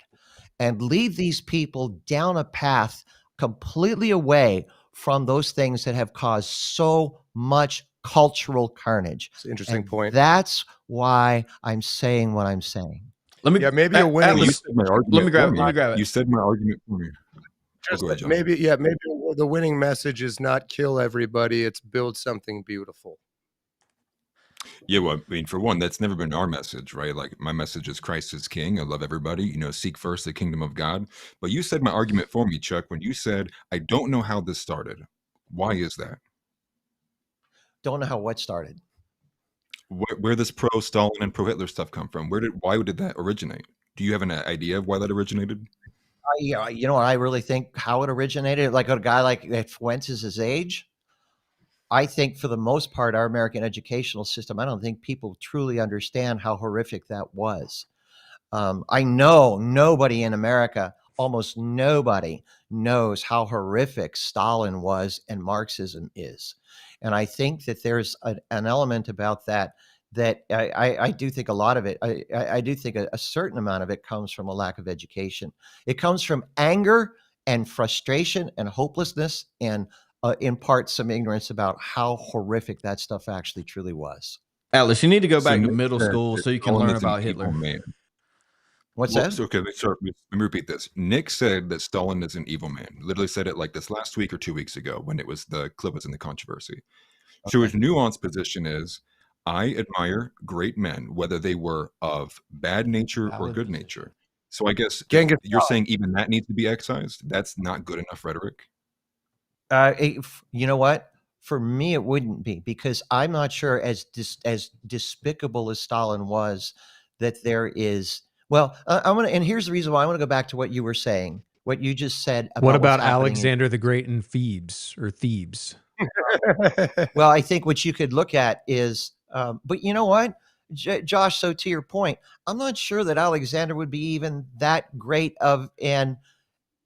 and lead these people down a path completely away from those things that have caused so much cultural carnage. It's an interesting point. That's why I'm saying what I'm saying. Maybe a winning. You said my argument Let me grab for it. You said my argument for me. Go ahead, John. Maybe the winning message is not kill everybody; it's build something beautiful. Yeah, well, I mean, for one, that's never been our message, right? Like, my message is Christ is King. I love everybody. Seek first the kingdom of God. But you said my argument for me, Chuck, when you said, I don't know how this started. Why is that? Don't know how what started. Where this pro-Stalin and pro-Hitler stuff come from? Why did that originate? Do you have an idea of why that originated? I really think how it originated, like a guy like Fuentes is his age. I think for the most part, our American educational system, I don't think people truly understand how horrific that was. I know nobody in America, almost nobody knows how horrific Stalin was and Marxism is. And I think that there's an element about that I do think a lot of it, I do think a certain amount of it comes from a lack of education. It comes from anger and frustration and hopelessness and in part some ignorance about how horrific that stuff actually truly was. Atlas, you need to go back to middle school so you can learn about Hitler. What's that? Okay, let me repeat this. Nick said that Stalin is an evil man. Literally said it like this last week or 2 weeks ago when the clip was in the controversy. Okay. So his nuanced position is, I admire great men, whether they were of bad nature or good nature. So I guess you're saying even that needs to be excised? That's not good enough rhetoric? You know what? For me, it wouldn't be, because I'm not sure as despicable as Stalin was that there is. Well, and here's the reason why I want to go back to what you were saying, what you just said. What about Alexander the Great and Thebes? Well, I think what you could look at is, but you know what, Josh, so to your point, I'm not sure that Alexander would be even that great of an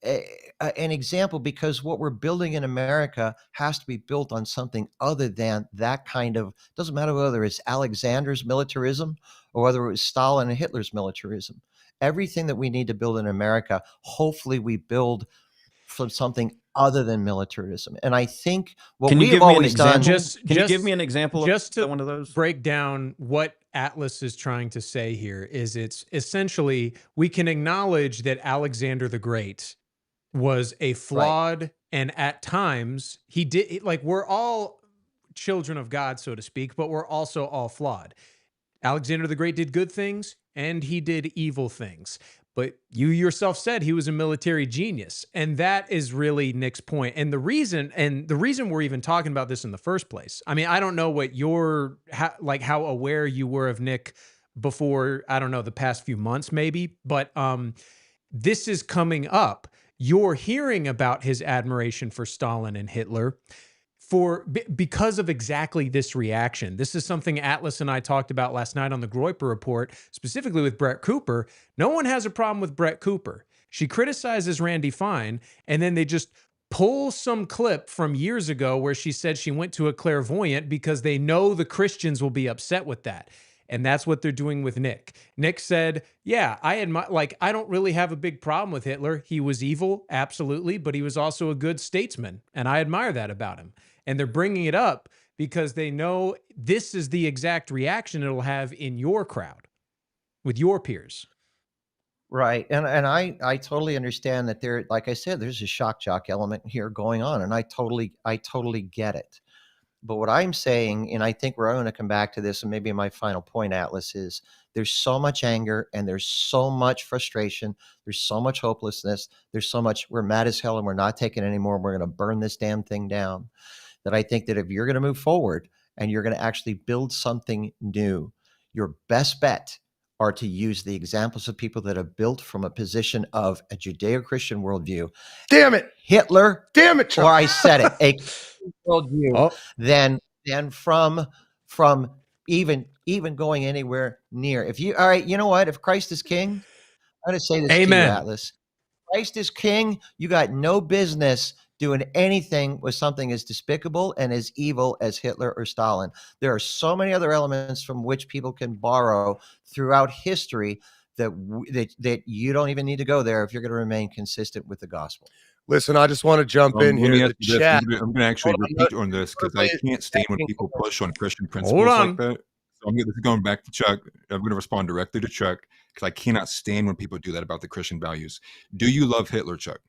an example, because what we're building in America has to be built on something other than that kind of, doesn't matter whether it's Alexander's militarism or whether it was Stalin and Hitler's militarism. Everything that we need to build in America, hopefully we build from something other than militarism. And I think what we have always done. Can you give me an example just of to one of those? break down what Atlas is trying to say here is it's essentially we can acknowledge that Alexander the Great was a flawed and at times he did, like, we're all children of God, so to speak, but we're also all flawed. Alexander the Great did good things and he did evil things. But you yourself said he was a military genius. And that is really Nick's point. And the reason we're even talking about this in the first place, I mean, I don't know what how aware you were of Nick before, I don't know, the past few months maybe, but this is coming up. You're hearing about his admiration for Stalin and Hitler because of exactly this reaction. This is something Atlas and I talked about last night on the Groyper Report, specifically with Brett Cooper. No one has a problem with Brett Cooper. She criticizes Randy Fine, and then they just pull some clip from years ago where she said she went to a clairvoyant because they know the Christians will be upset with that. And that's what they're doing with Nick. Nick said, yeah, I don't really have a big problem with Hitler. He was evil, absolutely, but he was also a good statesman, and I admire that about him. And they're bringing it up because they know this is the exact reaction it'll have in your crowd, with your peers. Right. And I totally understand that there, like I said, there's a shock jock element here going on, and I totally get it. But what I'm saying, and I think we're going to come back to this, and maybe my final point, Atlas, is there's so much anger and there's so much frustration. There's so much hopelessness. There's so much, we're mad as hell and we're not taking it anymore. We're going to burn this damn thing down. That I think that if you're going to move forward and you're going to actually build something new, your best bet are to use the examples of people that have built from a position of a Judeo-Christian worldview. Damn it. Hitler. Damn it, Chuck. Or I said it, a worldview, than from even going anywhere near. All right, you know what? If Christ is king, I'm going to say this to you, Atlas. Christ is king. You got no business doing anything with something as despicable and as evil as Hitler or Stalin. There are so many other elements from which people can borrow throughout history that you don't even need to go there if you're going to remain consistent with the gospel. Listen, I just want to jump in here. I'm going to actually repeat on this because I can't stand when people push on Christian principles like that. So this is going back to Chuck. I'm going to respond directly to Chuck because I cannot stand when people do that about the Christian values. Do you love Hitler, Chuck?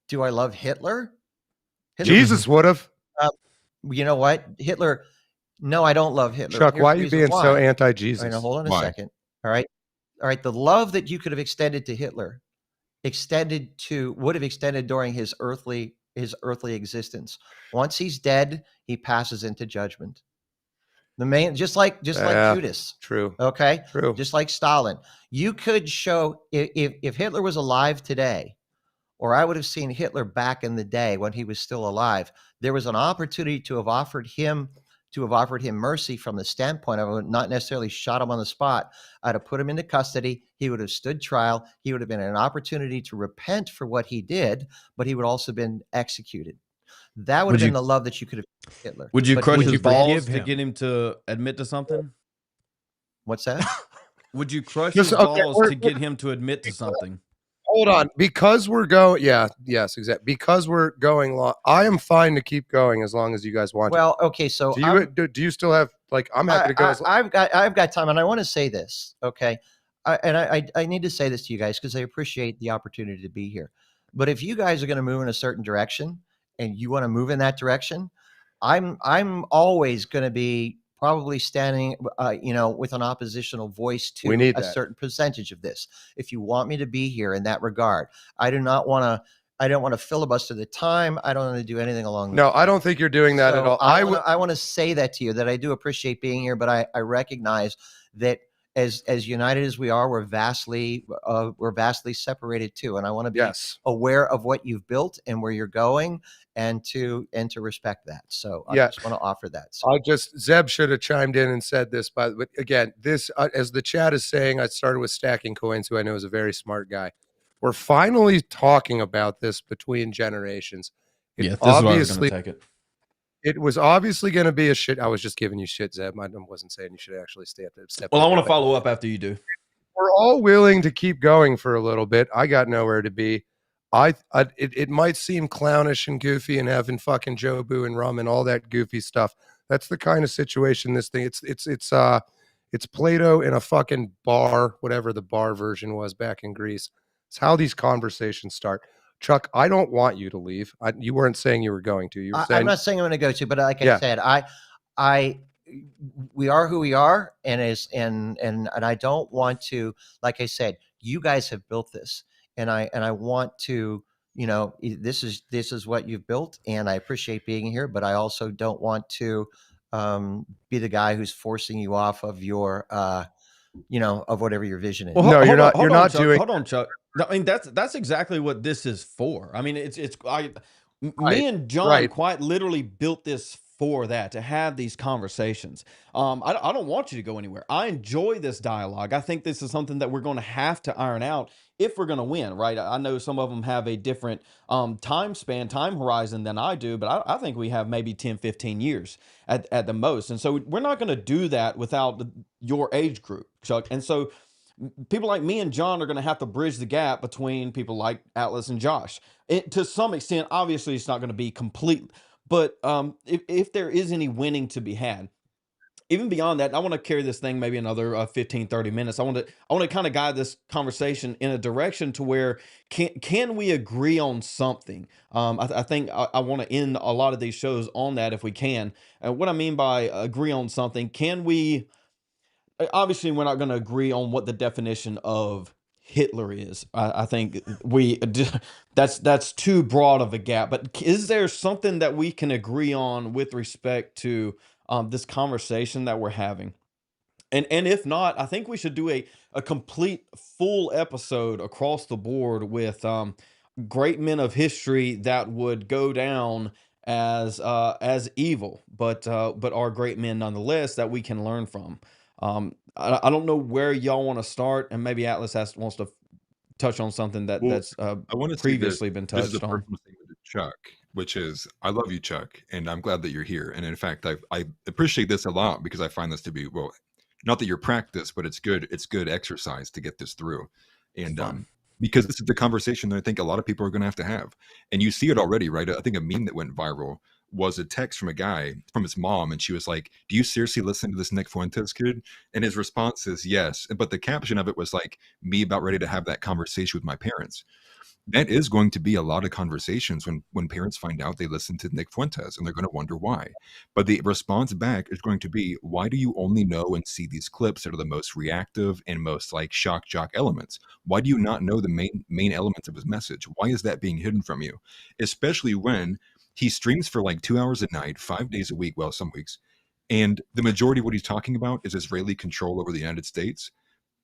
Do I love Hitler? Jesus would have. You know what? Hitler. No, I don't love Hitler. Chuck, why are you being so anti-Jesus? All right, now hold on a second. All right. The love that you could have extended to Hitler would have extended during his earthly existence. Once he's dead, he passes into judgment. The man, just like Judas. True. Okay. True. Just like Stalin. You could show if Hitler was alive today, or I would have seen Hitler back in the day when he was still alive, there was an opportunity to have offered him mercy from the standpoint of not necessarily shot him on the spot. I'd have put him into custody. He would have stood trial. He would have been an opportunity to repent for what he did, but he would also have been executed. That would have been the love that you could have given Hitler. Would you crush his balls to get him to admit to something? What's that? Would you crush his balls to get him to admit to something? Hold on, because we're going. Yes, exactly. Because we're going long. I am fine to keep going as long as you guys want. Well, okay. So do you still have I'm happy to go. I've got time, and I want to say this. Okay, I need to say this to you guys because I appreciate the opportunity to be here. But if you guys are going to move in a certain direction and you want to move in that direction, I'm always going to be probably standing, with an oppositional voice to a certain percentage of this. If you want me to be here in that regard, I don't want to filibuster the time. I don't want to do anything along. No, I don't think you're doing that at all. I want to say that to you, that I do appreciate being here, but I recognize that as united as we are, we're vastly separated too. And I want to be aware of what you've built and where you're going, and to respect that. So I just want to offer that. So Zeb should have chimed in and said this, but again, this as the chat is saying, I started with Stacking Coins, who I know is a very smart guy. We're finally talking about this between generations. Yeah, this is where I was obviously gonna take it. it was obviously going to be a shit. I was just giving you shit, Zeb. I wasn't saying you should actually step Well, I in want to there, but follow up after you do. we're all willing to keep going for a little bit. I got nowhere to be. It might seem clownish and goofy and having fucking Jobu and rum and all that goofy stuff. That's the kind of situation this thing. It's Plato in a fucking bar, whatever the bar version was back in Greece. It's how these conversations start. Chuck, I don't want you to leave. You weren't saying you were going to. You were saying I'm not saying I'm going to go to, but like Yeah. I said, we are who we are, and I don't want to. Like I said, you guys have built this, and I want to. This is what you've built, and I appreciate being here, but I also don't want to be the guy who's forcing you off of your of whatever your vision is. Well, No, you're not. hold You're on, not Chuck. doing. Hold on, Chuck. No, I mean, that's exactly what this is for. I mean, Right, me and John right. quite literally built this for that, to have these conversations. I don't want you to go anywhere. I enjoy this dialogue. I think this is something that we're going to have to iron out if we're going to win, right? I know some of them have a different time horizon than I do, but I think we have maybe 10, 15 years at the most. And so we're not going to do that without your age group, Chuck. And so people like me and John are going to have to bridge the gap between people like Atlas and Josh. To some extent, obviously, it's not going to be complete, but if there is any winning to be had, even beyond that, I want to carry this thing maybe another 15, 30 minutes. I want to kind of guide this conversation in a direction to where can we agree on something? I think I want to end a lot of these shows on that if we can. What I mean by agree on something, can we? Obviously, we're not going to agree on what the definition of Hitler is. I think that's too broad of a gap. But is there something that we can agree on with respect to this conversation that we're having? And if not, I think we should do a complete full episode across the board with great men of history that would go down as evil, but are great men nonetheless that we can learn from. I don't know where y'all want to start, and maybe Atlas wants to touch on something that's I want to previously been this is a touched on. personal thing with Chuck, which is I love you, Chuck, and I'm glad that you're here. And in fact, I appreciate this a lot because I find this to be, well, not that you're practiced, but it's good exercise to get this through. And because this is the conversation that I think a lot of people are going to have. And you see it already, right? I think a meme that went viral was a text from a guy from his mom, and she was like, "Do you seriously listen to this Nick Fuentes kid?" And his response is yes, but the caption of it was like me about ready to have that conversation with my parents. That is going to be a lot of conversations when parents find out they listen to Nick Fuentes, and they're going to wonder why. But the response back is going to be, why do you only know and see these clips that are the most reactive and most like shock jock elements? Why do you not know the main elements of his message? Why is that being hidden from you? Especially when he streams for like 2 hours a night, 5 days a week, well, some weeks, and the majority of what he's talking about is Israeli control over the United States.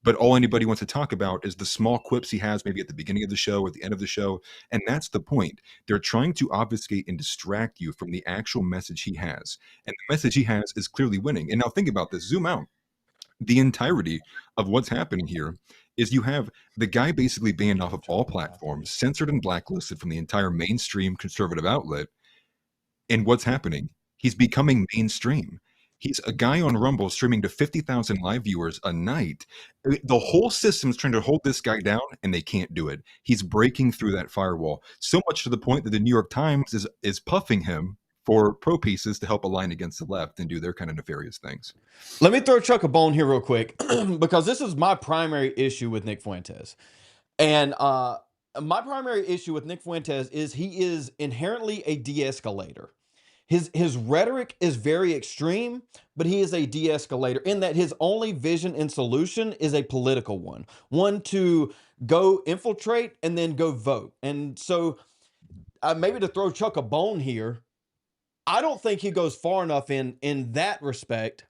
But all anybody wants to talk about is the small quips he has maybe at the beginning of the show or at the end of the show. And that's the point. They're trying to obfuscate and distract you from the actual message he has. And the message he has is clearly winning. And now think about this. Zoom out. The entirety of what's happening here is you have the guy basically banned off of all platforms, censored and blacklisted from the entire mainstream conservative outlet. And what's happening? He's becoming mainstream. He's a guy on Rumble streaming to 50,000 live viewers a night. The whole system's trying to hold this guy down, and they can't do it. He's breaking through that firewall, so much to the point that the New York Times is puffing him for pro pieces to help align against the left and do their kind of nefarious things. Let me throw Chuck a bone here real quick, because this is my primary issue with Nick Fuentes. And my primary issue with Nick Fuentes is he is inherently a de-escalator. His rhetoric is very extreme, but he is a de-escalator in that his only vision and solution is a political one to go infiltrate and then go vote. And so maybe to throw Chuck a bone here, I don't think he goes far enough in that respect,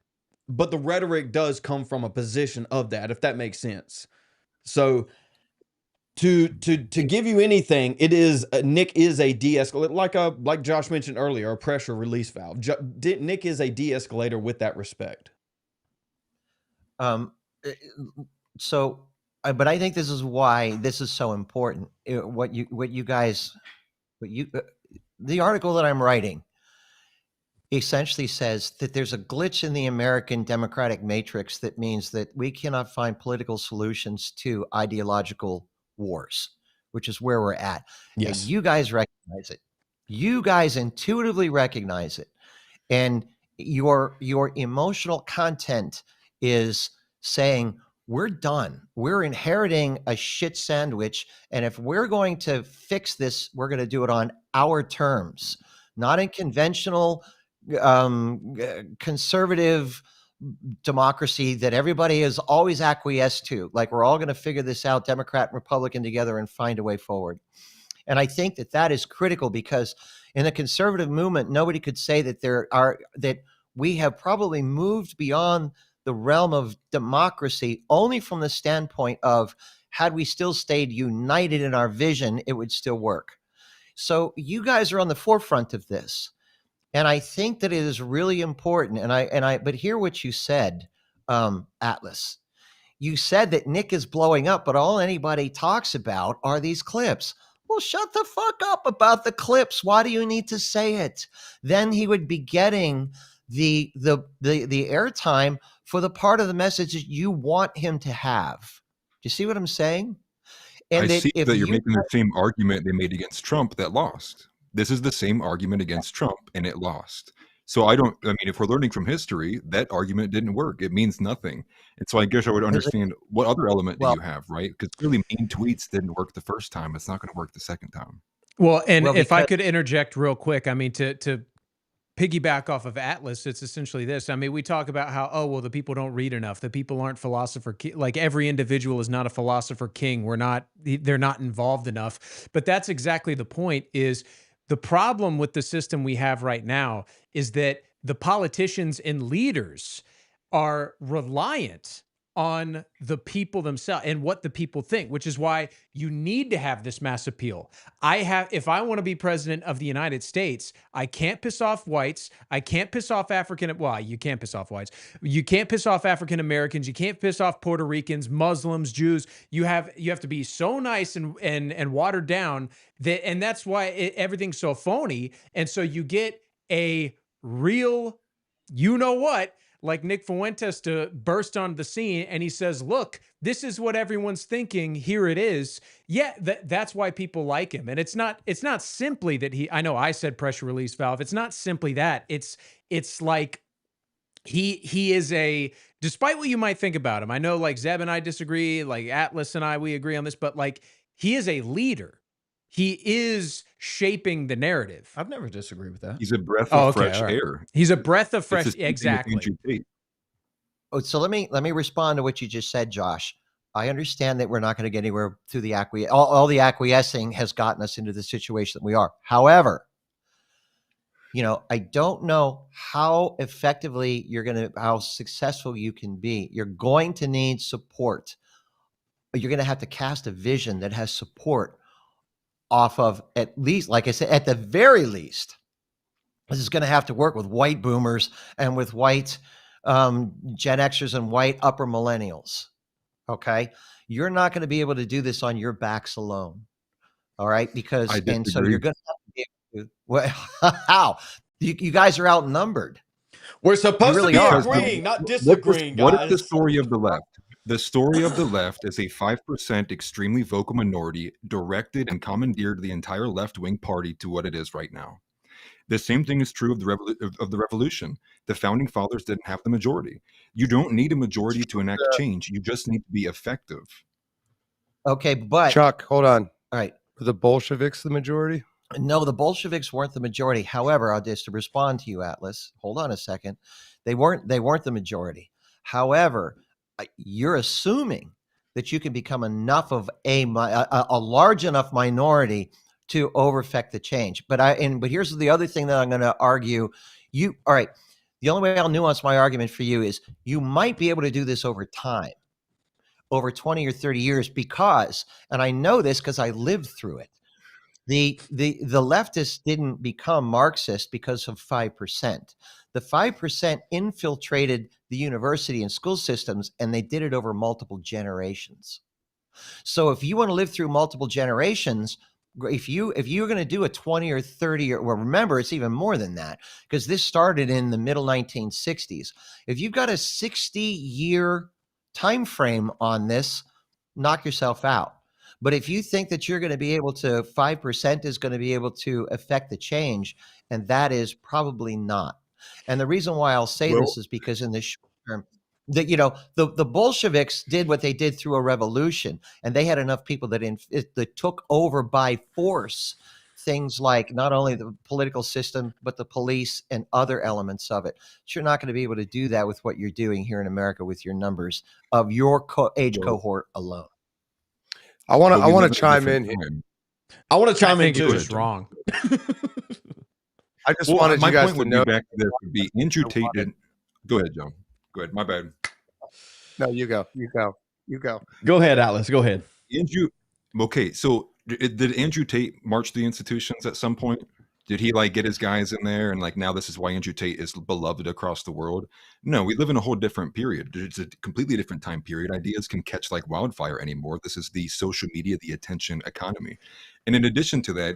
but the rhetoric does come from a position of that, if that makes sense. So to give you anything, it is Nick is a de-escalator, like Josh mentioned earlier, a pressure release valve. Nick is a de-escalator with that respect. So But I think this is why this is so important. The article that I'm writing essentially says that there's a glitch in the American democratic matrix that means that we cannot find political solutions to ideological wars, which is where we're at. Yes. And you guys recognize it. You guys intuitively recognize it. And your emotional content is saying, we're done. We're inheriting a shit sandwich. And if we're going to fix this, we're going to do it on our terms, not in conventional conservative democracy that everybody has always acquiesced to. Like, we're all going to figure this out, Democrat and Republican together, and find a way forward. And I think that that is critical, because in the conservative movement, nobody could say that that we have probably moved beyond the realm of democracy only from the standpoint of, had we still stayed united in our vision, it would still work. So you guys are on the forefront of this. And I think that it is really important. But hear what you said, Atlas. You said that Nick is blowing up, but all anybody talks about are these clips. Well, shut the fuck up about the clips. Why do you need to say it? Then he would be getting the airtime for the part of the message that you want him to have. Do you see what I'm saying? And I see that you're making the same argument they made against Trump that lost. This is the same argument against Trump, and it lost. So if we're learning from history, that argument didn't work. It means nothing. And so I guess I would understand what other element do you have, right? Because clearly mean tweets didn't work the first time. It's not going to work the second time. Well, if I could interject real quick, I mean, to piggyback off of Atlas, it's essentially this. I mean, we talk about how, the people don't read enough. The people aren't like every individual is not a philosopher king. They're not involved enough. But that's exactly the point. Is the problem with the system we have right now is that the politicians and leaders are reliant on the people themselves and what the people think, which is why you need to have this mass appeal. If I want to be president of the United States, I can't piss off whites. I can't piss off you can't piss off whites. You can't piss off African Americans. You can't piss off Puerto Ricans, Muslims, Jews. You have to be so nice and watered down and that's why everything's so phony. And so you get a real, like Nick Fuentes to burst onto the scene, and he says, look, this is what everyone's thinking. Here it is. Yeah, that's why people like him. And it's not simply that I know I said pressure release valve. It's not simply that. It's like he is despite what you might think about him, I know like Zeb and I disagree, like Atlas and we agree on this, but like he is a leader. He is shaping the narrative. I've never disagreed with that. He's a breath of fresh air. He's a breath of fresh air. Exactly. So let me respond to what you just said, Josh. I understand that we're not going to get anywhere through the all the acquiescing has gotten us into the situation that we are. However, I don't know how effectively how successful you can be. You're going to need support. You're going to have to cast a vision that has support off of, at least, like I said, at the very least, this is going to have to work with white boomers and with white Gen Xers and white upper millennials. Okay. You're not going to be able to do this on your backs alone. All right. Because, and so you're going to have to be able to, how? You guys are outnumbered. We're supposed to be agreeing, not disagreeing, guys. What is the story of the left? The story of the left is a 5% extremely vocal minority directed and commandeered the entire left-wing party to what it is right now. The same thing is true of the revolution. The founding fathers didn't have the majority. You don't need a majority to enact change. You just need to be effective. Okay, but Chuck, hold on. All right. Were the Bolsheviks the majority? No, the Bolsheviks weren't the majority. However, I'll just to respond to you, Atlas. Hold on a second. They weren't the majority. However, you're assuming that you can become enough of a large enough minority to overeffect the change. But here's the other thing that I'm going to argue. All right. The only way I'll nuance my argument for you is you might be able to do this over time, over 20 or 30 years, because, and I know this because I lived through it. The leftists didn't become Marxist because of 5%. The 5% infiltrated the university and school systems, and they did it over multiple generations. So if you want to live through multiple generations, if you're going to do a 20 or 30 or, well, remember, it's even more than that, because this started in the middle 1960s. If you've got a 60-year time frame on this, knock yourself out. But if you think that you're going to be able to, 5% is going to be able to affect the change, and that is probably not. And the reason why I'll say this is because in the short term, that, you know, the Bolsheviks did what they did through a revolution, and they had enough people that took over by force things like not only the political system, but the police and other elements of it. But you're not going to be able to do that with what you're doing here in America with your numbers of your age cohort alone. I want to chime in here. I want to chime in too. too. Just wrong. I just wanted you guys to know. Back to there would be Andrew Tate. Go ahead, John. Go ahead. My bad. No, you go. Go ahead, Atlas. Go ahead. Andrew. Okay, so did Andrew Tate march the institutions at some point? Did he like get his guys in there and like now this is why Andrew Tate is beloved across the world? No, we live in a whole different period. It's a completely different time period. Ideas can catch like wildfire anymore. This is the social media, the attention economy. And in addition to that,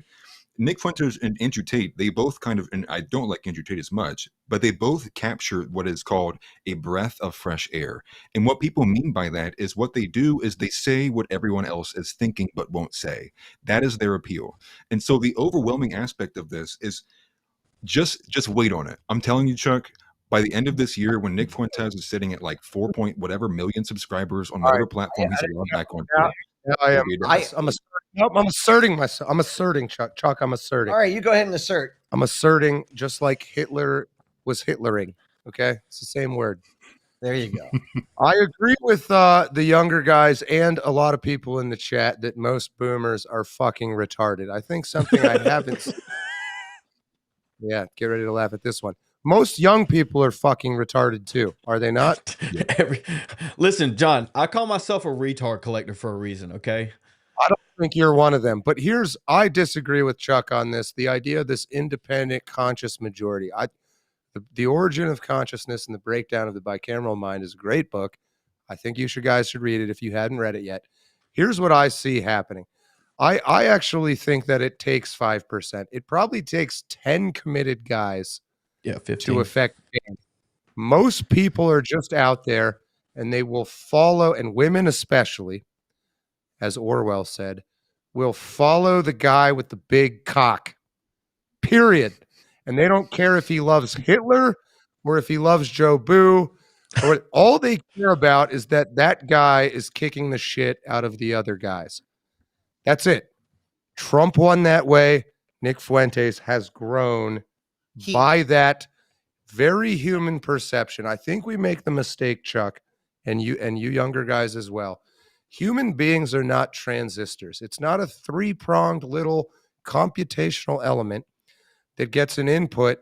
Nick Fuentes and Andrew Tate, they both kind of, and I don't like Andrew Tate as much, but they both capture what is called a breath of fresh air. And what people mean by that is what they do is they say what everyone else is thinking but won't say. That is their appeal. And so the overwhelming aspect of this is just wait on it. I'm telling you, Chuck, by the end of this year, when Nick Fuentes is sitting at like 4 point whatever million subscribers on whatever platform he's allowed back on. I'm asserting myself. I'm asserting, Chuck. I'm asserting. All right, you go ahead and assert. I'm asserting, just like Hitler was Hitlering. Okay, it's the same word. There you go. I agree with the younger guys and a lot of people in the chat that most boomers are fucking retarded. I think something I haven't. Yeah, get ready to laugh at this one. Most young people are fucking retarded too, are they not? Listen, John, I call myself a retard collector for a reason, okay? I don't think you're one of them. But I disagree with Chuck on this. The idea of this independent conscious majority. The Origin of Consciousness and the Breakdown of the Bicameral Mind is a great book. I think you guys should read it if you hadn't read it yet. Here's what I see happening. I actually think that it takes 5%. It probably takes 10 committed guys 15. to affect change. Most people are just out there and they will follow, and women especially, as Orwell said, will follow the guy with the big cock, period. And they don't care if he loves Hitler or if he loves Joe Boo. Or all they care about is that guy is kicking the shit out of the other guys. That's it. Trump won that way. Nick Fuentes has grown by that very human perception. I think we make the mistake, Chuck, and you younger guys as well. Human beings are not transistors. It's not a three-pronged little computational element that gets an input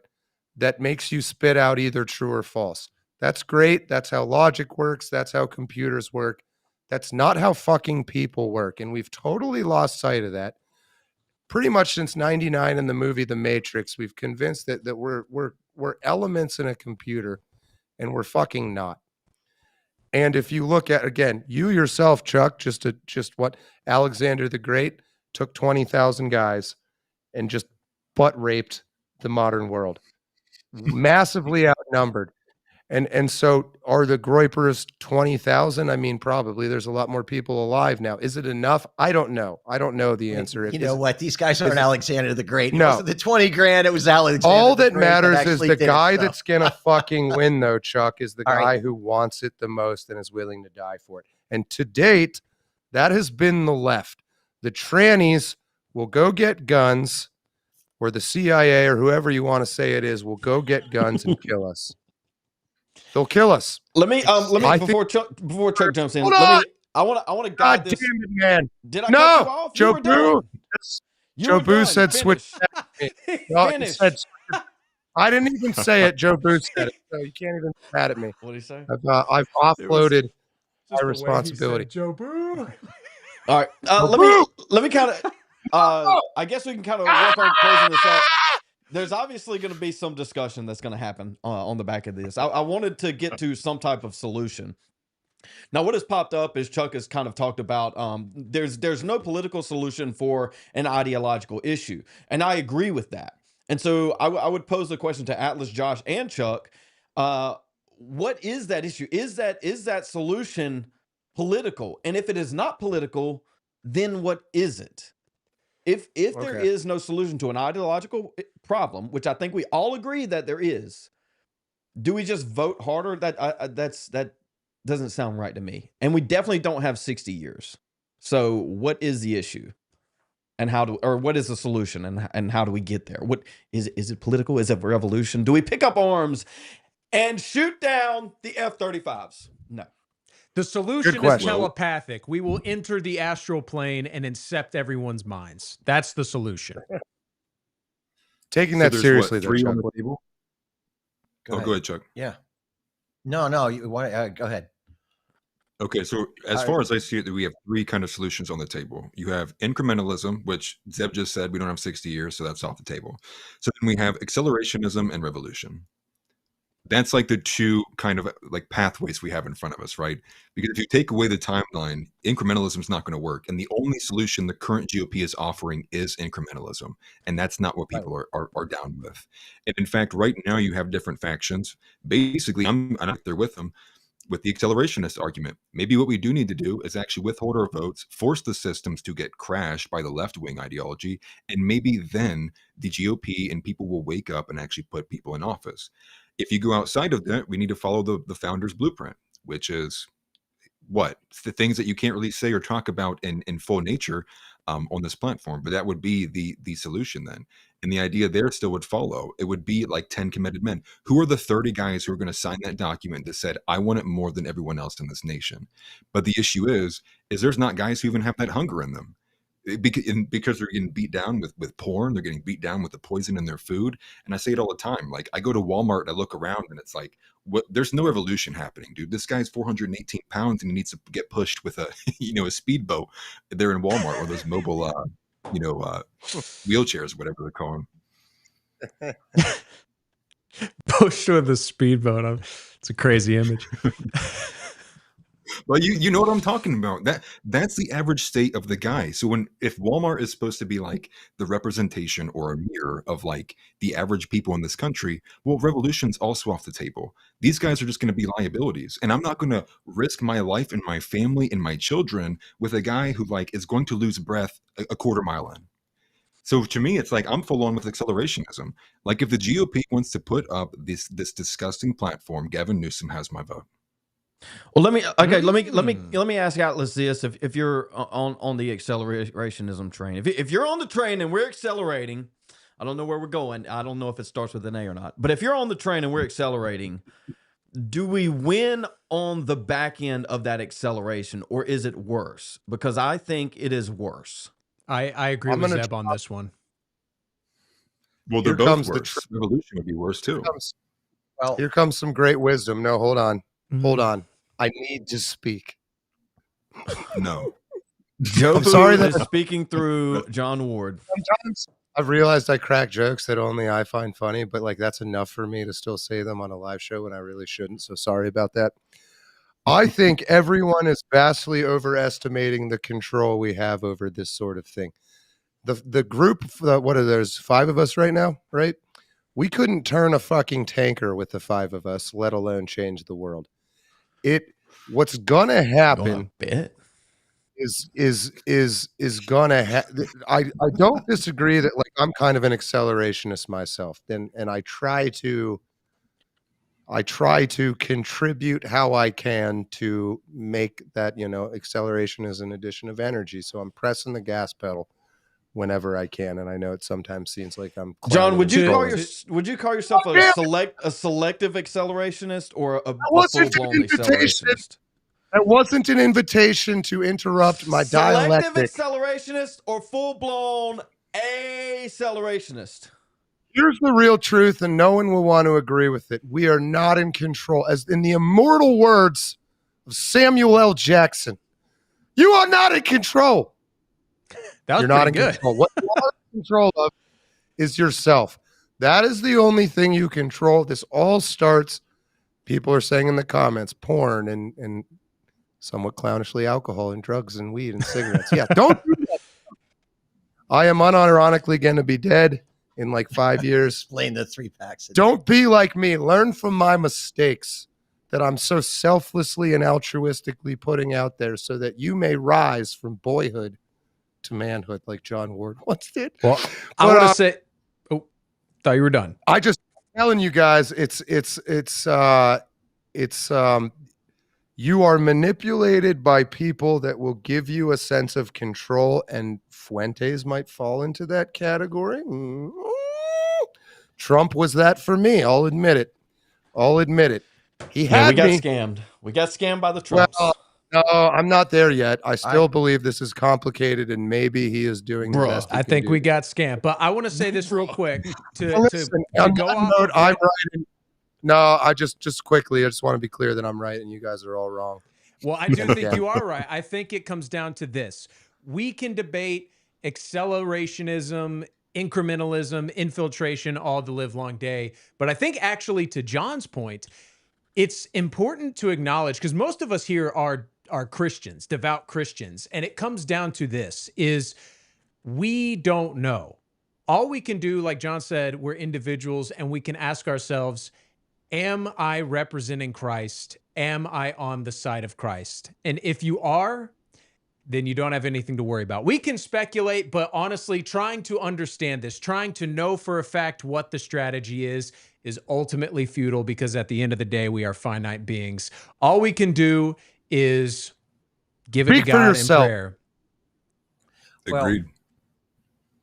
that makes you spit out either true or false. That's great. That's how logic works. That's how computers work. That's not how fucking people work. And we've totally lost sight of that. Pretty much since 99 in the movie The Matrix, we've convinced that we're elements in a computer, and we're fucking not. And if you look at, again, you yourself, Chuck, just what Alexander the Great took 20,000 guys and just butt raped the modern world. Massively outnumbered. And so are the Groypers 20,000? I mean, probably. There's a lot more people alive now. Is it enough? I don't know. I don't know the answer. You know what? These guys aren't Alexander the Great. No. It wasn't the 20 grand. It was Alexander. All the that Great matters is the guy so. that's going to fucking win, though, Chuck, is the All guy right. who wants it the most and is willing to die for it. And to date, that has been the left. The trannies will go get guns, or the CIA or whoever you want to say it is will go get guns and kill us. They'll kill us. Let me before Chuck jumps in. I want to guide this. Damn it, man. Did I no, cut you off? Joe Boo. Joe Boo said switch. No, he said, I didn't even say it. Joe Boo said it, so you can't even be mad at me. What did he say? I've offloaded my responsibility. Joe Boo. All right. Let me kind of. I guess we can kind of work on closing this up. There's obviously going to be some discussion that's going to happen on the back of this. I wanted to get to some type of solution. Now, what has popped up is Chuck has kind of talked about there's no political solution for an ideological issue. And I agree with that. And so I would pose the question to Atlas, Josh, and Chuck. What is that issue? Is that solution political? And if it is not political, then what is it? If there is no solution to an ideological problem, which I think we all agree that there is, do we just vote harder? That doesn't sound right to me. And we definitely don't have 60 years. So what is the issue? And what is the solution, and how do we get there? What is it political? Is it revolution? Do we pick up arms and shoot down the F-35s? No. The solution is telepathic. We will enter the astral plane and incept everyone's minds. That's the solution. Taking that seriously, three on the table. Go ahead, Chuck. Yeah. No, you want go ahead. Okay, so as far as I see it, we have three kind of solutions on the table. You have incrementalism, which Zeb just said we don't have 60 years, so that's off the table. So then we have accelerationism and revolution. That's like the two kind of like pathways we have in front of us, right? Because if you take away the timeline, incrementalism is not going to work. And the only solution the current GOP is offering is incrementalism. And that's not what people are down with. And in fact, right now you have different factions. Basically, I'm not there with them. With the accelerationist argument, maybe what we do need to do is actually withhold our votes, force the systems to get crashed by the left-wing ideology, and maybe then the GOP and people will wake up and actually put people in office. If you go outside of that, we need to follow the founder's blueprint, which is what? It's the things that you can't really say or talk about in full nature on this platform, but that would be the solution then. And the idea there still would follow. It would be like 10 committed men. Who are the 30 guys who are going to sign that document that said, I want it more than everyone else in this nation? But the issue is there's not guys who even have that hunger in them. Because they're getting beat down with porn, they're getting beat down with the poison in their food. And I say it all the time. Like, I go to Walmart and I look around and it's like, there's no evolution happening, dude. This guy's 418 pounds and he needs to get pushed with a speedboat there in Walmart, or those mobile wheelchairs, whatever they're calling. Pushed with a speedboat. It's a crazy image. Well, you know what I'm talking about. That's the average state of the guy. So if Walmart is supposed to be like the representation or a mirror of like the average people in this country, well, revolution's also off the table. These guys are just going to be liabilities, and I'm not going to risk my life and my family and my children with a guy who like is going to lose breath a quarter mile in. So to me, it's like I'm full on with accelerationism. Like, if the GOP wants to put up this disgusting platform, Gavin Newsom has my vote. Well, let me ask Atlas this: if you're on the accelerationism train, if you're on the train and we're accelerating, I don't know where we're going. I don't know if it starts with an A or not. But if you're on the train and we're accelerating, do we win on the back end of that acceleration, or is it worse? Because I think it is worse. I agree with Zeb on this one. Well, they're both worse. Revolution would be worse too. Here comes some great wisdom. No, hold on. Hold on. I need to speak. No. I'm sorry that I'm speaking through John Ward. Sometimes I've realized I crack jokes that only I find funny, but like that's enough for me to still say them on a live show when I really shouldn't. So sorry about that. I think everyone is vastly overestimating the control we have over this sort of thing. The group, what are there's 5 of us right now, right? We couldn't turn a fucking tanker with the 5 of us, let alone change the world. What's gonna happen is gonna happen. I don't disagree that like I'm kind of an accelerationist myself, and I try to contribute how I can to make that, acceleration is an addition of energy. So I'm pressing the gas pedal whenever I can, and I know it sometimes seems like I'm John. Would you call yourself a selective accelerationist or a full-blown accelerationist? That wasn't an invitation to interrupt my dialectic. Selective accelerationist or full-blown accelerationist? Here's the real truth, and no one will want to agree with it. We are not in control. As in the immortal words of Samuel L. Jackson, you are not in control. You're not in good. Control. What you are in control of is yourself. That is the only thing you control. This all starts, people are saying in the comments, porn and somewhat clownishly alcohol and drugs and weed and cigarettes. Yeah, don't do that. I am unironically going to be dead in like 5 years. Explain the 3-packs. Don't be like me. Learn from my mistakes that I'm so selflessly and altruistically putting out there so that you may rise from boyhood to manhood like John Ward once did. Well, I want to say, oh, thought you were done. I just telling you guys, you are manipulated by people that will give you a sense of control, and Fuentes might fall into that category. Trump was that for me. I'll admit it. He had we got me. scammed. We got scammed by the Trumps. Well, no, I'm not there yet. I still believe this is complicated, and maybe he is doing the best. I think we got scammed. But I want to say this real quick to go off. Note, I'm right. No, I just quickly, I just want to be clear that I'm right and you guys are all wrong. Well, I do think you are right. I think it comes down to this. We can debate accelerationism, incrementalism, infiltration all the live long day. But I think actually, to John's point, it's important to acknowledge, because most of us here are Christians, devout Christians. And it comes down to this, is we don't know. All we can do, like John said, we're individuals, and we can ask ourselves, am I representing Christ? Am I on the side of Christ? And if you are, then you don't have anything to worry about. We can speculate, but honestly, trying to understand this, trying to know for a fact what the strategy is ultimately futile, because at the end of the day, we are finite beings. All we can do is give it to God in prayer. Agreed.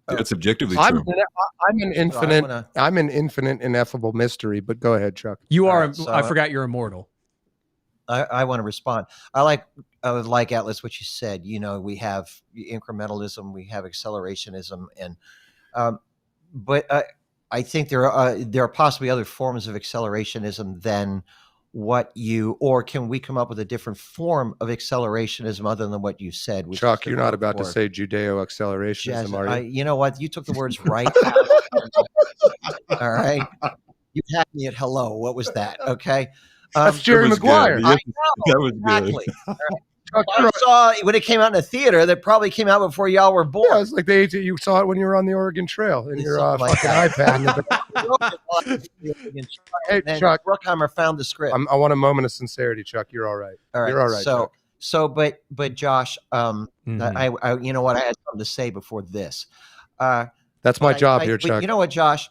That's objectively I'm true. I'm an infinite, ineffable mystery, but go ahead, Chuck. You are, I forgot you're immortal. I want to respond. I like Atlas, what you said. You know, we have incrementalism, we have accelerationism, and but I think there are possibly other forms of accelerationism than what you, or can we come up with a different form of accelerationism other than what you said? Chuck, you're not about to say Judeo-accelerationism, are you? You know what? You took the words right out. All right. You had me at hello. What was that? Okay. That's Jerry Maguire. I know, that was exactly. I saw when it came out in the theater. That probably came out before y'all were born. Yeah, it's like you saw it when you were on the Oregon Trail in your fucking iPad. Hey, Chuck, Bruckheimer found the script. I want a moment of sincerity, Chuck. You're all right. All right. You're all right. Chuck. But Josh, I you know what, I had something to say before this. That's my job here, Chuck. You know what, Josh?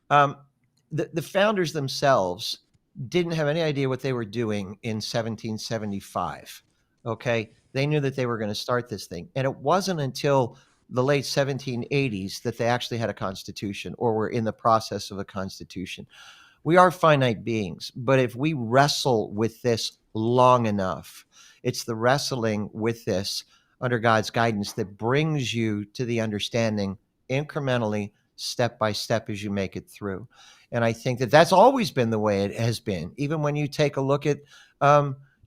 The founders themselves didn't have any idea what they were doing in 1775. Okay, they knew that they were going to start this thing, and it wasn't until the late 1780s that they actually had a constitution, or were in the process of a constitution. We are finite beings, but if we wrestle with this long enough, it's the wrestling with this under God's guidance that brings you to the understanding incrementally, step by step, as you make it through. And I think that that's always been the way it has been. Even when you take a look at,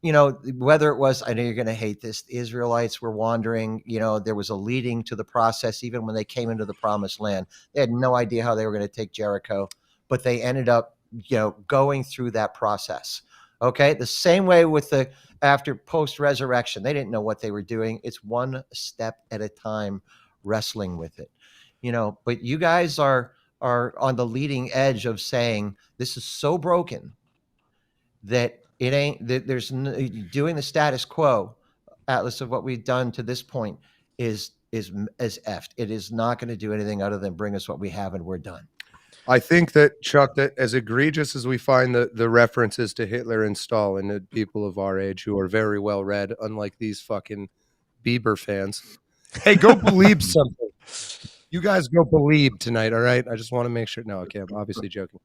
you know, whether it was, I know you're going to hate this, the Israelites were wandering, you know, there was a leading to the process. Even when they came into the promised land, they had no idea how they were going to take Jericho, but they ended up, you know, going through that process. Okay. The same way with the after post-resurrection, they didn't know what they were doing. It's one step at a time, wrestling with it, you know, but you guys are on the leading edge of saying this is so broken that it ain't, that there's doing the status quo, Atlas, of what we've done to this point is effed. It is not going to do anything other than bring us what we have, and we're done. I think that, Chuck, that as egregious as we find the references to Hitler and Stalin, the people of our age who are very well read, unlike these fucking Bieber fans. Hey, go believe something. You guys go believe tonight, all right? I just want to make sure. No, okay, I'm obviously joking.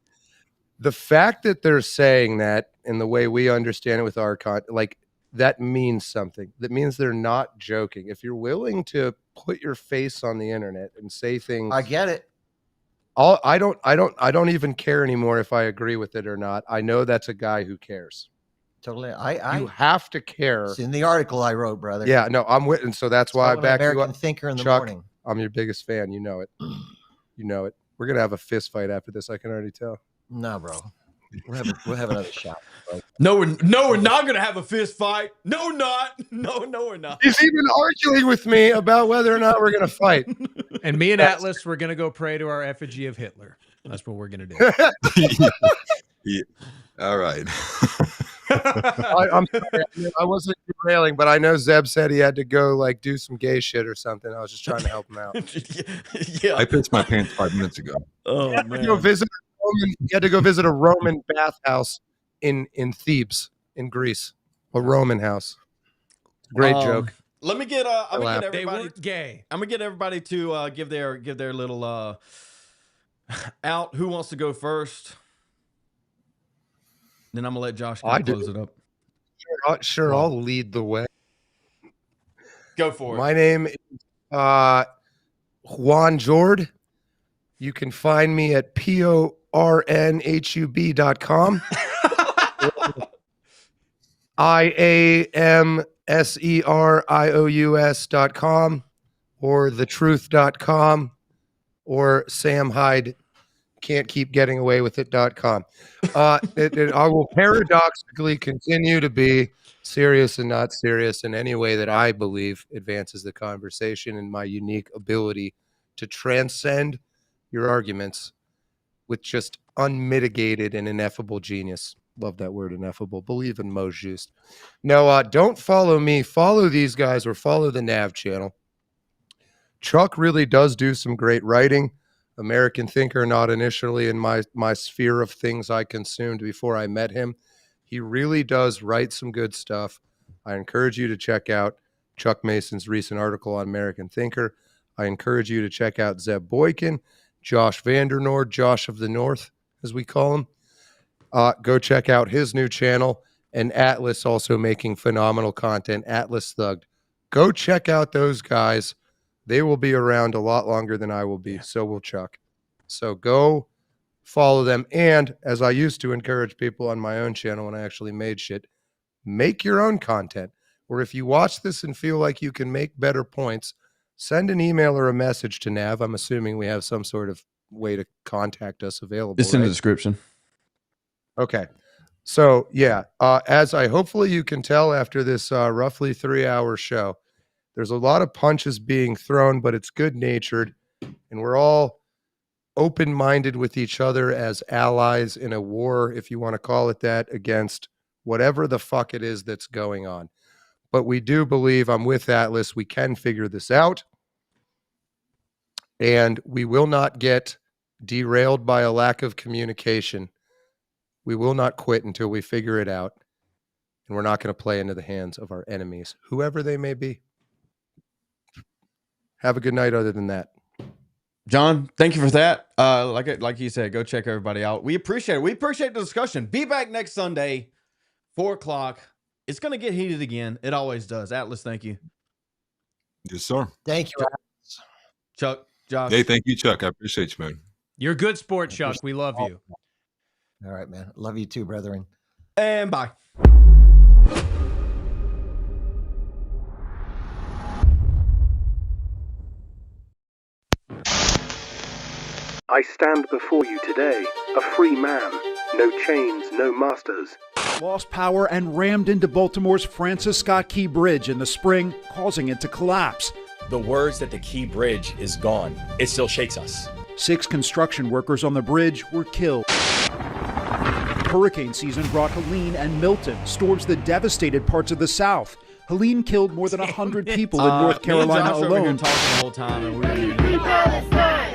The fact that they're saying that in the way we understand it with our like, that means something. That means they're not joking. If you're willing to put your face on the internet and say things, I get it. I don't even care anymore if I agree with it or not. I know that's a guy who cares. Totally. You have to care. It's in the article I wrote, brother. Yeah, no, I'm with, and so that's why I back you American up. thinker in the Chuck, morning. I'm your biggest fan. You know it. You know it. We're gonna have a fist fight after this. I can already tell. No, bro. We'll have another shot. Right? No, we're not gonna have a fist fight. No, we're not. He's even arguing with me about whether or not we're gonna fight. And me and Atlas, we're gonna go pray to our effigy of Hitler. That's what we're gonna do. Yeah. All right. I'm sorry, I wasn't derailing, but I know Zeb said he had to go like do some gay shit or something. I was just trying to help him out. Yeah. I pissed my pants 5 minutes ago. Oh He had man. to go visit a Roman bathhouse in Thebes in Greece. A Roman house. Great joke. Let me get I'm gonna get They everybody. weren't gay. I'm gonna get everybody to give their little out. Who wants to go first? Then I'm gonna let Josh close it up. Sure, I'll lead the way. Go for it. My name is Juan Jord. You can find me at pornhub.com. IAMSERIOUS.com or thetruth.com or Sam Hyde can't keep getting away with it.com. I will paradoxically continue to be serious and not serious in any way that I believe advances the conversation and my unique ability to transcend your arguments with just unmitigated and ineffable genius. Love that word, ineffable. Believe in Mo Just. No, don't follow me. Follow these guys or follow the Nav channel. Chuck really does do some great writing. American thinker, not initially in my sphere of things I consumed before I met him. He really does write some good stuff. I encourage you to check out Chuck Mason's recent article on American Thinker. I encourage you to check out Zeb Boykin, Josh Vandernoord, Josh of the North, as we call him. Go check out his new channel, and Atlas also making phenomenal content, Atlas Thugged. Go check out those guys. They will be around a lot longer than I will be. So will Chuck. So go follow them. And as I used to encourage people on my own channel when I actually made shit, make your own content. Or if you watch this and feel like you can make better points, send an email or a message to Nav. I'm assuming we have some sort of way to contact us available. It's in the description. Okay. So, yeah, as I hopefully you can tell after this roughly 3-hour show, there's a lot of punches being thrown, but it's good-natured, and we're all open-minded with each other as allies in a war, if you want to call it that, against whatever the fuck it is that's going on. But we do believe, I'm with Atlas, we can figure this out, and we will not get derailed by a lack of communication. We will not quit until we figure it out, and we're not going to play into the hands of our enemies, whoever they may be. Have a good night other than that. John, thank you for that. Like you said, go check everybody out. We appreciate it. We appreciate the discussion. Be back next Sunday, 4 o'clock. It's going to get heated again. It always does. Atlas, thank you. Yes, sir. Thank you, Atlas. Chuck, Josh. Hey, thank you, Chuck. I appreciate you, man. You're a good sport, Chuck. We love you. All right, man. Love you too, brethren. And bye. I stand before you today, a free man, no chains, no masters. Lost power and rammed into Baltimore's Francis Scott Key Bridge in the spring, causing it to collapse. The words that the Key Bridge is gone, it still shakes us. 6 construction workers on the bridge were killed. Hurricane season brought Helene and Milton, storms that devastated parts of the South. Helene killed more than 100 people in North Carolina alone. Talking the whole time and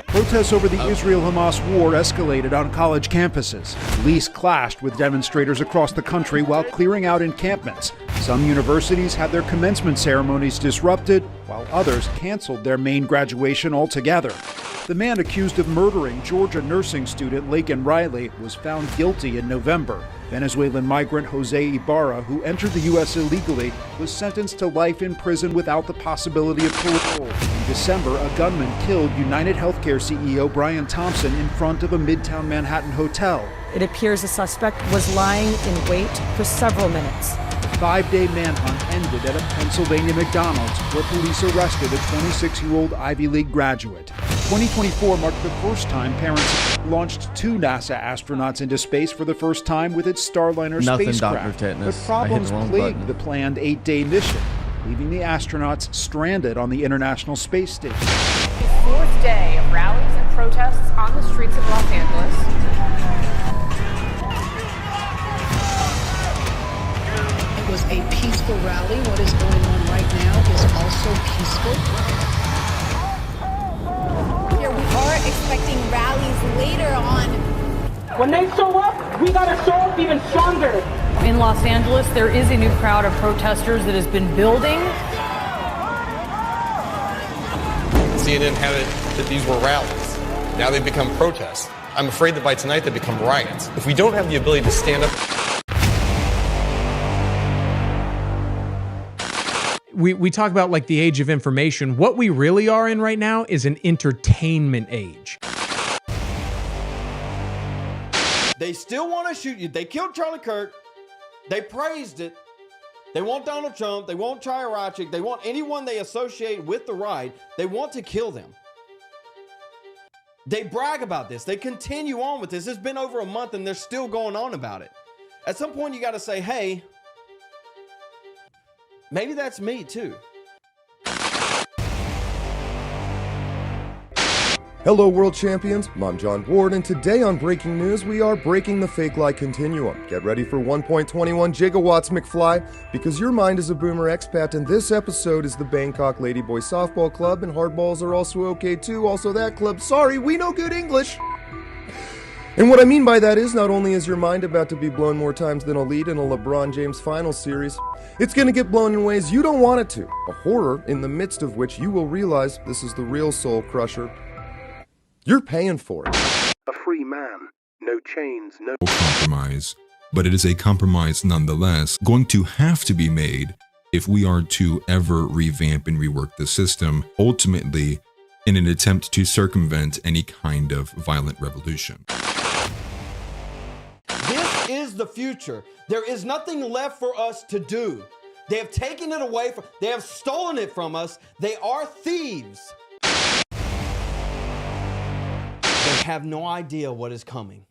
Protests over the Israel-Hamas war escalated on college campuses. Police clashed with demonstrators across the country while clearing out encampments. Some universities had their commencement ceremonies disrupted, while others canceled their main graduation altogether. The man accused of murdering Georgia nursing student Laken Riley was found guilty in November. Venezuelan migrant Jose Ibarra, who entered the U.S. illegally, was sentenced to life in prison without the possibility of parole. In December, a gunman killed United Healthcare CEO Brian Thompson in front of a Midtown Manhattan hotel. It appears the suspect was lying in wait for several minutes. 5-day manhunt ended at a Pennsylvania McDonald's where police arrested a 26-year-old Ivy League graduate. 2024 marked the first time parents launched 2 NASA astronauts into space for the first time with its Starliner spacecraft. But problems plagued the planned 8-day mission, leaving the astronauts stranded on the International Space Station. The 4th day of rallies and protests on the streets of Los Angeles. It was a peaceful rally. What is going on right now is also peaceful. Here we are expecting rallies later on. When they show up, we gotta show up even stronger. In Los Angeles, there is a new crowd of protesters that has been building. CNN had it that these were rallies. Now they've become protests. I'm afraid that by tonight they become riots. If we don't have the ability to stand up... We talk about like the age of information. What we really are in right now is an entertainment age. They still want to shoot you. They killed Charlie Kirk. They praised it. They want Donald Trump. They want Chirachik. They want anyone they associate with the right. They want to kill them. They brag about this. They continue on with this. It's been over a month and they're still going on about it. At some point, you got to say, hey, maybe that's me too. Hello, world champions. I'm John Ward, and today on Breaking News, we are breaking the fake lie continuum. Get ready for 1.21 gigawatts, McFly, because your mind is a boomer expat, and this episode is the Bangkok Ladyboy Softball Club, and hardballs are also okay too. Also, that club. Sorry, we know good English. And what I mean by that is, not only is your mind about to be blown more times than a lead in a LeBron James Finals series, it's going to get blown in ways you don't want it to. A horror in the midst of which you will realize this is the real soul crusher. You're paying for it. A free man. No chains, no compromise. But it is a compromise nonetheless going to have to be made if we are to ever revamp and rework the system, ultimately in an attempt to circumvent any kind of violent revolution. This is the future. There is nothing left for us to do. They have taken it away from, they have stolen it from us. They are thieves. They have no idea what is coming.